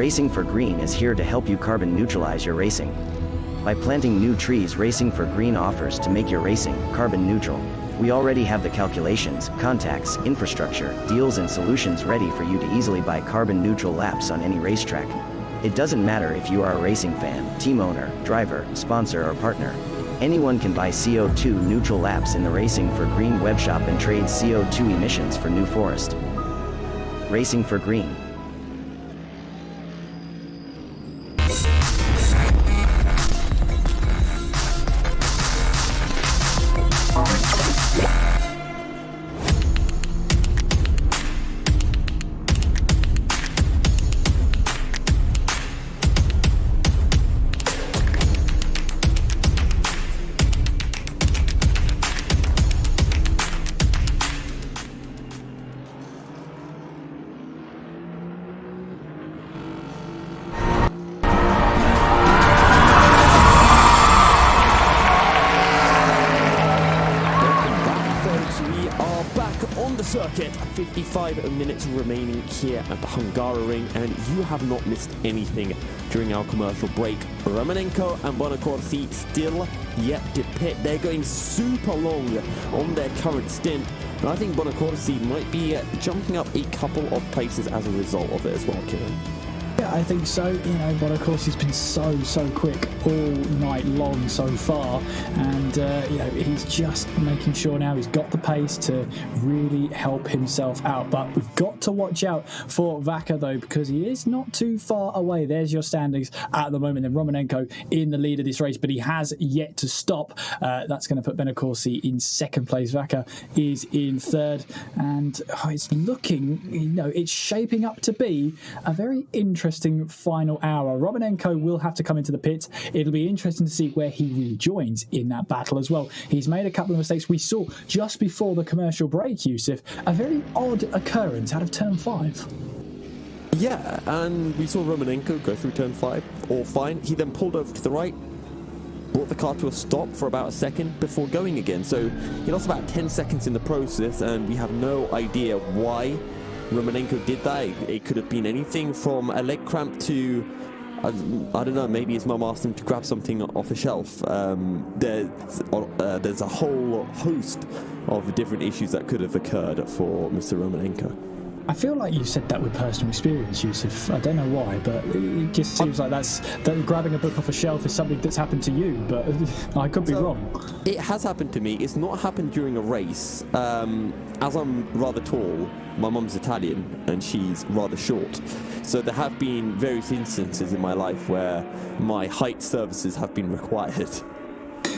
Racing for Green is here to help you carbon neutralize your racing. By planting new trees, Racing for Green offers to make your racing carbon neutral. We already have the calculations, contacts, infrastructure, deals and solutions ready for you to easily buy carbon neutral laps on any racetrack. It doesn't matter if you are a racing fan, team owner, driver, sponsor or partner. Anyone can buy CO2 neutral laps in the Racing for Green webshop and trade CO2 emissions for New Forest. Racing for Green. Circuit, 55 minutes remaining here at the Hungaroring, and you have not missed anything during our commercial break. Romanenko and Bonacorsi still yet to pit. They're going super long on their current stint, and I think Bonacorsi might be jumping up a couple of places as a result of it as well, Kieran. Yeah, I think so. But of course he's been so quick all night long so far, and he's just making sure now he's got the pace to really help himself out. But we've got to watch out for Vaca though, because he is not too far away. There's your standings at the moment. Then Romanenko in the lead of this race, but he has yet to stop. That's going to put Bonacorsi in second place. Vaca is in third, and it's looking, it's shaping up to be a very interesting final hour. Romanenko will have to come into the pit. It'll be interesting to see where he rejoins in that battle as well. He's made a couple of mistakes. We saw just before the commercial break, Yusuf, a very odd occurrence out of turn 5. Yeah, and we saw Romanenko go through turn 5, all fine. He then pulled over to the right, brought the car to a stop for about a second before going again. So he lost about 10 seconds in the process, and we have no idea why Romanenko did that. It could have been anything from a leg cramp to, I don't know, maybe his mum asked him to grab something off a shelf. There's a whole host of different issues that could have occurred for Mr. Romanenko. I feel like you said that with personal experience, Yusuf. I don't know why, but it just seems like that grabbing a book off a shelf is something that's happened to you, but I could be wrong. It has happened to me. It's not happened during a race. As I'm rather tall, my mum's Italian and she's rather short. So there have been various instances in my life where my height services have been required.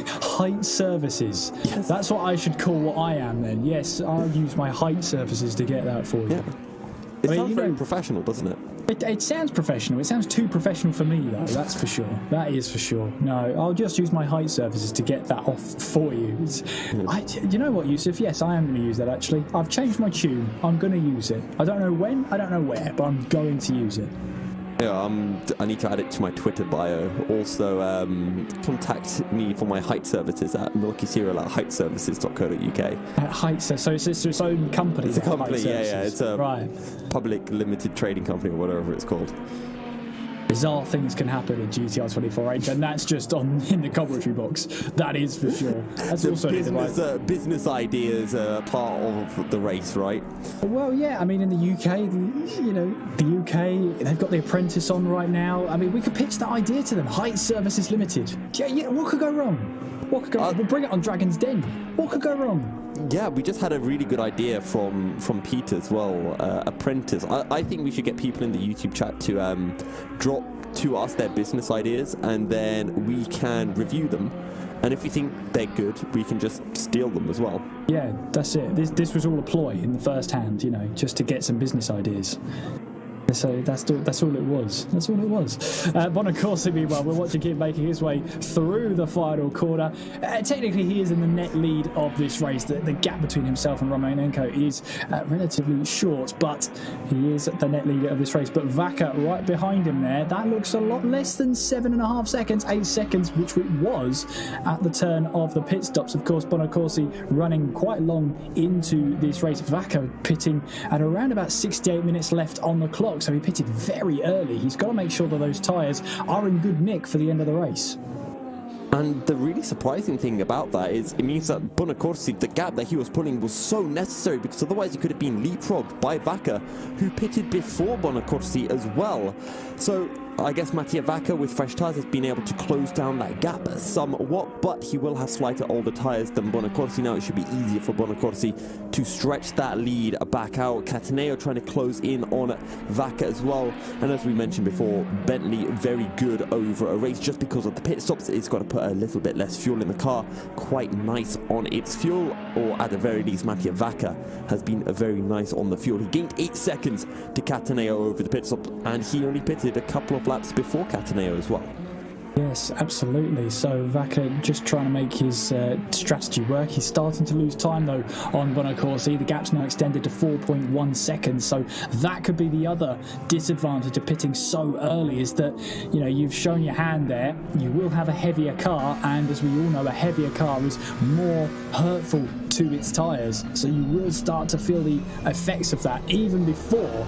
Height services? Yes. That's what I should call what I am then. Yes, I'll use my height services to get that for you. Yeah. It sounds very professional, doesn't it? It sounds professional. It sounds too professional for me, though. That's for sure. That is for sure. No, I'll just use my height services to get that off for you. You know what, Yusuf? Yes, I am going to use that, actually. I've changed my tune. I'm going to use it. I don't know when, I don't know where, but I'm going to use it. Yeah, I need to add it to my Twitter bio. Also, contact me for my height services at milkyserial@heightservices.co.uk. Height, so it's its own company. It's a company, yeah. It's a right. public limited trading company or whatever it's called. Bizarre things can happen in GTR 24H, and that's just in the commentary box. That is for sure. That's also business ideas are part of the race, right? Well, yeah. I mean, in the UK, the UK, they've got The Apprentice on right now. I mean, we could pitch that idea to them. Height Services Limited. Yeah. What could go wrong? What could go wrong? We'll bring it on Dragon's Den. What could go wrong? Yeah, we just had a really good idea from Pete as well. Apprentice. I think we should get people in the YouTube chat to drop to us their business ideas, and then we can review them. And if we think they're good, we can just steal them as well. Yeah, that's it. This was all a ploy in the first hand, just to get some business ideas. So that's all it was. That's all it was. Bonacorsi, meanwhile, we're watching him making his way through the final corner. Technically, he is in the net lead of this race. The gap between himself and Romanenko is relatively short, but he is the net leader of this race. But Vaca right behind him there. That looks a lot less than 7.5 seconds, 8 seconds, which it was at the turn of the pit stops. Of course, Bonacorsi running quite long into this race. Vaca pitting at around about 68 minutes left on the clock. so he pitted very early. He's got to make sure that those tyres are in good nick for the end of the race. And the really surprising thing about that is it means that Bonacorsi, the gap that he was pulling was so necessary, because otherwise he could have been leapfrogged by Vaca, who pitted before Bonacorsi as well. So I guess Mattia Vaca with fresh tyres has been able to close down that gap somewhat, but he will have slightly older tyres than Bonacorsi now. It should be easier for Bonacorsi to stretch that lead back out. Cataneo trying to close in on Vaca as well. And as we mentioned before, Bentley very good over a race just because of the pit stops. It's got to put a little bit less fuel in the car. Quite nice on its fuel, or at the very least Mattia Vaca has been very nice on the fuel. He gained 8 seconds to Cataneo over the pit stop, and he only pitted a couple of laps before Cataneo as well. Yes, absolutely. So Vaca just trying to make his strategy work. He's starting to lose time though on Bonacorsi. The gap's now extended to 4.1 seconds. So that could be the other disadvantage of pitting so early, is that, you know, you've shown your hand there. You will have a heavier car, and as we all know, a heavier car is more hurtful to its tyres. So you will start to feel the effects of that even before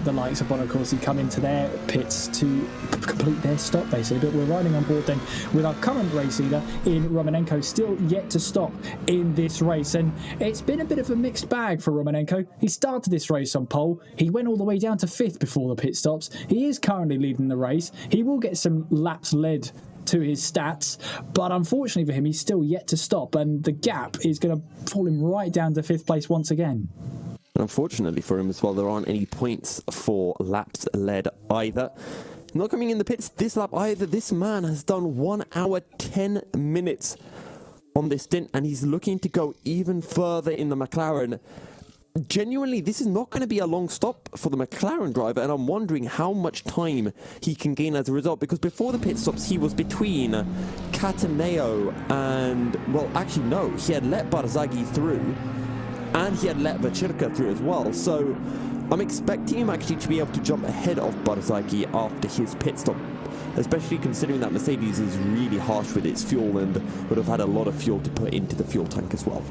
the likes of Bonacorsi come into their pits to complete their stop, basically. But we're riding on board then with our current race leader in Romanenko, still yet to stop in this race, and it's been a bit of a mixed bag for Romanenko. He started this race on pole. He went all the way down to 5th before the pit stops. He is currently leading the race. He will get some laps led to his stats, but unfortunately for him, he's still yet to stop, and the gap is going to fall him right down to 5th place once again. Unfortunately for him as well, there aren't any points for laps led either. Not coming in the pits this lap either. This man has done 1 hour 10 minutes on this stint, and he's looking to go even further in the McLaren. Genuinely, this is not going to be a long stop for the McLaren driver, and I'm wondering how much time he can gain as a result, because before the pit stops he was between Cataneo and, well, actually no, he had let Barzagli through, and he had let Vacirca through as well. So I'm expecting him actually to be able to jump ahead of Barzagli after his pit stop, especially considering that Mercedes is really harsh with its fuel and would have had a lot of fuel to put into the fuel tank as well.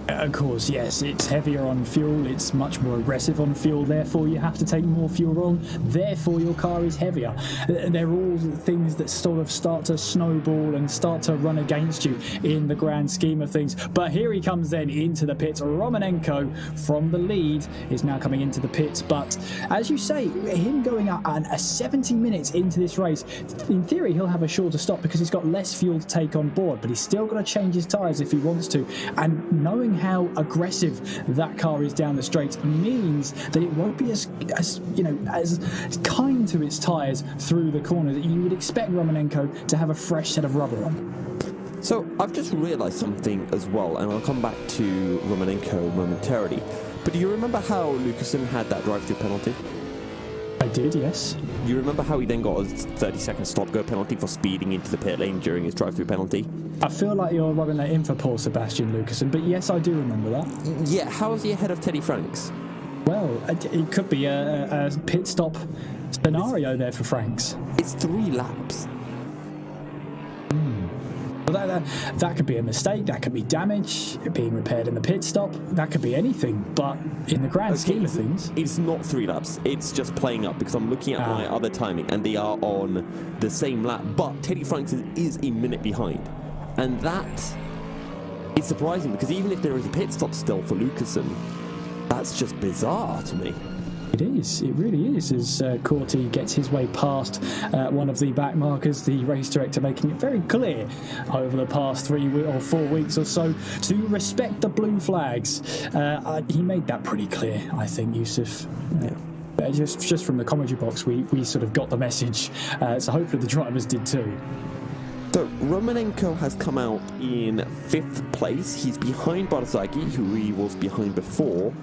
Of course, yes, it's heavier on fuel, it's much more aggressive on fuel, therefore you have to take more fuel on, therefore your car is heavier. They're all things that sort of start to snowball and start to run against you in the grand scheme of things. But here he comes then into the pits. Romanenko from the lead is now coming into the pits, but as you say, him going up and 70 minutes into this race, in theory he'll have a shorter stop because he's got less fuel to take on board, but he's still got to change his tyres if he wants to, and knowing how aggressive that car is down the straight means that it won't be as kind to its tyres through the corners. You would expect Romanenko to have a fresh set of rubber on. So I've just realised something as well, and I'll come back to Romanenko momentarily. But do you remember how Lucasen had that drive-through penalty? I did, yes. You remember how he then got a 30-second stop-go penalty for speeding into the pit lane during his drive-through penalty? I feel like you're rubbing that in for poor Sebastian Lucasen, but yes, I do remember that. Yeah, how is he ahead of Teddy Franks? Well, it could be a pit stop scenario there for Franks. It's 3 laps. Well, that could be a mistake, that could be damage, being repaired in the pit stop, that could be anything, but in the grand scheme of things... It's not 3 laps, it's just playing up, because I'm looking at my other timing, and they are on the same lap, but Teddy Franks is a minute behind. And that is surprising, because even if there is a pit stop still for Lucasen, that's just bizarre to me. It is, it really is, as Corti gets his way past one of the back markers, the race director making it very clear over the past 3 or 4 weeks or so to respect the blue flags. He made that pretty clear, I think, Yusuf. Yeah. Just from the commentary box, we sort of got the message, so hopefully the drivers did too. So Romanenko has come out in 5th place. He's behind Barzagli, who he was behind before,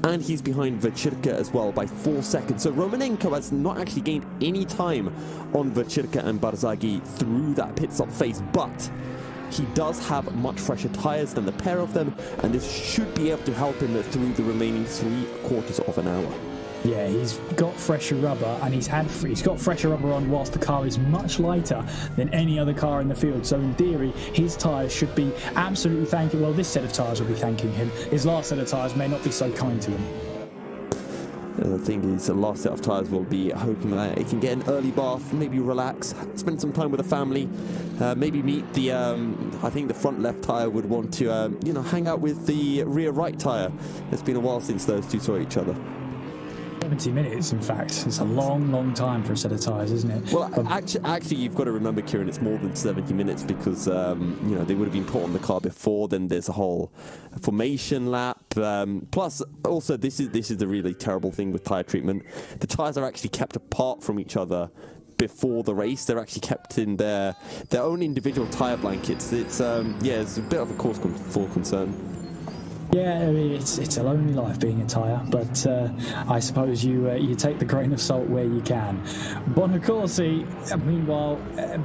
and he's behind Vacirca as well by 4 seconds. So Romanenko has not actually gained any time on Vacirca and Barzagli through that pit stop phase, but he does have much fresher tyres than the pair of them, and this should be able to help him through the remaining 3/4 of an hour. Yeah, he's got fresher rubber, and he's got fresher rubber on whilst the car is much lighter than any other car in the field. So in theory, his tyres should be absolutely thanking... Well, this set of tyres will be thanking him. His last set of tyres may not be so kind to him. The thing is, the last set of tyres will be hoping that it can get an early bath, maybe relax, spend some time with the family, maybe meet the, I think the front left tyre would want to, you know, hang out with the rear right tyre. It's been a while since those two saw each other. 70 minutes, in fact. It's a long, long time for a set of tyres, isn't it? Well, actually, you've got to remember, Kieran, it's more than 70 minutes because, you know, they would have been put on the car before. Then there's a whole formation lap. Plus, also, this is the really terrible thing with tyre treatment. The tyres are actually kept apart from each other before the race. They're actually kept in their own individual tyre blankets. It's, yeah, it's a bit of a cause for concern. Yeah, I mean, it's a lonely life being a tyre, but I suppose you take the grain of salt where you can. Bonacorsi, meanwhile,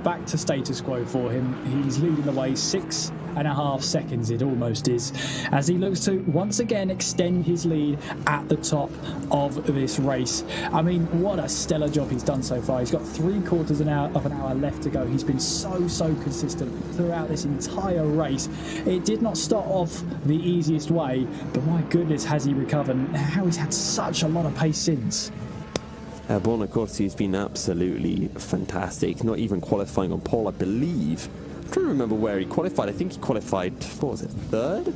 back to status quo for him. He's leading the way 6.5 seconds, it almost is, as he looks to once again extend his lead at the top of this race. I mean, what a stellar job he's done so far. He's got 3/4 of an hour left to go. He's been so consistent throughout this entire race. It did not start off the easiest way, but my goodness, has he recovered, and how he's had such a lot of pace since. Bonacorsi has been absolutely fantastic, not even qualifying on pole, I believe. I'm trying to remember where he qualified. I think he qualified, what was it, third?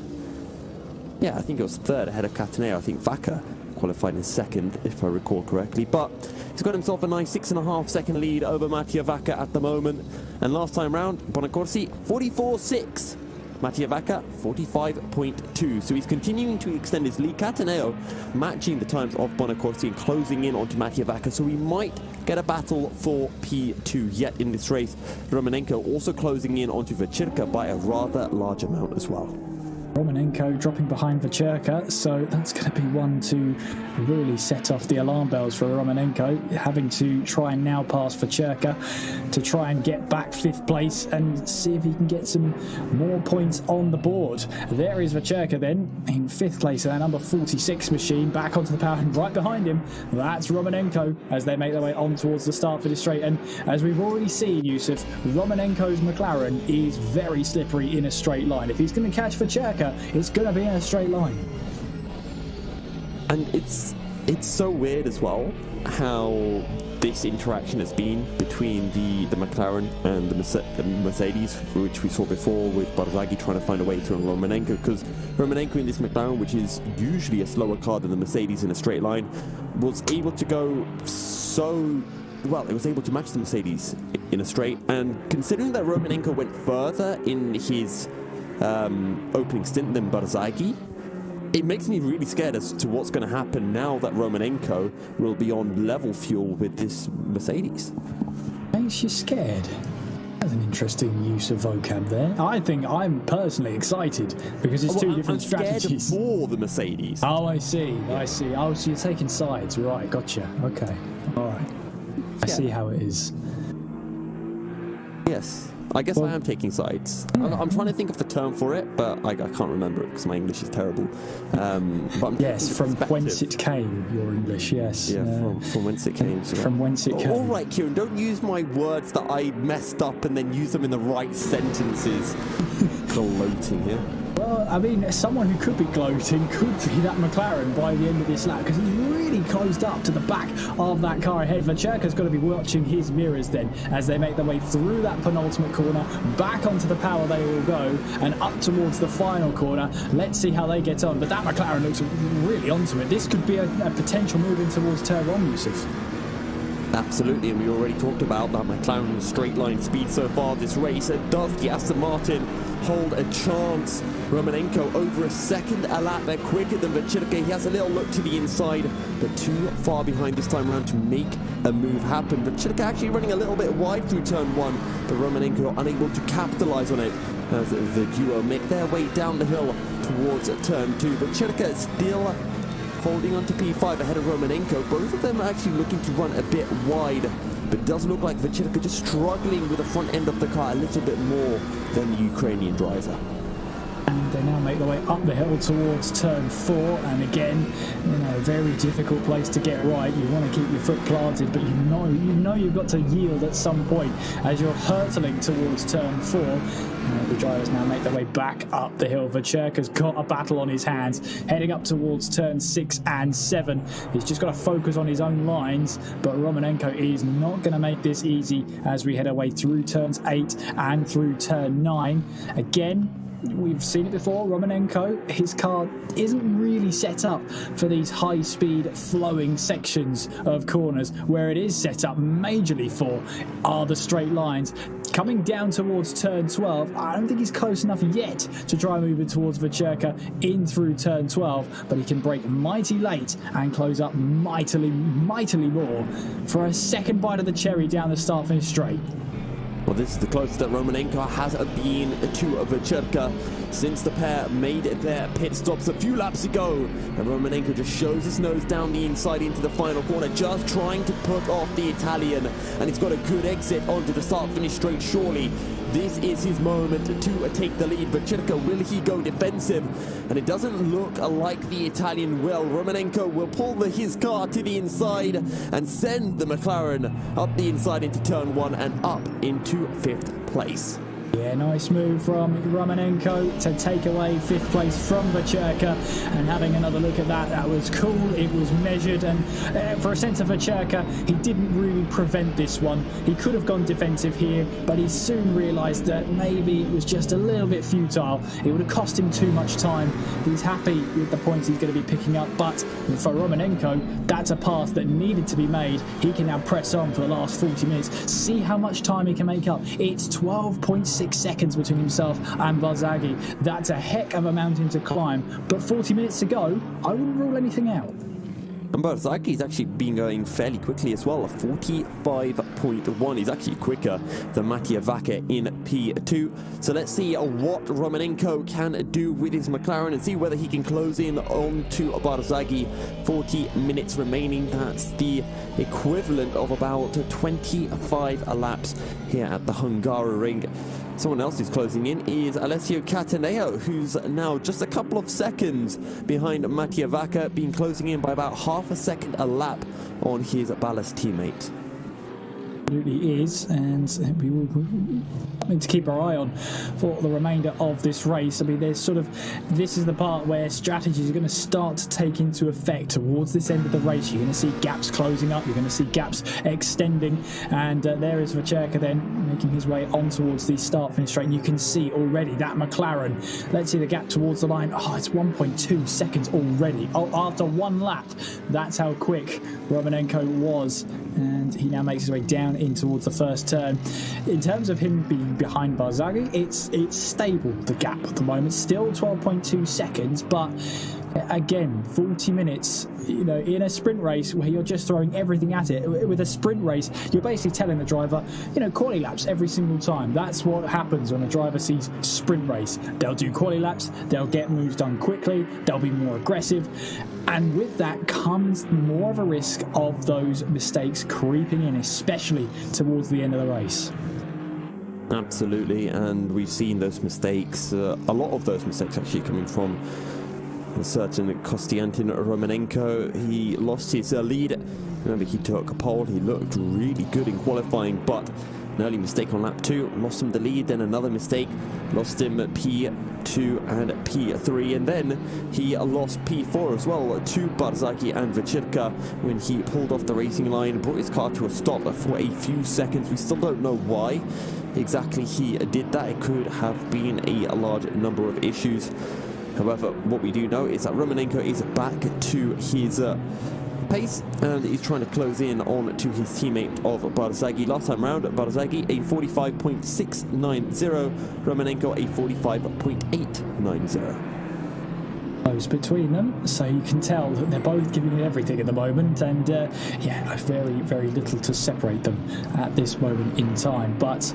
Yeah, I think it was third ahead of Cataneo. I think Vaca qualified in second, if I recall correctly. But he's got himself a nice 6.5 second lead over Mattia Vaca at the moment. And last time round, Bonacorsi 44.6. Mattia Vaca 45.2. So he's continuing to extend his lead. Cataneo matching the times of Bonacorsi and closing in onto Mattia Vaca. So we might get a battle for P2 yet in this race. Romanenko also closing in onto Vechirka by a rather large amount as well. Romanenko dropping behind Vechirka, so that's going to be one to really set off the alarm bells for Romanenko, having to try and now pass Vechirka to try and get back 5th place and see if he can get some more points on the board. There is Vechirka then in 5th place in our number 46 machine, back onto the power, and right behind him that's Romanenko as they make their way on towards the start for the straight. And as we've already seen, Yusuf, Romanenko's McLaren is very slippery in a straight line. If he's going to catch Vechirka, it's going to be in a straight line. And it's so weird as well how this interaction has been between the McLaren and the Mercedes, which we saw before with Barzaghi trying to find a way through Romanenko, because Romanenko in this McLaren, which is usually a slower car than the Mercedes in a straight line, was able to go so well, it was able to match the Mercedes in a straight. And considering that Romanenko went further in his opening stint than Barzaghi, it makes me really scared as to what's going to happen now that Romanenko will be on level fuel with this Mercedes. Makes you scared? That's an interesting use of vocab there. I think I'm personally excited because it's two different strategies. Scared for the Mercedes. Oh, I see. I see. Oh, so you're taking sides. Right, gotcha. Okay. All right. I see how it is. Yes. I guess I am taking sides. I'm trying to think of the term for it, but I can't remember it because my English is terrible. But yes, from whence it came, your English, yes. Yeah, from whence it came. So from whence it came. All right, Kieran, don't use my words that I messed up and then use them in the right sentences. Gloating here. Well, I mean, someone who could be gloating could be that McLaren by the end of this lap, because he's really closed up to the back of that car ahead. Vechirka's got to be watching his mirrors then as they make their way through that penultimate corner, back onto the power they will go, and up towards the final corner. Let's see how they get on. But that McLaren looks really onto it. This could be a potential move in towards turn 1, Yusuf. Absolutely, and we already talked about that McLaren straight line speed so far this race. And does the Aston Martin hold a chance? Romanenko over a second a lap, they're quicker than Vechirka. He has a little look to the inside, but too far behind this time around to make a move happen. Vechirka actually running a little bit wide through turn 1, but Romanenko unable to capitalize on it as the duo make their way down the hill towards turn 2. Vechirka still holding on to P5 ahead of Romanenko. Both of them are actually looking to run a bit wide, but it does look like Vechirka just struggling with the front end of the car a little bit more than the Ukrainian driver. And they now make their way up the hill towards turn 4, and again, a very difficult place to get right. You want to keep your foot planted, but you know you've got to yield at some point as you're hurtling towards turn 4. The drivers now make their way back up the hill. Vacherka's got a battle on his hands, heading up towards turn 6 and 7. He's just got to focus on his own lines, but Romanenko is not going to make this easy as we head our way through turns 8 and through turn 9. Again, we've seen it before. Romanenko, his car isn't really set up for these high-speed flowing sections of corners. Where it is set up majorly for are the straight lines. Coming down towards turn 12, I don't think he's close enough yet to try moving towards Vacherka in through turn 12, but he can brake mighty late and close up mightily more for a second bite of the cherry down the start-finish straight. Well, this is the closest that Romanenko has been to Vacherka since the pair made their pit stops a few laps ago. And Romanenko just shows his nose down the inside into the final corner, just trying to put off the Italian. And he's got a good exit onto the start-finish straight, surely. This is his moment to take the lead. Vacherka, will he go defensive? And it doesn't look like the Italian will. Romanenko will pull his car to the inside and send the McLaren up the inside into turn 1 and up into 5th place. Yeah, nice move from Romanenko to take away 5th place from Vacherka, and having another look at that was cool, it was measured, and for a sense of Vacherka, he didn't really prevent this one. He could have gone defensive here, but he soon realised that maybe it was just a little bit futile. It would have cost him too much time. He's happy with the points he's going to be picking up, but for Romanenko, that's a pass that needed to be made. He can now press on for the last 40 minutes, see how much time he can make up. It's 12.6 seconds between himself and Barzaghi. That's a heck of a mountain to climb, but 40 minutes to go, I wouldn't rule anything out. And Barzaghi's actually been going fairly quickly as well, 45.1. He's actually quicker than Mattia Vacca in P2. So let's see what Romanenko can do with his McLaren and see whether he can close in on to Barzaghi. 40 minutes remaining. That's the equivalent of about 25 laps here at the Hungaroring. Someone else who's closing in is Alessio Cataneo, who's now just a couple of seconds behind Mattia Vacca, been closing in by about half a second a lap on his ballast teammate. Absolutely is, and we will something to keep our eye on for the remainder of this race. I mean, this is the part where strategies are going to start to take into effect towards this end of the race. You're going to see gaps closing up, you're going to see gaps extending, and there is Vacherka then making his way on towards the start finish straight, and you can see already that McLaren, let's see the gap towards the line. It's 1.2 seconds already after one lap. That's how quick Romanenko was, and he now makes his way down in towards the first turn. In terms of him being behind Barzaghi, it's stable, the gap at the moment, still 12.2 seconds, but again, 40 minutes, in a sprint race where you're just throwing everything at it. With a sprint race, you're basically telling the driver, quali laps every single time. That's what happens when a driver sees sprint race. They'll do quali laps, they'll get moves done quickly, they'll be more aggressive, and with that comes more of a risk of those mistakes creeping in, especially towards the end of the race. Absolutely, and we've seen those mistakes, a lot of those mistakes actually coming from a certain Konstantin Romanenko. He lost his lead. Remember, he took pole, he looked really good in qualifying, but an early mistake on lap 2 lost him the lead, then another mistake lost him P2 and P3, and then he lost P4 as well to Barzaghi and Vacherka when he pulled off the racing line, brought his car to a stop for a few seconds. We still don't know why exactly he did that. It could have been a large number of issues. However, what we do know is that Romanenko is back to his pace, and he's trying to close in on to his teammate of Barzaghi. Last time round, Barzaghi a 45.690, Romanenko a 45.890. Close between them, so you can tell that they're both giving it everything at the moment, and very, very little to separate them at this moment in time. But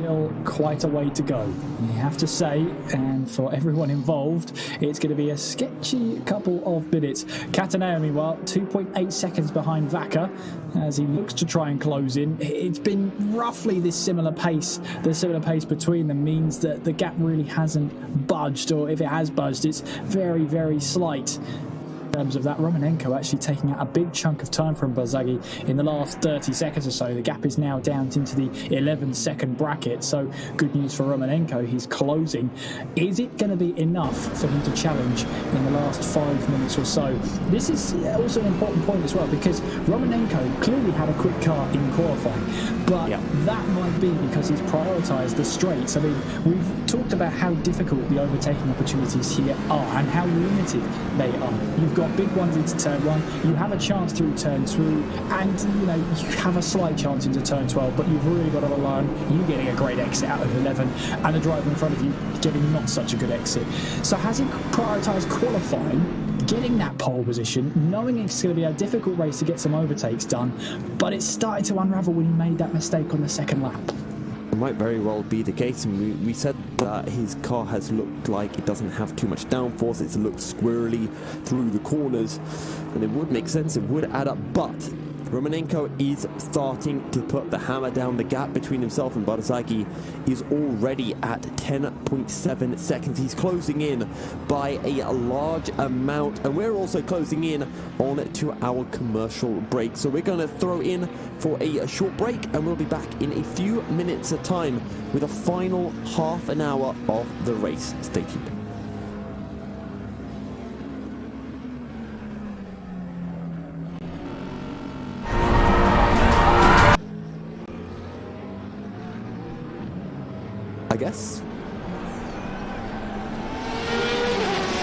still quite a way to go. You have to say, and for everyone involved, it's going to be a sketchy couple of minutes. Cataneo, meanwhile, 2.8 seconds behind Vaca as he looks to try and close in. It's been roughly this similar pace. The similar pace between them means that the gap really hasn't budged, or if it has budged, it's very, very slight. In terms of that, Romanenko actually taking out a big chunk of time from Barzaghi in the last 30 seconds or so. The gap is now down into the 11-second bracket, so good news for Romanenko. He's closing. Is it going to be enough for him to challenge in the last 5 minutes or so? This is also an important point as well, because Romanenko clearly had a quick car in qualifying, but that might be because he's prioritised the straights. I mean, we've talked about how difficult the overtaking opportunities here are and how limited they are. You've got big ones into turn 1, you have a chance through turn 2, and you have a slight chance into turn 12, but you've really got to rely on you getting a great exit out of 11 and the driver in front of you getting not such a good exit. So has he prioritised qualifying, getting that pole position, knowing it's going to be a difficult race to get some overtakes done, but it started to unravel when he made that mistake on the second lap? It might very well be the case, and we said that his car has looked like it doesn't have too much downforce. It's looked squirrely through the corners, and it would make sense, it would add up, but Romanenko is starting to put the hammer down. The gap between himself and Barzaghi is already at 10.7 seconds. He's closing in by a large amount, and we're also closing in on to our commercial break. So we're going to throw in for a short break, and we'll be back in a few minutes of time with a final half an hour of the race. Stay tuned. I guess.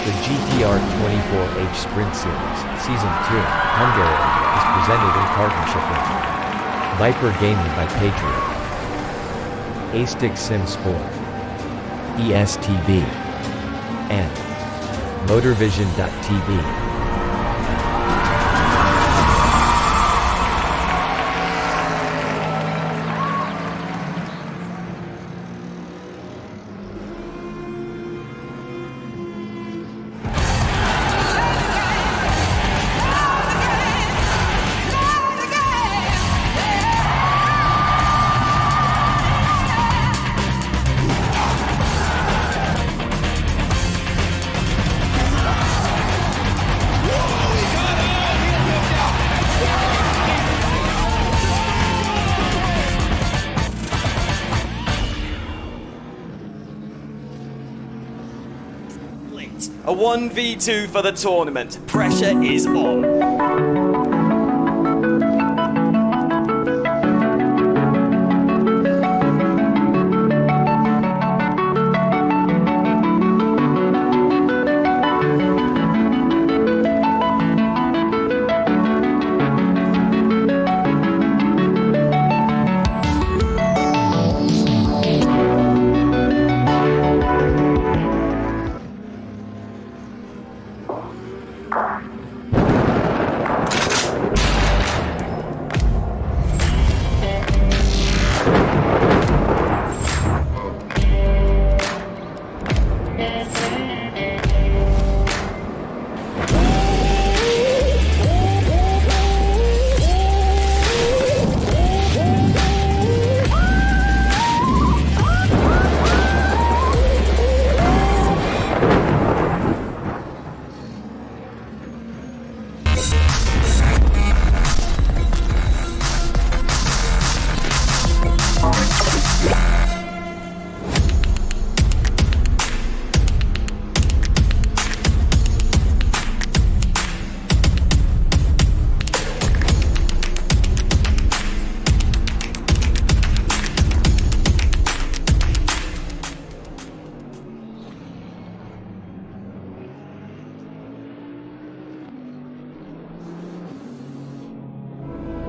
The GTR 24H Sprint Series, Season 2, Hungaroring, is presented in partnership with Viper Gaming by Patriot, A-Stick Sim Sport, ESTV, and MotorVision.tv. A 1v2 for the tournament. Pressure is on.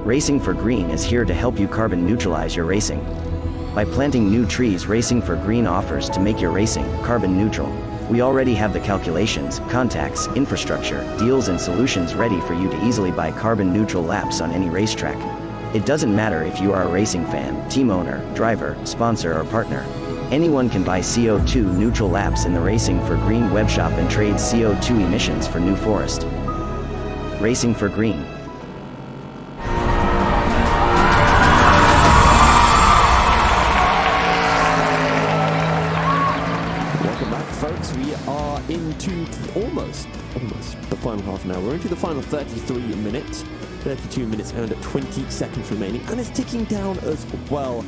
Racing for Green is here to help you carbon neutralize your racing. By planting new trees, Racing for Green offers to make your racing carbon neutral. We already have the calculations, contacts, infrastructure, deals and solutions ready for you to easily buy carbon neutral laps on any racetrack. It doesn't matter if you are a racing fan, team owner, driver, sponsor or partner. Anyone can buy CO2 neutral laps in the Racing for Green webshop and trade CO2 emissions for New Forest. Racing for Green. Welcome back, folks. We are into almost the final half now. We're into the final 33 minutes. 32 minutes and 20 seconds remaining, and it's ticking down as well.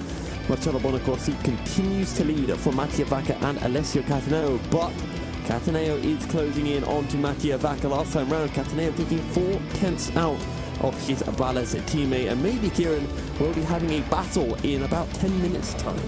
Marcello Bonacorsi continues to lead from Mattia Vacca and Alessio Cataneo, but Cataneo is closing in onto Mattia Vacca last time round. Cataneo taking 4 tenths out of his Ballas teammate, and maybe Kieran will be having a battle in about 10 minutes time.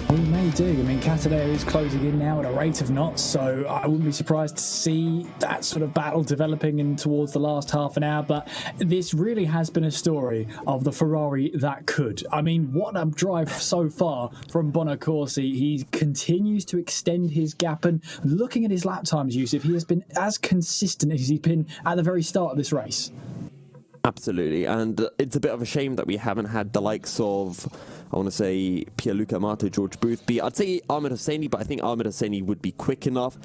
We may do. I mean, Cataneo is closing in now at a rate of knots, so I wouldn't be surprised to see that sort of battle developing in towards the last half an hour. But this really has been a story of the Ferrari that could. I mean, what a drive so far from Bonacorsi. He continues to extend his gap, and looking at his lap times, Yusuf, he has been as consistent as he's been at the very start of this race. Absolutely, and it's a bit of a shame that we haven't had the likes of, I want to say, Pierluca Amato, George Boothby. I'd say Ahmed Hosseini, but I think Ahmed Hosseini would be quick enough.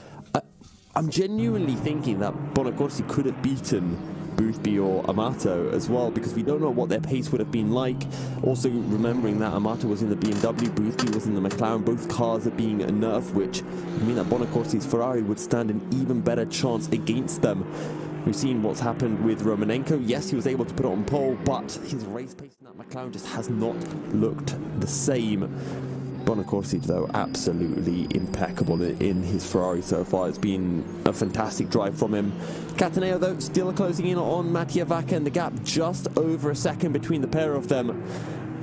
I'm genuinely thinking that Bonacorsi could have beaten Boothby or Amato as well, because we don't know what their pace would have been like. Also remembering that Amato was in the BMW, Boothby was in the McLaren. Both cars are being nerfed, which would mean that Bonacorsi's Ferrari would stand an even better chance against them. We've seen what's happened with Romanenko. Yes, he was able to put it on pole, but his race pace in that McLaren just has not looked the same. Bonacorsi, though, absolutely impeccable in his Ferrari so far. It's been a fantastic drive from him. Cataneo, though, still closing in on Mattia Vacca, and the gap just over a second between the pair of them.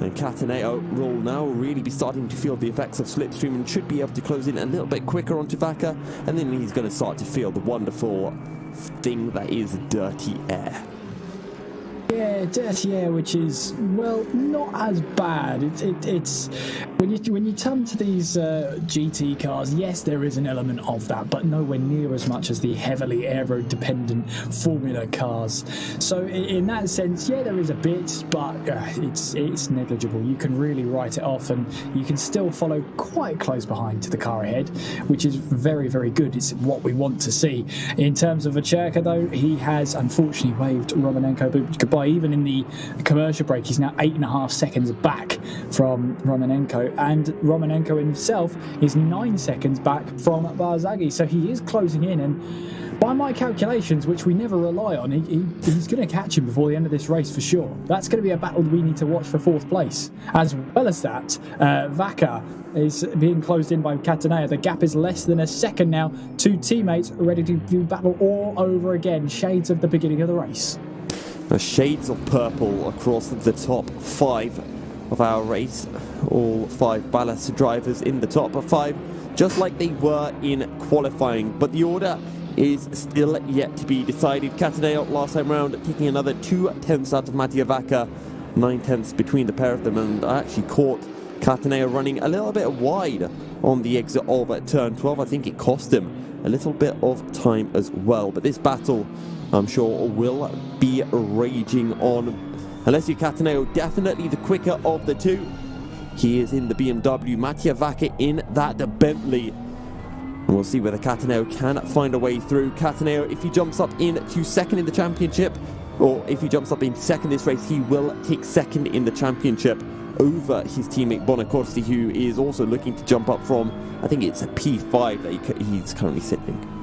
And Cataneo will now really be starting to feel the effects of slipstream and should be able to close in a little bit quicker onto Vacca, and then he's going to start to feel the wonderful thing that is dirty air. Yeah, dirty air, which is, well, not as bad. It's when you come to these GT cars, yes, there is an element of that, but nowhere near as much as the heavily aero-dependent Formula cars. So in that sense, yeah, there is a bit, but it's negligible. You can really write it off, and you can still follow quite close behind to the car ahead, which is very, very good. It's what we want to see. In terms of Vacherka, though, he has unfortunately waved Romanenko goodbye. Even in the commercial break, he's now 8.5 seconds back from Romanenko, and Romanenko himself is 9 seconds back from Barzaghi, so he is closing in, and by my calculations, which we never rely on, he's going to catch him before the end of this race for sure. That's going to be a battle we need to watch for 4th place. As well as that, Vacca is being closed in by Cataneo. The gap is less than a second now. 2 teammates ready to do battle all over again. Shades of the beginning of the race. The shades of purple across the top 5 of our race. All 5 Ballas drivers in the top 5, just like they were in qualifying. But the order is still yet to be decided. Cataneo last time round taking another 2 tenths out of Mattia Vacca. 9 tenths between the pair of them, and I actually caught Cataneo running a little bit wide on the exit of turn 12. I think it cost him a little bit of time as well. But this battle, I'm sure, will be raging on. Alessio Cataneo, definitely the quicker of the 2. He is in the BMW, Mattia Vacca in that Bentley. And we'll see whether Cataneo can find a way through. Cataneo, if he jumps up into second in the championship, or if he jumps up in second this race, he will take second in the championship over his teammate Bonacorsi, who is also looking to jump up from, I think it's a P5 that he's currently sitting.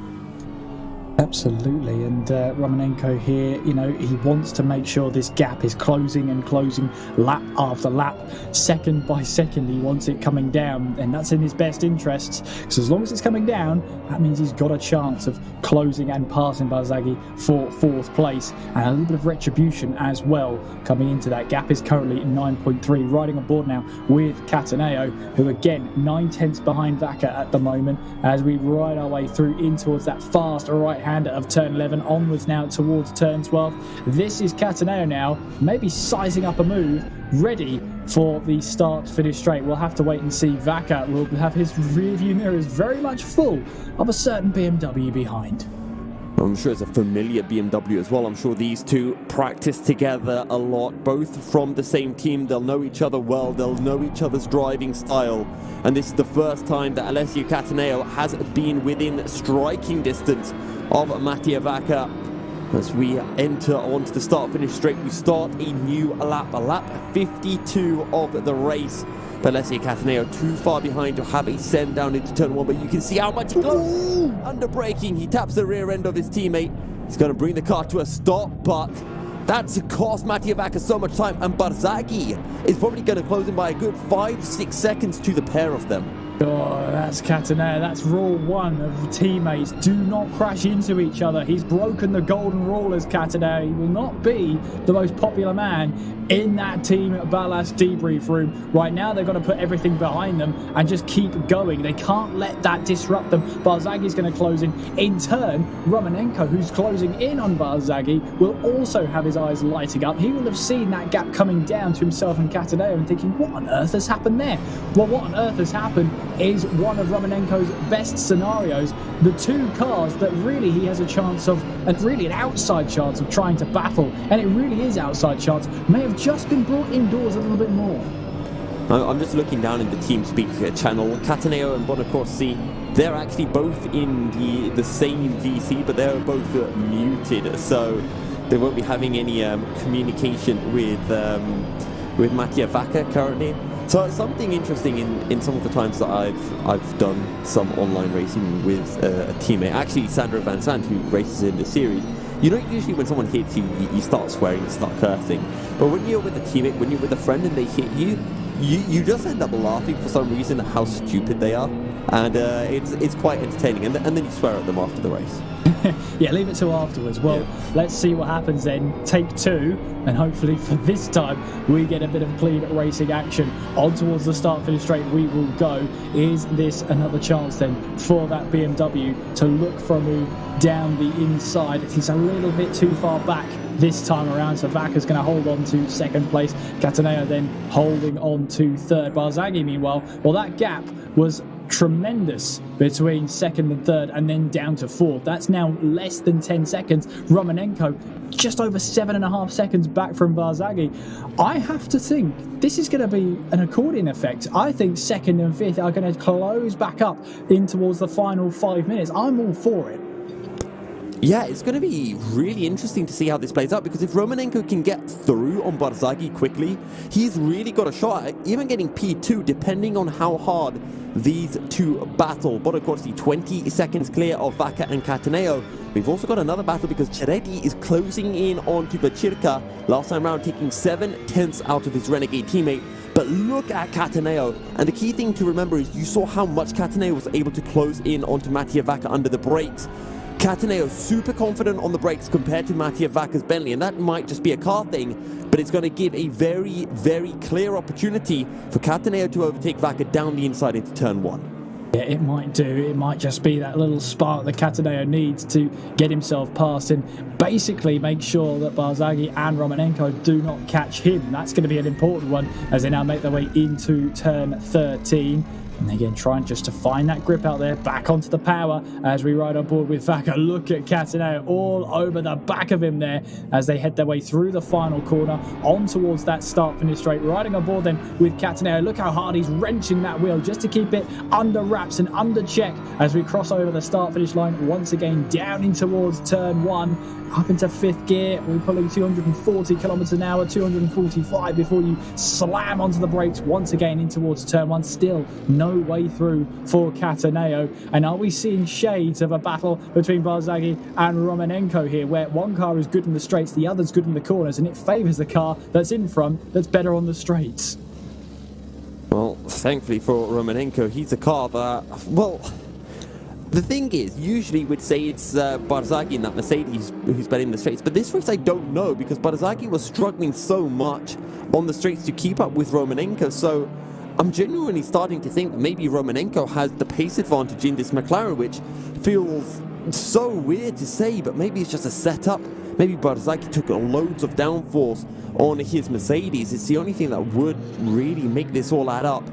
Absolutely, and Romanenko here, he wants to make sure this gap is closing and closing lap after lap, second by second. He wants it coming down, and that's in his best interests, because as long as it's coming down, that means he's got a chance of closing and passing Barzaghi for 4th place, and a little bit of retribution as well coming into that. Gap is currently 9.3, riding on board now with Cataneo, who again 9 tenths behind Vacca at the moment, as we ride our way through in towards that fast right-hander of turn 11, onwards now towards turn 12. This is Cataneo now, maybe sizing up a move, ready for the start-finish straight. We'll have to wait and see. Vacca will have his rearview mirrors very much full of a certain BMW behind. I'm sure it's a familiar BMW as well. I'm sure these two practice together a lot, both from the same team. They'll know each other well. They'll know each other's driving style. And this is the first time that Alessio Cataneo has been within striking distance of Mattia Vacca. As we enter onto the start-finish straight, we start a new lap 52 of the race. But Alessio Cataneo too far behind to have a send down into turn 1, but you can see how much he goes. Under braking, he taps the rear end of his teammate. He's going to bring the car to a stop, but that's cost Mattia Vacca so much time, and Barzaghi is probably going to close in by a good 5-6 seconds to the pair of them. Oh, that's Cataneo. That's rule 1 of teammates. Do not crash into each other. He's broken the golden rule as Cataneo. He will not be the most popular man in that team ballast debrief room. Right now, they're going to put everything behind them and just keep going. They can't let that disrupt them. Barzaghi's going to close in. In turn, Romanenko, who's closing in on Barzaghi, will also have his eyes lighting up. He will have seen that gap coming down to himself and Cataneo and thinking, what on earth has happened there? Well, what on earth has happened is one of Romanenko's best scenarios. The two cars that really he has a chance of, and really an outside chance of trying to battle, and it really is outside chance, may have just been brought indoors a little bit more. I'm just looking down in the TeamSpeak channel. Cataneo and Bonacorsi, they're actually both in the same VC, but they're both muted, so they won't be having any communication with Mattia Vacca currently. So it's something interesting in some of the times that I've done some online racing with a teammate, actually Sandro Van Sant, who races in the series. You know, usually when someone hits you, you start swearing, you start cursing. But when you're with a teammate, when you're with a friend and they hit you, you just end up laughing for some reason at how stupid they are. And it's quite entertaining. And then you swear at them after the race. Yeah, leave it till afterwards. Well, let's see what happens then. Take 2, and hopefully for this time we get a bit of clean racing action. On towards the start-finish straight we will go. Is this another chance then for that BMW to look for a move down the inside? It's a little bit too far back this time around, so Vacca's going to hold on to second place. Cataneo then holding on to third. Barzaghi, meanwhile, well, that gap was tremendous between second and third, and then down to fourth. That's now less than 10 seconds. Romanenko just over 7.5 seconds back from Barzaghi. I have to think this is going to be an accordion effect. I think second and fifth are going to close back up in towards the final 5 minutes. I'm all for it. Yeah, it's going to be really interesting to see how this plays out, because if Romanenko can get through on Barzaghi quickly, he's really got a shot at even getting P2, depending on how hard these two battle. Bonacorsi 20 seconds clear of Vacca and Cataneo. We've also got another battle because Ceredi is closing in onto Vacirca. Last time round taking 7/10 out of his Renegade teammate. But look at Cataneo, and the key thing to remember is you saw how much Cataneo was able to close in onto Mattia Vacca under the brakes. Cataneo super confident on the brakes compared to Mattia Vacca's Bentley, and that might just be a car thing, but it's going to give a very, very clear opportunity for Cataneo to overtake Vacca down the inside into turn 1. Yeah, it might do. It might just be that little spark that Cataneo needs to get himself past and basically make sure that Barzaghi and Romanenko do not catch him. That's going to be an important one as they now make their way into turn 13. And again, trying just to find that grip out there, back onto the power as we ride on board with Vacca. Look at Cataneo all over the back of him there as they head their way through the final corner on towards that start-finish straight. Riding on board then with Cataneo. Look how hard he's wrenching that wheel just to keep it under wraps and under check as we cross over the start-finish line once again down in towards turn 1. Up into 5th gear, we're pulling 240 kilometers an hour, 245 before you slam onto the brakes once again in towards turn 1. Still no way through for Cataneo. And are we seeing shades of a battle between Barzaghi and Romanenko here, where one car is good in the straights, the other's good in the corners, and it favours the car that's in front that's better on the straights? Well, thankfully for Romanenko, he's a car that, well, the thing is, usually we'd say it's Barzaghi in that Mercedes who's better in the straights, but this race I don't know, because Barzaghi was struggling so much on the straights to keep up with Romanenko, so I'm genuinely starting to think that maybe Romanenko has the pace advantage in this McLaren, which feels so weird to say, but maybe it's just a setup. Maybe Barzaghi took loads of downforce on his Mercedes. It's the only thing that would really make this all add up.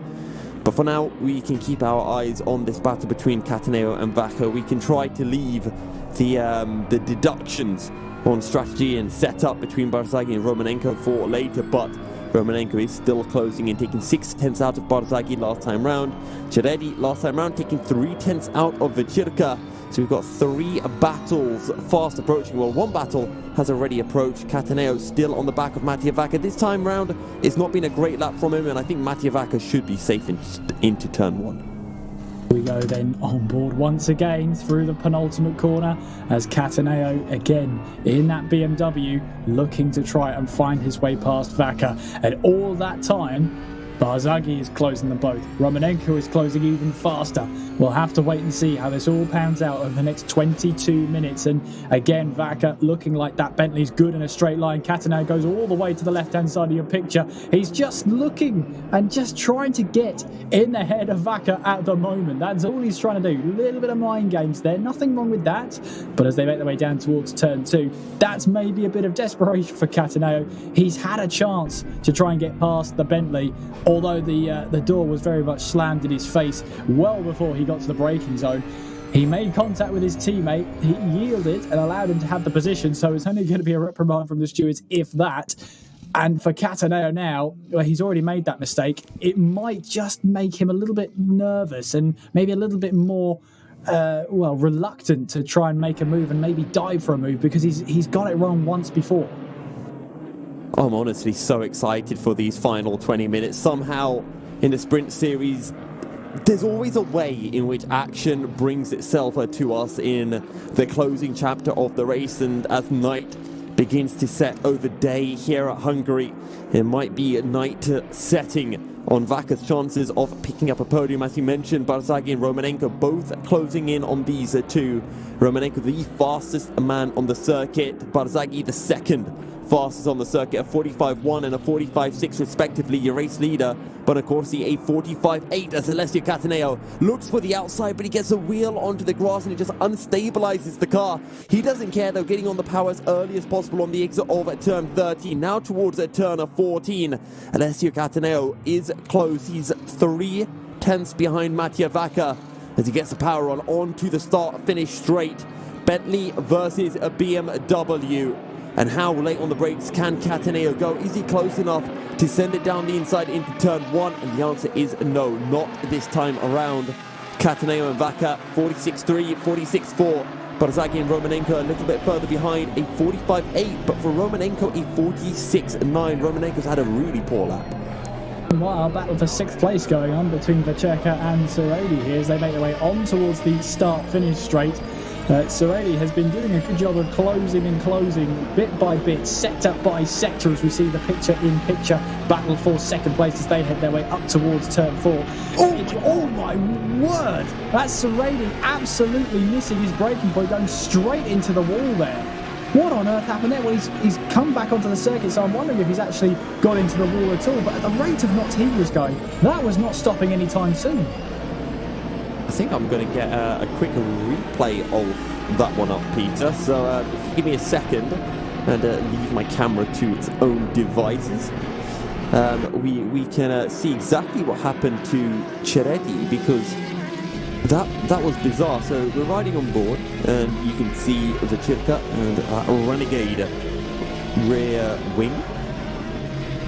But for now, we can keep our eyes on this battle between Cataneo and Vaca. We can try to leave the deductions on strategy and setup between Barzaghi and Romanenko for later, but Romanenko is still closing in, taking 6/10 out of Barzaghi last time round. Ceredi last time round taking 3/10 out of Vechirka. So we've got 3 battles fast approaching. Well, 1 battle has already approached. Cataneo still on the back of Mattia Vaca. This time round, it's not been a great lap from him, and I think Mattia Vaca should be safe into turn 1. We go then on board once again through the penultimate corner as Cataneo again in that BMW looking to try and find his way past Vaca. And all that time, Barzaghi is closing them both. Romanenko is closing even faster. We'll have to wait and see how this all pans out over the next 22 minutes. And again, Vaca looking like that Bentley's good in a straight line. Cataneo goes all the way to the left-hand side of your picture. He's just looking and just trying to get in the head of Vaca at the moment. That's all he's trying to do. A little bit of mind games there. Nothing wrong with that. But as they make their way down towards turn 2, that's maybe a bit of desperation for Cataneo. He's had a chance to try and get past the Bentley, although the door was very much slammed in his face well before he got to the braking zone. He made contact with his teammate, he yielded and allowed him to have the position, so it's only going to be a reprimand from the stewards, if that. And for Cataneo now, well, he's already made that mistake. It might just make him a little bit nervous and maybe a little bit more reluctant to try and make a move and maybe dive for a move, because he's got it wrong once before. I'm honestly so excited for these final 20 minutes. Somehow, in the sprint series, there's always a way in which action brings itself to us in the closing chapter of the race, and as night begins to set over day here at Hungary, it might be night setting on Vaca's chances of picking up a podium. As you mentioned, Barzaghi and Romanenko both closing in on these two. Romanenko, the fastest man on the circuit, Barzaghi the second fastest on the circuit, a 45.1 and a 45.6 respectively, your race leader. But of course, a 45.8 as Alessio Cataneo looks for the outside, but he gets a wheel onto the grass and it just unstabilizes the car. He doesn't care though, getting on the power as early as possible on the exit of turn 13. Now towards turn 14, Alessio Cataneo is close. He's 3/10 behind Mattia Vaca as he gets the power on to the start-finish straight. Bentley versus a BMW. And how late on the brakes can Cataneo go? Is he close enough to send it down the inside into turn 1? And the answer is no, not this time around. Cataneo and Vaca, 46.3, 46.4. Barzaghi and Romanenko a little bit further behind, a 45.8. But for Romanenko, a 46.9. Romanenko's had a really poor lap. Meanwhile, battle for 6th place going on between Vechirka and Ceredi here as they make their way on towards the start-finish straight. Ceredi has been doing a good job of closing bit by bit, sector by sector, as we see the picture-in-picture battle for 2nd place as they head their way up towards turn 4. Oh my word! That's Ceredi absolutely missing his braking point, going straight into the wall there. What on earth happened there? Well, he's come back onto the circuit, so I'm wondering if he's actually got into the wall at all. But at the rate of knots he was going, that was not stopping anytime soon. I think I'm going to get a quick replay of that one up, Peter. So if you give me a second and leave my camera to its own devices, we can see exactly what happened to Ceredi, because that was bizarre. So we're riding on board, and you can see the Vechirka and Renegade rear wing,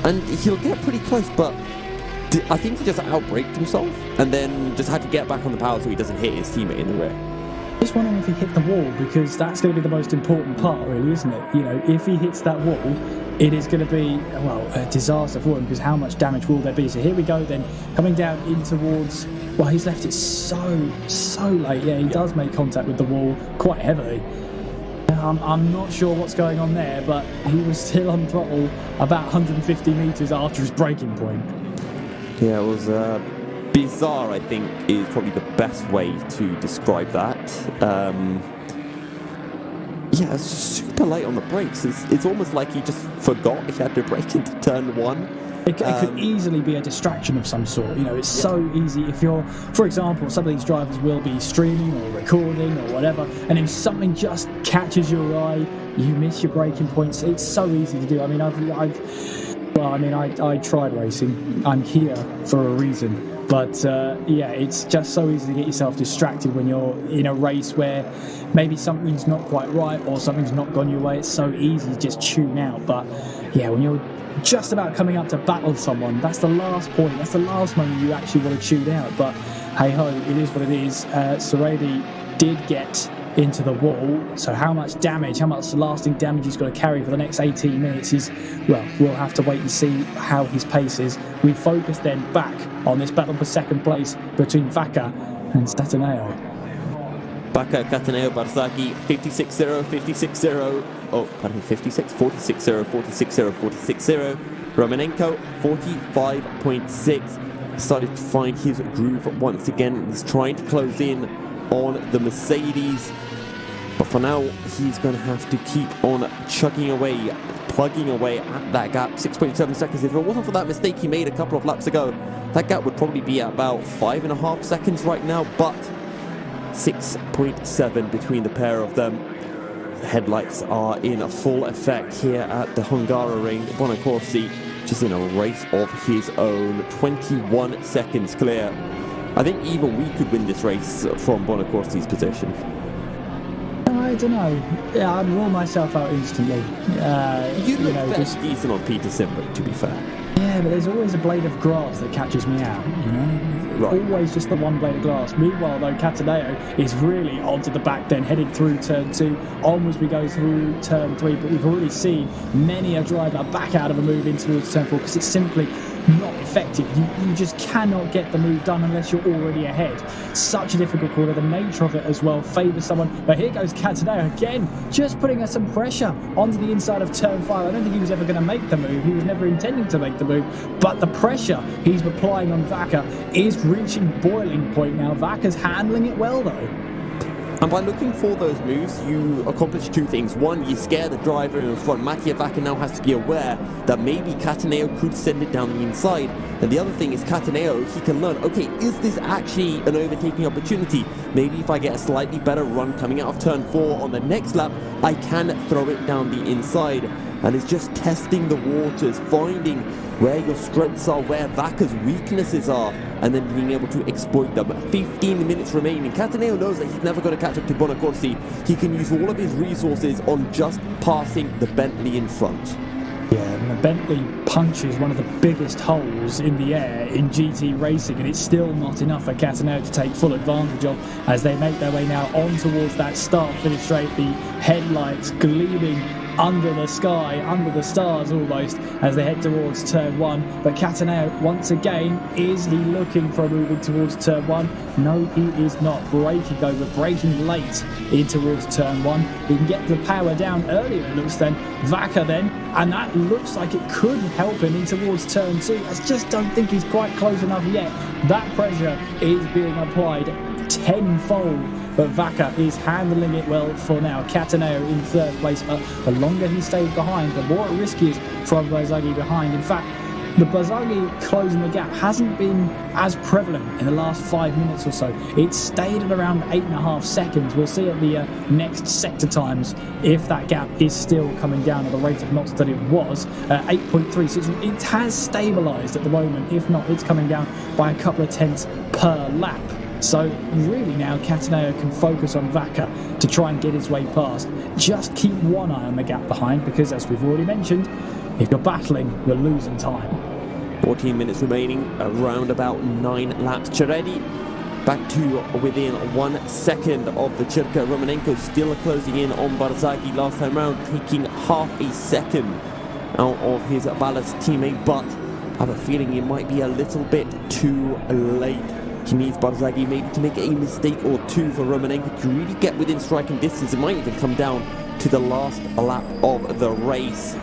and he'll get pretty close, but I think he just outbraked himself and then just had to get back on the power so he doesn't hit his teammate in the rear. Just wondering if he hit the wall, because that's going to be the most important part, really, isn't it? You know, if he hits that wall, it is going to be, well, a disaster for him, because how much damage will there be? So here we go then, coming down in towards, well, he's left it so late. Yeah, he does make contact with the wall quite heavily. I'm not sure what's going on there, but he was still on throttle about 150 metres after his braking point. Yeah, it was bizarre, I think, is probably the best way to describe that. Yeah, it's super late on the brakes. It's almost like he just forgot he had to brake into turn 1. It could easily be a distraction of some sort. You know, it's so easy. If you're, for example, some of these drivers will be streaming or recording or whatever, and if something just catches your eye, you miss your braking points. It's so easy to do. I mean, I tried racing. I'm here for a reason. But yeah, it's just so easy to get yourself distracted when you're in a race where maybe something's not quite right or something's not gone your way. It's so easy to just tune out. But yeah, when you're just about coming up to battle someone, that's the last point, that's the last moment you actually want to tune out. But hey ho, it is what it is. Seredi did get into the wall, so how much damage, how much lasting damage he's got to carry for the next 18 minutes is, well, we'll have to wait and see how his pace is. We focus then back on this battle for second place between Vaca and Stataneo. Vaca, Cataneo, Barzaghi, 56-0, 56-0. Oh, pardon me, 56, 46-0, 46-0, 46-0. Romanenko, 45.6. Started to find his groove once again. He's trying to close in on the Mercedes. But for now, he's going to have to keep on chugging away, plugging away at that gap. 6.7 seconds. If it wasn't for that mistake he made a couple of laps ago, that gap would probably be at about 5.5 seconds right now. But 6.7 between the pair of them. The headlights are in full effect here at the Hungaroring. Bonacorsi just in a race of his own. 21 seconds clear. I think even we could win this race from Bonacorsi's position. I don't know. Yeah, I'd rule myself out instantly. You look fairly decent on Peter Simber, to be fair. Yeah, but there's always a blade of grass that catches me out, you know? Right. Always just the one blade of grass. Meanwhile, though, Cataneo is really onto the back then, heading through turn 2. Onwards we go through turn 3, but we've already seen many a driver back out of a move in towards turn 4 because it's simply not effective. You just cannot get the move done unless you're already ahead. Such a difficult corner. The nature of it as well favours someone. But here goes Cataneo again, just putting us some pressure onto the inside of turn 5. I don't think he was ever going to make the move. He was never intending to make the move. But the pressure he's applying on Vaca is reaching boiling point now. Vaca's handling it well though. And by looking for those moves, you accomplish two things. One, you scare the driver in front. Mattia Vaca now has to be aware that maybe Cataneo could send it down the inside. And the other thing is Cataneo, he can learn, okay, is this actually an overtaking opportunity? Maybe if I get a slightly better run coming out of turn 4 on the next lap, I can throw it down the inside. And it's just testing the waters, finding where your strengths are, where Vaca's weaknesses are, and then being able to exploit them. 15 minutes remaining. Cataneo knows that he's never going to catch up to Bonacorsi. He can use all of his resources on just passing the Bentley in front. Yeah, and the Bentley punches one of the biggest holes in the air in GT racing, and it's still not enough for Cataneo to take full advantage of as they make their way now on towards that start-finish straight. The headlights gleaming under the sky, under the stars almost, as they head towards turn 1. But Cataneo, once again, is he looking for a move in towards turn 1? No, he is not. Braking though, we're braking late in towards turn 1. He can get the power down earlier, it looks then. Vaca then, and that looks like it could help him in towards turn 2. I just don't think he's quite close enough yet. That pressure is being applied tenfold. But Vaca is handling it well for now. Cataneo in third place, but the longer he stays behind, the more at risk he is from Barzaghi behind. In fact, the Barzaghi closing the gap hasn't been as prevalent in the last 5 minutes or so. It's stayed at around 8.5 seconds. We'll see at the next sector times if that gap is still coming down at the rate of knots that it was. 8.3, so it has stabilised at the moment. If not, it's coming down by a couple of tenths per lap. So really now Cataneo can focus on Vaca to try and get his way past. Just keep one eye on the gap behind because, as we've already mentioned, if you're battling, you're losing time. 14 minutes remaining, around about 9 laps. Ceredi back to within 1 second of the Circa. Romanenko still closing in on Barzaghi last time round, taking half a second out of his ballast teammate, but I have a feeling it might be a little bit too late. He needs Barzaghi maybe to make a mistake or two for Romanenko to really get within striking distance. It might even come down to the last lap of the race.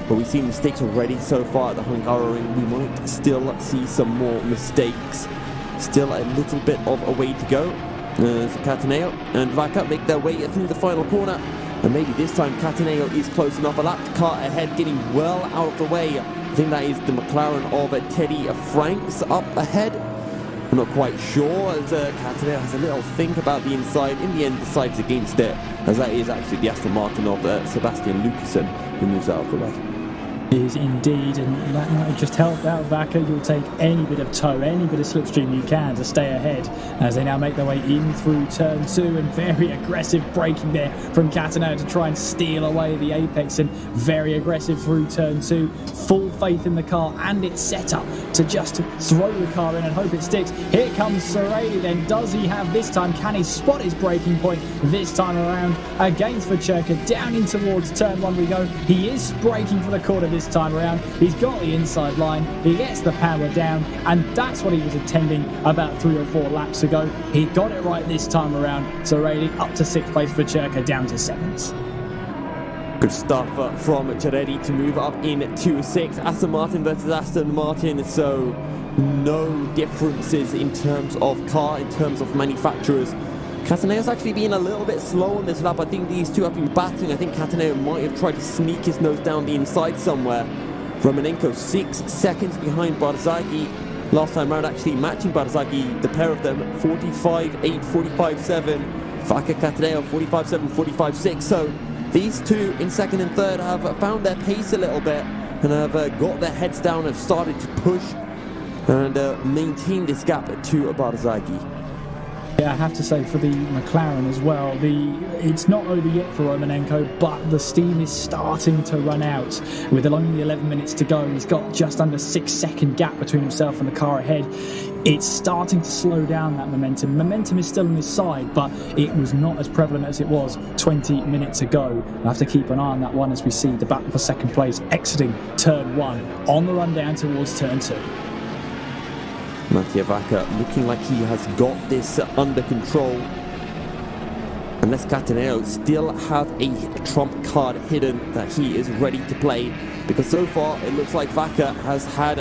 But we've seen mistakes already so far at the Hungaroring. We might still see some more mistakes. Still a little bit of a way to go. Cataneo and Vaca make their way through the final corner. And maybe this time Cataneo is close enough. A lap car ahead, getting well out of the way. I think that is the McLaren of Teddy Franks up ahead. I'm not quite sure, as Cataneo has a little think about the inside. In the end, decides against it, as that is actually the Aston Martin of Sebastian Lucasen who moves out of the way. Is indeed, and that might have just helped out Vaca. You'll take any bit of tow, any bit of slipstream you can to stay ahead as they now make their way in through turn 2, and very aggressive braking there from Cataneo to try and steal away the apex, and very aggressive through turn 2. Full faith in the car and its setup to just throw the car in and hope it sticks. Here comes Serrati then. Does he have this time? Can he spot his braking point this time around against Vacherka? Down in towards turn 1 we go. He is braking for the corner this time around. He's got the inside line. He gets the power down, and that's what he was attending about 3 or 4 laps ago. He got it right this time around. Serrati up to 6th place, Vacherka down to 7th. Good stuff from Giretti to move up into 6th. Aston Martin versus Aston Martin, so no differences in terms of car, in terms of manufacturers. Cataneo's actually been a little bit slow on this lap. I think these two have been battling. I think Cataneo might have tried to sneak his nose down the inside somewhere. Romanenko 6 seconds behind Barzagli. Last time round actually matching Barzagli, the pair of them 45.8, 45.7. Vaca Cataneo 45.7, 45.6. So these two in 2nd and 3rd have found their pace a little bit and have got their heads down, have started to push and maintain this gap to Barzagli. Yeah, I have to say for the McLaren as well, it's not over yet for Romanenko, but the steam is starting to run out. With only 11 minutes to go, he's got just under 6-second gap between himself and the car ahead. It's starting to slow down that momentum. Momentum is still on his side, but it was not as prevalent as it was 20 minutes ago. We'll have to keep an eye on that one as we see the battle for 2nd place exiting turn 1 on the run down towards turn 2. Mattia Vaca looking like he has got this under control. Unless Cataneo still have a trump card hidden that he is ready to play. Because so far it looks like Vaca has had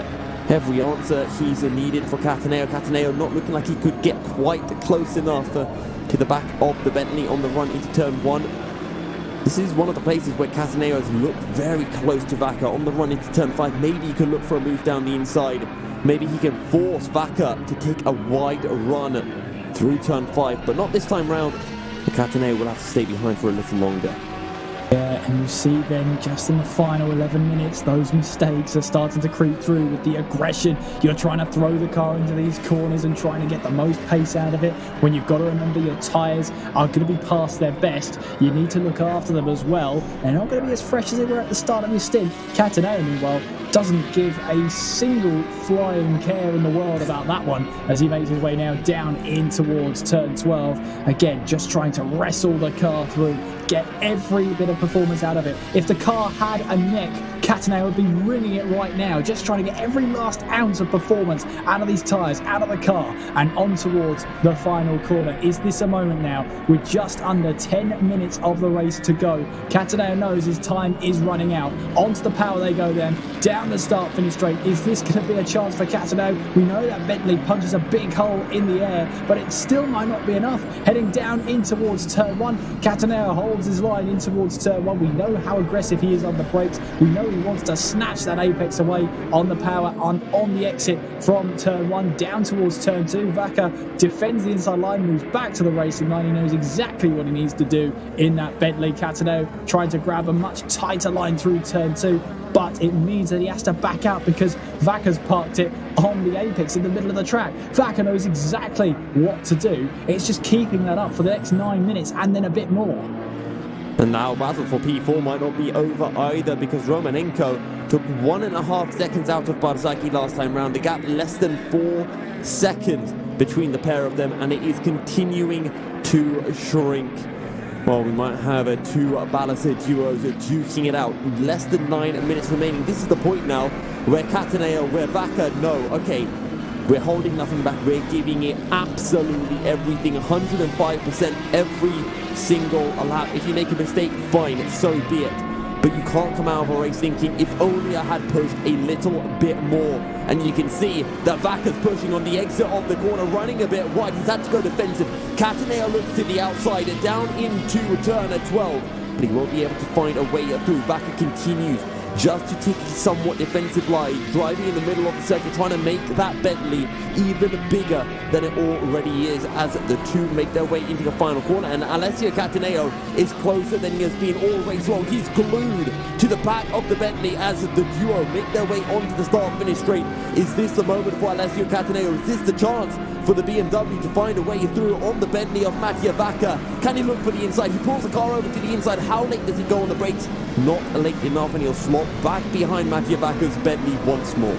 every answer he's needed for Cataneo. Cataneo not looking like he could get quite close enough to the back of the Bentley on the run into turn 1. This is one of the places where Cataneo has looked very close to Vaca on the run into turn 5. Maybe he can look for a move down the inside. Maybe he can force Vaca to take a wide run through turn 5, but not this time round. Cataneo will have to stay behind for a little longer. Yeah, and you see then just in the final 11 minutes, those mistakes are starting to creep through with the aggression. You're trying to throw the car into these corners and trying to get the most pace out of it when you've got to remember your tyres are going to be past their best. You need to look after them as well. They're not going to be as fresh as they were at the start of your stint. Cataneo, meanwhile, doesn't give a single flying care in the world about that one as he makes his way now down in towards turn 12. Again, just trying to wrestle the car through, get every bit of performance out of it. If the car had a neck, Cataneo would be ringing it right now, just trying to get every last ounce of performance out of these tyres, out of the car, and on towards the final corner. Is this a moment now with just under 10 minutes of the race to go? Cataneo knows his time is running out. Onto the power they go then, down the start-finish straight. Is this going to be a chance for Cataneo? We know that Bentley punches a big hole in the air, but it still might not be enough. Heading down in towards turn 1, Cataneo holds his line in towards turn 1. We know how aggressive he is on the brakes. We know he wants to snatch that apex away on the power on the exit from turn 1 down towards turn 2. Vaca defends the inside line, moves back to the racing line. He knows exactly what he needs to do in that Bentley. Cataneo trying to grab a much tighter line through turn 2, but it means that he has to back out because Vaca's parked it on the apex in the middle of the track. Vaca knows exactly what to do. It's just keeping that up for the next 9 minutes and then a bit more. And now battle for P4 might not be over either because Romanenko took 1.5 seconds out of Barzagli last time round. The gap less than 4 seconds between the pair of them, and it is continuing to shrink. Well, we might have two Ballasted duos duking it out. Less than 9 minutes remaining. This is the point now where Cataneo, where Vaca know, okay, we're holding nothing back. We're giving it absolutely everything, 105% every single lap. If you make a mistake, fine, so be it. But you can't come out of a race thinking, if only I had pushed a little bit more. And you can see that Vaca's pushing on the exit of the corner, running a bit wide. He's had to go defensive. Cataneo looks to the outside and down into turn 12. But he won't be able to find a way through. Vaca continues just to take a somewhat defensive line, driving in the middle of the circuit, trying to make that Bentley even bigger than it already is as the two make their way into the final corner. And Alessio Cataneo is closer than he has been all race long. He's glued to the back of the Bentley as the duo make their way onto the start-finish straight. Is this the moment for Alessio Cataneo? Is this the chance for the BMW to find a way through on the Bentley of Mattia Vacca? Can he look for the inside? He pulls the car over to the inside. How late does he go on the brakes? Not late enough, and he'll slot back behind Mattia Vacca's Bentley once more.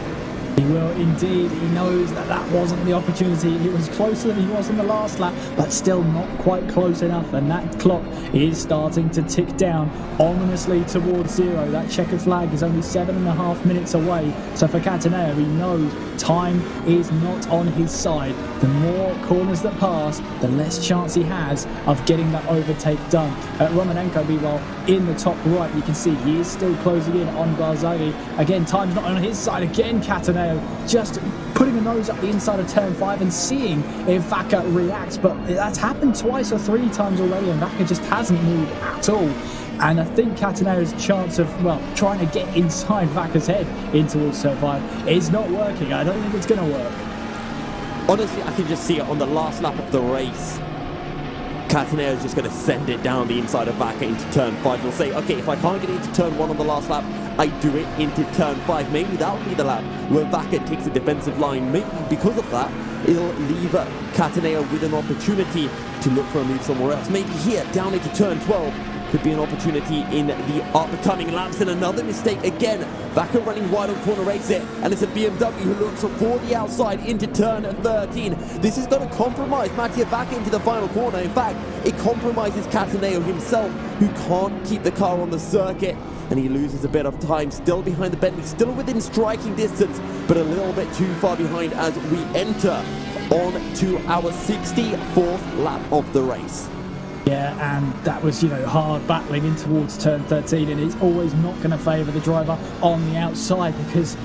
He will indeed. He knows that that wasn't the opportunity. It was closer than he was in the last lap, but still not quite close enough. And that clock is starting to tick down ominously towards zero. That checkered flag is only 7.5 minutes away. So for Cataneo, he knows time is not on his side. The more corners that pass, the less chance he has of getting that overtake done. Romanenko, meanwhile, in the top right, you can see he is still closing in on Barzagli. Again, time's not on his side. Again, Cataneo just putting a nose up the inside of turn 5 and seeing if Vacca reacts. But that's happened twice or 3 times already, and Vacca just hasn't moved at all. And I think Cataneo's chance of, trying to get inside Vacca's head in towards turn 5 is not working. I don't think it's going to work. Honestly, I can just see it on the last lap of the race. Cataneo is just going to send it down the inside of Vacca into turn 5. He'll say, okay, if I can't get into turn 1 on the last lap, I do it into turn 5. Maybe that'll be the lap where Vacca takes a defensive line. Maybe because of that, it'll leave Cataneo with an opportunity to look for a move somewhere else. Maybe here, down into turn 12, could be an opportunity in the upcoming laps. And another mistake again. Vacca running wide on corner exit, and it's a BMW who looks for the outside into turn 13. This is going to compromise Mattia Vacca into the final corner. In fact, it compromises Cataneo himself, who can't keep the car on the circuit, and he loses a bit of time. Still behind the Bentley, still within striking distance, but a little bit too far behind as we enter on to our 64th lap of the race. Yeah, and that was, hard battling in towards turn 13, and it's always not going to favour the driver on the outside because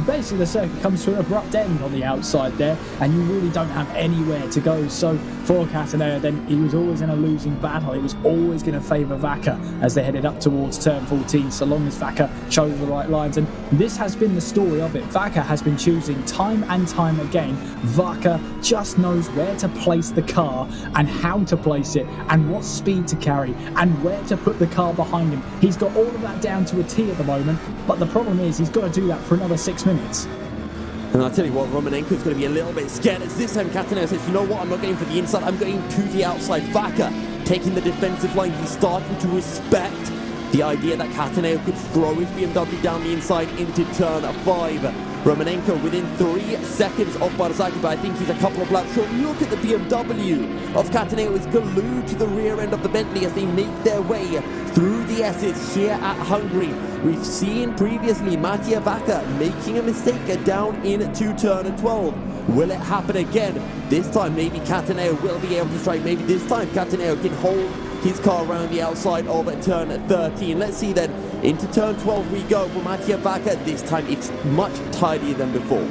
basically the circuit comes to an abrupt end on the outside there, and you really don't have anywhere to go. So for Cataneo, then he was always in a losing battle. It was always going to favour Vacca as they headed up towards turn 14, so long as Vacca chose the right lines. And this has been the story of it. Vacca has been choosing time and time again. Vacca just knows where to place the car and how to place it and what speed to carry and where to put the car behind him. He's got all of that down to a T at the moment, but the problem is he's got to do that for another 6 minutes. And I'll tell you what, Romanenko's going to be a little bit scared as this time Cataneo says, you know what, I'm not going for the inside, I'm going to the outside. Vacca taking the defensive line. He's starting to respect the idea that Cataneo could throw his BMW down the inside into turn 5. Romanenko within 3 seconds of Barzagli, but I think he's a couple of laps short. Look at the BMW of Cataneo is glued to the rear end of the Bentley as they make their way through the S's here at Hungary. We've seen previously Mattia Vacca making a mistake down into turn 12. Will it happen again? This time maybe Cataneo will be able to strike. Maybe this time Cataneo can hold his car around the outside of turn 13. Let's see then. Into turn 12 we go for Mattia Vacca. This time it's much tidier than before.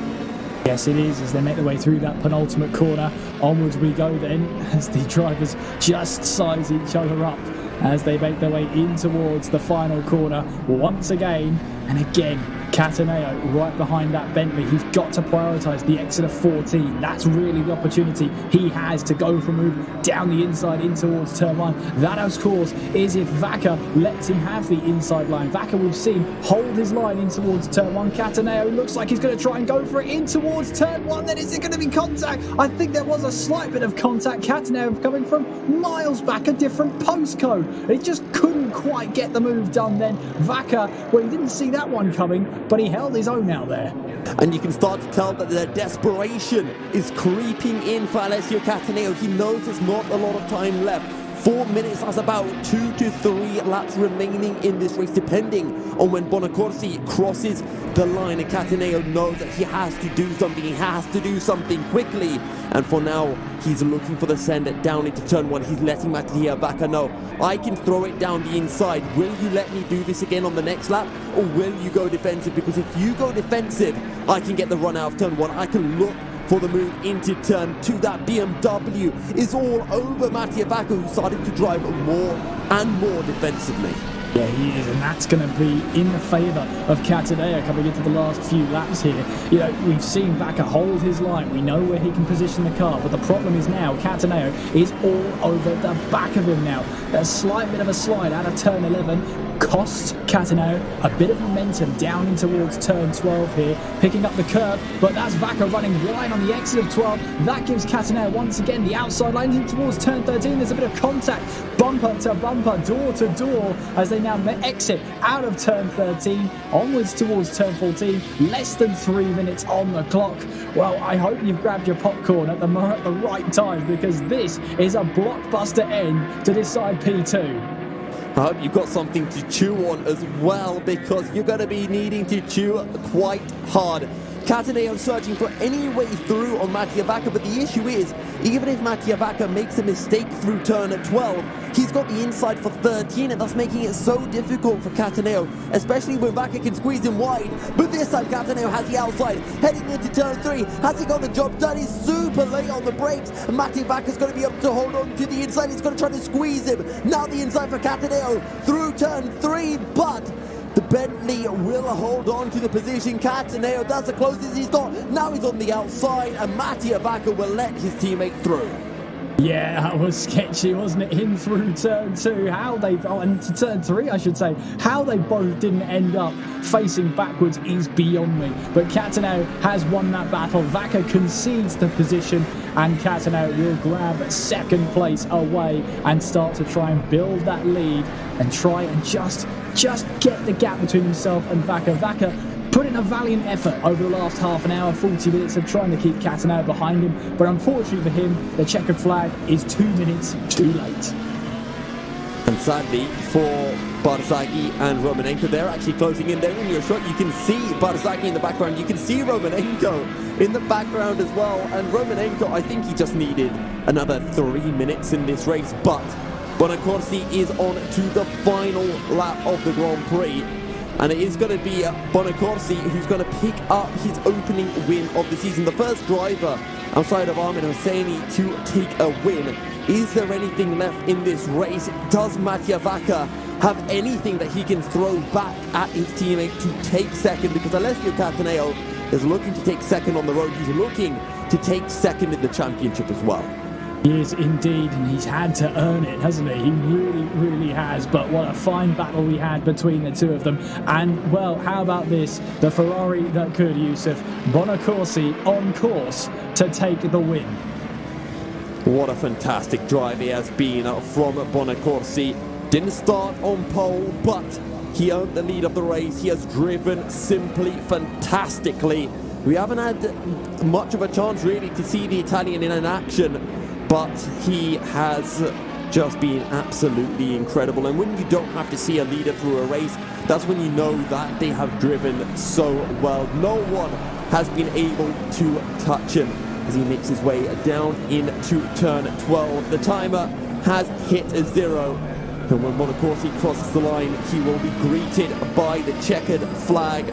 Yes, it is, as they make their way through that penultimate corner. Onwards we go then, as the drivers just size each other up as they make their way in towards the final corner once again. And again, Cataneo right behind that Bentley. He's got to prioritise the exit of 14. That's really the opportunity he has to go for a move down the inside in towards turn 1. That, of course, is if Vacca lets him have the inside line. Vacca, we've seen, hold his line in towards turn 1. Cataneo looks like he's going to try and go for it in towards turn 1. Then is it going to be contact? I think there was a slight bit of contact. Cataneo coming from miles back, a different postcode. He just couldn't quite get the move done then. Vacca, well, he didn't see that one coming, but he held his own out there. And you can start to tell that the desperation is creeping in for Alessio Cataneo. He knows there's not a lot of time left. 4 minutes, that's about 2 to 3 laps remaining in this race, depending on when Bonacorsi crosses the line. And Cataneo knows that he has to do something. He has to do something quickly. And for now, he's looking for the send down into turn 1. He's letting Mattia Vacca know, I can throw it down the inside. Will you let me do this again on the next lap? Or will you go defensive? Because if you go defensive, I can get the run out of turn 1. I can look for the move into turn 2. That BMW is all over Mattia Vacca, who started to drive more and more defensively. Yeah, he is, and that's going to be in the favour of Cataneo coming into the last few laps here. You know, we've seen Vaca hold his line. We know where he can position the car, but the problem is now Cataneo is all over the back of him now. A slight bit of a slide out of turn 11 costs Cataneo a bit of momentum down in towards turn 12 here, picking up the curve, but that's Vaca running wide on the exit of 12. That gives Cataneo once again the outside line in towards turn 13. There's a bit of contact, bumper to bumper, door to door, as they now exit out of turn 13, onwards towards turn 14. Less than 3 minutes on the clock. Well, I hope you've grabbed your popcorn at the right time, because this is a blockbuster end to decide P2. I hope you've got something to chew on as well, because you're going to be needing to chew quite hard. Cataneo searching for any way through on Mattia Vaca, but the issue is, even if Mattia Vaca makes a mistake through turn 12, he's got the inside for 13, and that's making it so difficult for Cataneo, especially when Vaca can squeeze him wide. But this time Cataneo has the outside, heading into turn 3. Has he got the job done? He's super late on the brakes, and Mattia Vaca's going to be able to hold on to the inside. He's going to try to squeeze him. Now the inside for Cataneo through turn 3, but the Bentley will hold on to the position. Cataneo, that's the closest he's got. Now he's on the outside, and Mattia Vaca will let his teammate through. Yeah, that was sketchy, wasn't it? In through turn 2, and to turn 3, I should say. How they both didn't end up facing backwards is beyond me. But Cataneo has won that battle. Vaca concedes the position, and Cataneo will grab second place away and start to try and build that lead and try and just get the gap between himself and Vaca. Vaca put in a valiant effort over the last half an hour, 40 minutes of trying to keep Cataneo behind him, but unfortunately for him, the checkered flag is 2 minutes too late. And sadly for Barzaghi and Romanenko, they're actually closing in. They're in your shot. You can see Barzaghi in the background. You can see Romanenko in the background as well. And Romanenko, I think he just needed another 3 minutes in this race, but Bonacorsi is on to the final lap of the Grand Prix. And it is going to be Bonacorsi who's going to pick up his opening win of the season. The first driver outside of Ahmed Hosseini to take a win. Is there anything left in this race? Does Mattia Vaca have anything that he can throw back at his teammate to take second? Because Alessio Cataneo is looking to take second on the road. He's looking to take second in the championship as well. He is indeed, and he's had to earn it, hasn't he? He really, really has. But what a fine battle we had between the two of them. And, well, how about this? The Ferrari that could, Yusuf. Bonacorsi on course to take the win. What a fantastic drive he has been from Bonacorsi. Didn't start on pole, but he earned the lead of the race. He has driven simply fantastically. We haven't had much of a chance, really, to see the Italian in an action, but he has just been absolutely incredible. And when you don't have to see a leader through a race, that's when you know that they have driven so well. No one has been able to touch him as he makes his way down into turn 12. The timer has hit 0. And when Bonacorsi crosses the line, he will be greeted by the checkered flag.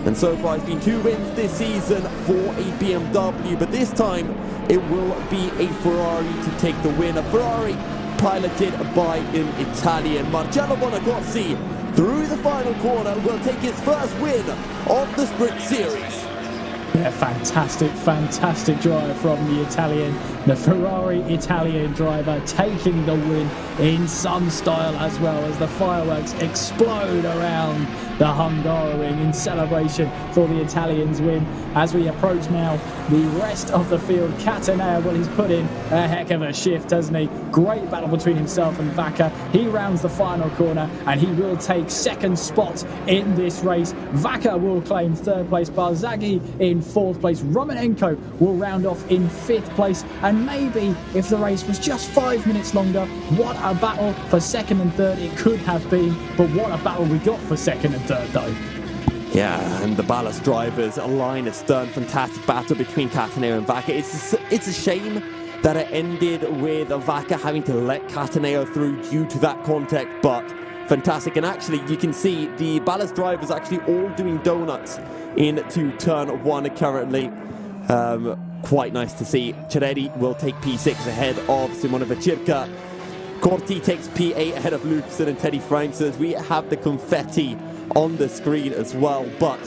And so far, it's been 2 wins this season for a BMW, but this time it will be a Ferrari to take the win. A Ferrari piloted by an Italian. Marcello Bonacorsi, through the final corner, will take his first win of the Sprint Series. Yeah, fantastic drive from the Italian. The Ferrari Italian driver taking the win in some style, as well as the fireworks explode around the Hungaroring in celebration for the Italians' win. As we approach now the rest of the field, Cataneo, well, he's put in a heck of a shift, hasn't he? Great battle between himself and Vaca. He rounds the final corner and he will take second spot in this race. Vaca will claim third place, Barzaghi in fourth place. Romanenko will round off in fifth place, and maybe if the race was just 5 minutes longer, what a battle for second and third it could have been. But what a battle we got for second and third, though. Yeah, and the ballast drivers line astern. Fantastic battle between Cataneo and Vaca. It's a shame that it ended with Vaca having to let Cataneo through due to that contact, but fantastic. And actually, you can see the ballast drivers actually all doing donuts into turn 1 currently. Quite nice to see. Ciretti will take P6 ahead of Simone Vecirca. Corti takes P8 ahead of Lucasson and Teddy Franks as we have the confetti on the screen as well. But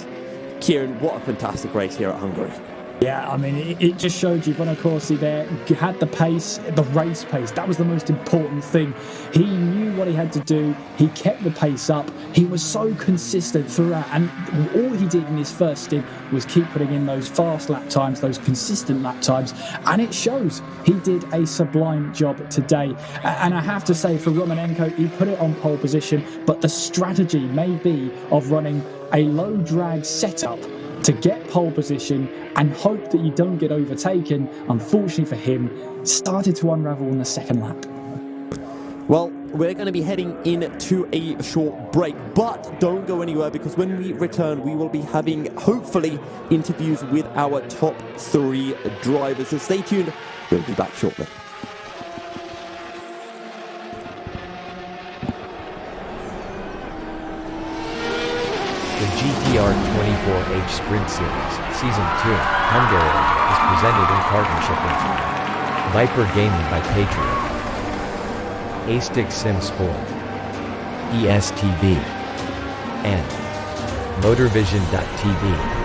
Kieran, what a fantastic race here at Hungary. Yeah, I mean, it just showed you Bonacorsi there had the pace, the race pace. That was the most important thing. He knew what he had to do. He kept the pace up. He was so consistent throughout. And all he did in his first stint was keep putting in those fast lap times, those consistent lap times. And it shows. He did a sublime job today. And I have to say, for Romanenko, he put it on pole position. But the strategy may be of running a low drag setup to get pole position and hope that you don't get overtaken. Unfortunately for him, started to unravel in the second lap. Well, we're going to be heading into a short break, but don't go anywhere because when we return, we will be having, hopefully, interviews with our top 3 drivers. So stay tuned. We'll be back shortly. The GTR 24H Sprint Series, Season 2, Hungaroring, is presented in partnership with Viper Gaming by Patriot, A-Stick Sim Sport, ESTV, and MotorVision.tv.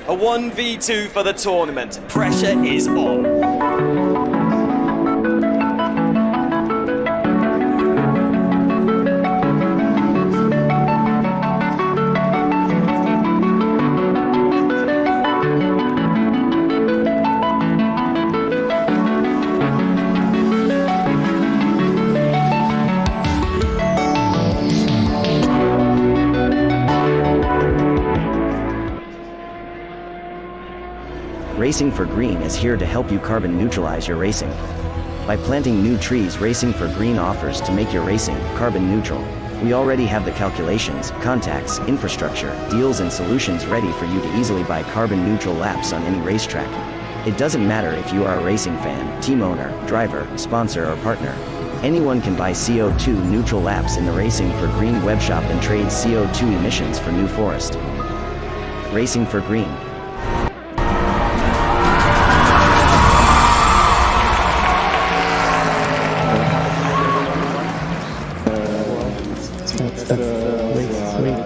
A 1v2 for the tournament. Pressure is on. Racing for Green is here to help you carbon neutralize your racing. By planting new trees, Racing for Green offers to make your racing carbon neutral. We already have the calculations, contacts, infrastructure, deals and solutions ready for you to easily buy carbon neutral laps on any racetrack. It doesn't matter if you are a racing fan, team owner, driver, sponsor or partner. Anyone can buy CO2 neutral laps in the Racing for Green webshop and trade CO2 emissions for New Forest. Racing for Green.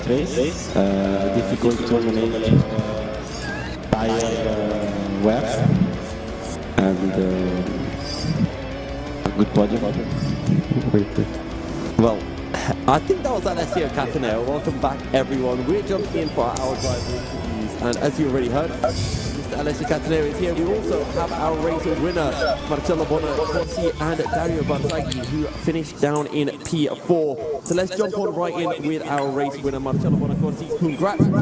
Race, difficult to manage tire wear and a good podium. Well, I think that was Alessio Cataneo. Welcome back, everyone. We're jumping in for our driver interviews, and as you already heard, Mr. Alessio Cataneo is here. We also have our race winner, Marcello Bonacorsi and Dario Barzaghi, who finished down in P4. So let's jump on right in with our race winner, Marcello Bonacorsi. Congrats on the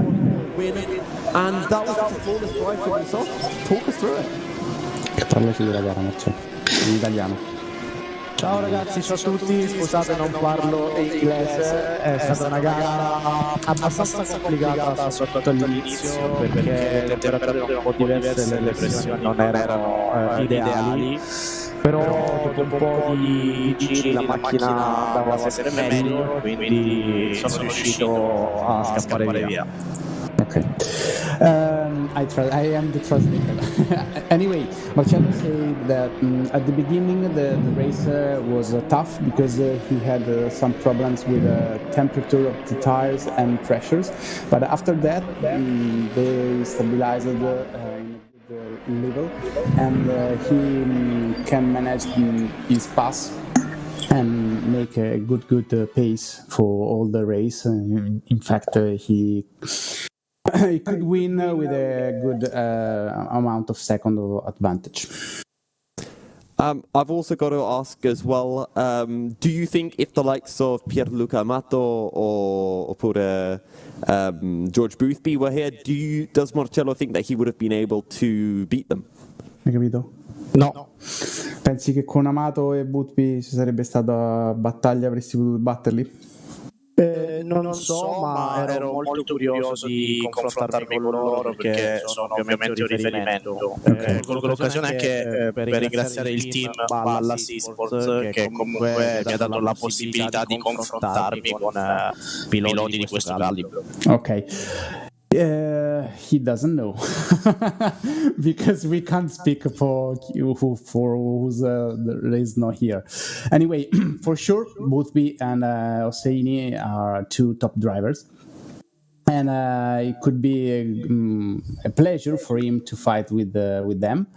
win, and that was just a flawless drive from yourself. Talk us through it. Che parlici della gara, Marcello? in italiano. Ciao ragazzi, ciao a tutti, scusate non parlo inglese, è stata una gara abbastanza complicata soprattutto all'inizio perché le temperature erano un po' diverse e le pressioni non erano ideali, però dopo un po' di giri la macchina andava sempre meglio, quindi sono riuscito a scappare via. Okay. I am the translator. Anyway, Marcello said that at the beginning the race was tough because he had some problems with the temperature of the tires and pressures, but after that they stabilized in a good level, and he can manage his pass and make a good pace for all the race. In fact, he could win with a good amount of second advantage. I've also got to ask as well, do you think if the likes of Pierluca Amato or George Boothby were here, does Marcello think that he would have been able to beat them? Hai capito? No. Pensi che con Amato e Boothby ci sarebbe stata battaglia, avresti potuto batterli? Non so, ma ero molto curioso di confrontarmi con loro perché sono ovviamente un riferimento. Colgo l'occasione anche per ringraziare il team Balla Seasports che comunque mi ha dato la possibilità di confrontarmi con piloti di questo calibro. Ok. He doesn't know because we can't speak for who's is not here. Anyway, for sure, Boothby and Hosseini are two top drivers, and it could be a pleasure for him to fight with them.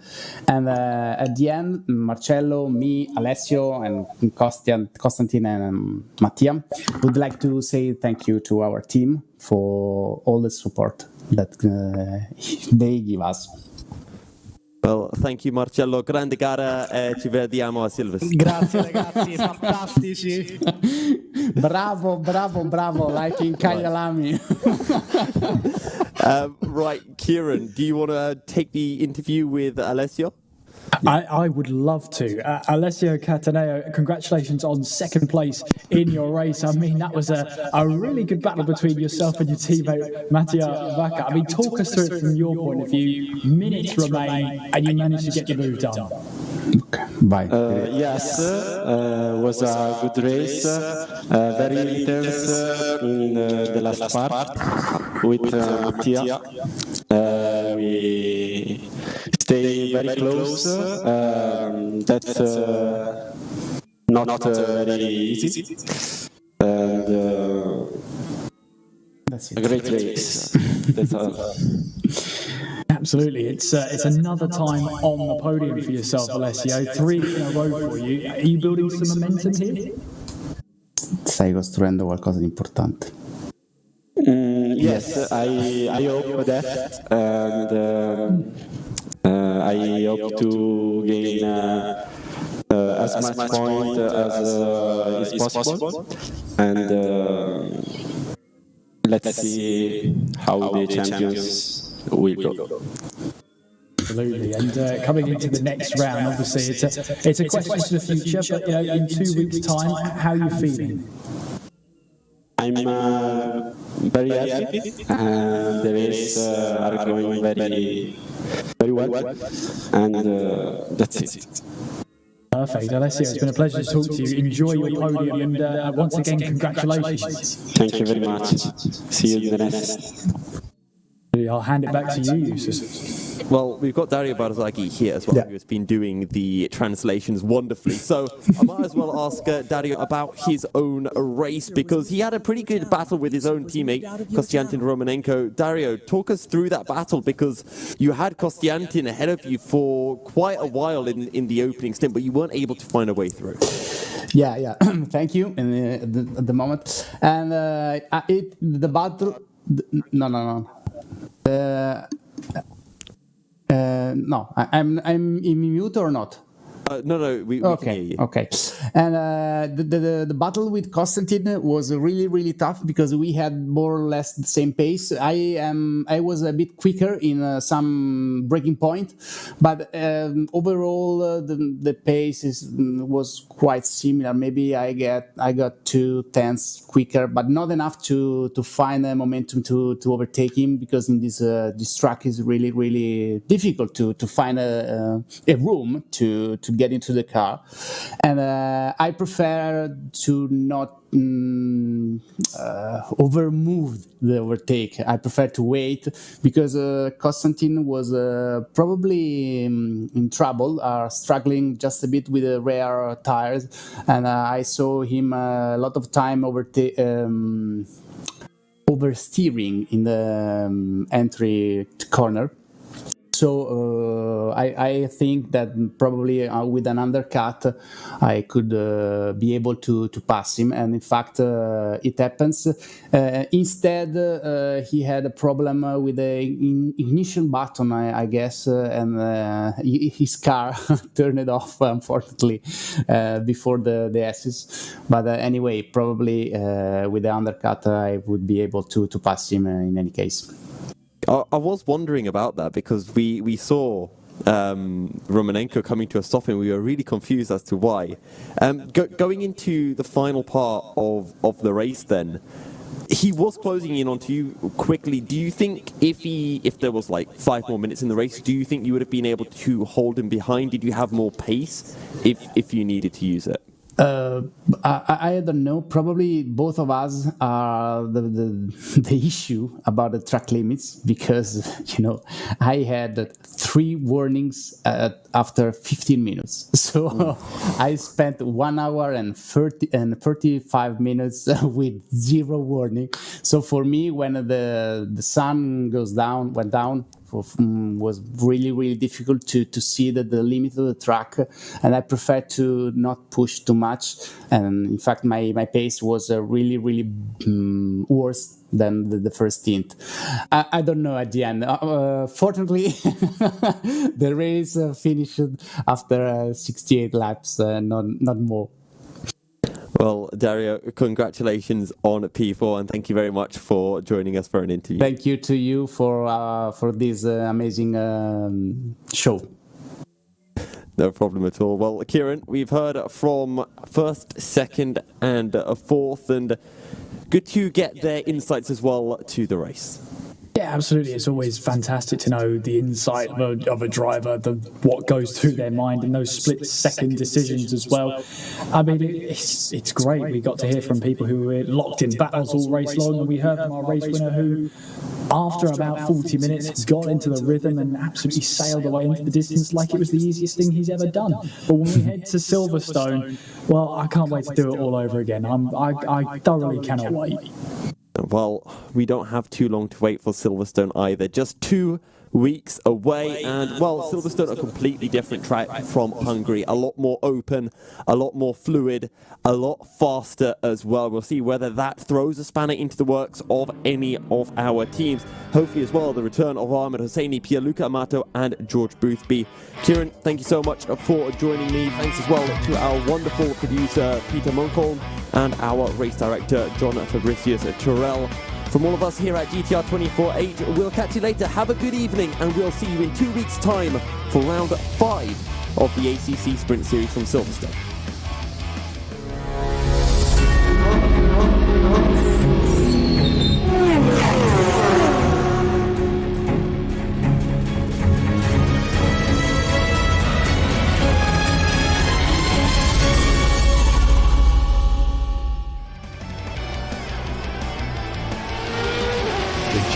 And at the end, Marcello, me, Alessio, and Constantin and Mattia would like to say thank you to our team for all the support that they give us. Well, thank you Marcello, grande gara e ci vediamo a Silverstone. Grazie ragazzi, fantastici. Bravo, like in Kyalami. Right, Kieran, do you want to take the interview with Alessio? I would love to. Alessio Cataneo, congratulations on second place in your race. I mean, that was a really good battle between yourself and your teammate, Mattia Vacca. I mean, talk us through it from your point of view. Minutes remain, and you managed to get the move done. Bye. Yes, was a good race, very intense in the last part with Mattia. We stay very close. That's not very easy. And a great race. That's all. Absolutely, it's another time on the podium for yourself, Alessio. 3 in a row for you. Are you building some momentum here? Stai costruendo qualcosa di importante. Yes, I hope that, and I hope to gain as much point as is possible, and let's see how the champions will go. Absolutely, and coming into the next round, obviously, it's a question for the future. But in 2 weeks' time, how are you feeling? I'm very happy, and the race are going very well, and that's it. Perfect, Alessio. It's been a pleasure to talk to you. Enjoy your podium, and once again, congratulations. Thank you very much. See you in the next. I'll hand it back to you, Yusuf. Well, we've got Dario Barzaghi here as well, who has been doing the translations wonderfully. So I might as well ask Dario about his own race, because he had a pretty good battle with his own teammate, Kostiantin Romanenko. Dario, talk us through that battle, because you had Kostiantin ahead of you for quite a while in the opening stint, but you weren't able to find a way through. Yeah. Thank you. At the moment, and the battle. No. No, I'm in mute or not? No, we can hear you. Okay. And the battle with Konstantin was really, really tough because we had more or less the same pace. I was a bit quicker in some breaking point, but overall the pace was quite similar. Maybe I got 2/10 quicker, but not enough to find a momentum to overtake him, because in this track is really, really difficult to find a room to get into the car. And I prefer to not overmove the overtake. I prefer to wait, because Konstantin was probably in trouble, struggling just a bit with the rear tires, and I saw him a lot of time oversteering in the entry corner. So I think that probably with an undercut I could be able to pass him, and in fact it happens. Instead he had a problem with the ignition button, I guess, and his car turned it off, unfortunately, before the S's. But anyway, probably with the undercut I would be able to pass him in any case. I was wondering about that, because we saw Romanenko coming to a stop and we were really confused as to why. Going into the final part of the race then, he was closing in onto you quickly. Do you think if there was like 5 more minutes in the race, do you think you would have been able to hold him behind? Did you have more pace if you needed to use it? I don't know. Probably both of us are the issue about the track limits, because I had 3 warnings after 15 minutes. So I spent 1 hour and 35 minutes with 0 warning. So for me, when the sun went down, was really, really difficult to see the limit of the track, and I prefer to not push too much. And in fact, my pace was really, really worse than the first stint. I don't know at the end. Fortunately, the race finished after 68 laps, not more. Well, Dario, congratulations on P4, and thank you very much for joining us for an interview. Thank you to you for this amazing show. No problem at all. Well, Kieran, we've heard from first, second, and fourth, and good to get their insights as well to the race. Yeah, absolutely. It's always fantastic to know the insight of a driver, what goes through their mind, and those split-second decisions as well. I mean, it's great. We got to hear from people who were locked in battles all race long, and we heard from our race winner who, after about 40 minutes, got into the rhythm and absolutely sailed away into the distance like it was the easiest thing he's ever done. But when we head to Silverstone, well, I can't wait to do it all over again. I thoroughly cannot wait. Well, we don't have too long to wait for Silverstone either. Just 2 weeks away, and well, Silverstone, a completely different track from Hungary. A lot more open, a lot more fluid, a lot faster as well. We'll see whether that throws a spanner into the works of any of our teams. Hopefully as well, the return of Ahmed Hosseini, Pierluca Amato, and George Boothby. Kieran, thank you so much for joining me. Thanks as well to our wonderful producer, Peter Munkholm, and our race director, John Fabricius Turrell. From all of us here at GTR 24H, we'll catch you later. Have a good evening, and we'll see you in 2 weeks' time for round 5 of the ACC Sprint Series from Silverstone.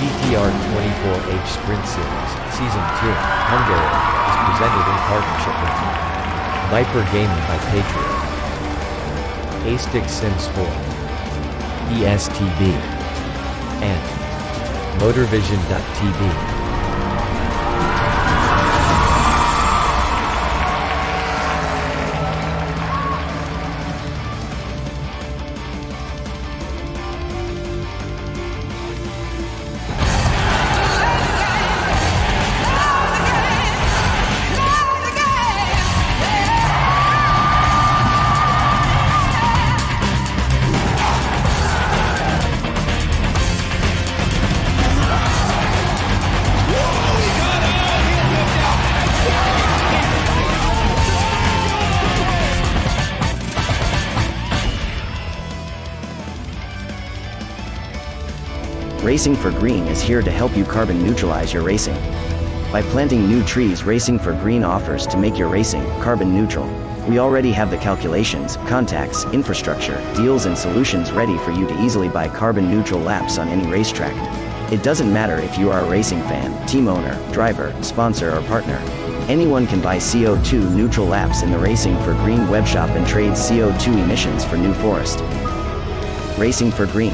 GTR 24H Sprint Series, Season 2, Hungaroring, is presented in partnership with Viper Gaming by Patriot, A-Stick Sim Sport, ESTV, and MotorVision.tv. Racing for Green is here to help you carbon neutralize your racing. By planting new trees, Racing for Green offers to make your racing carbon neutral. We already have the calculations, contacts, infrastructure, deals and solutions ready for you to easily buy carbon neutral laps on any racetrack. It doesn't matter if you are a racing fan, team owner, driver, sponsor or partner. Anyone can buy CO2 neutral laps in the Racing for Green webshop and trade CO2 emissions for New Forest. Racing for Green.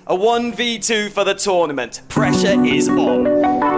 A 1v2 for the tournament. Pressure is on.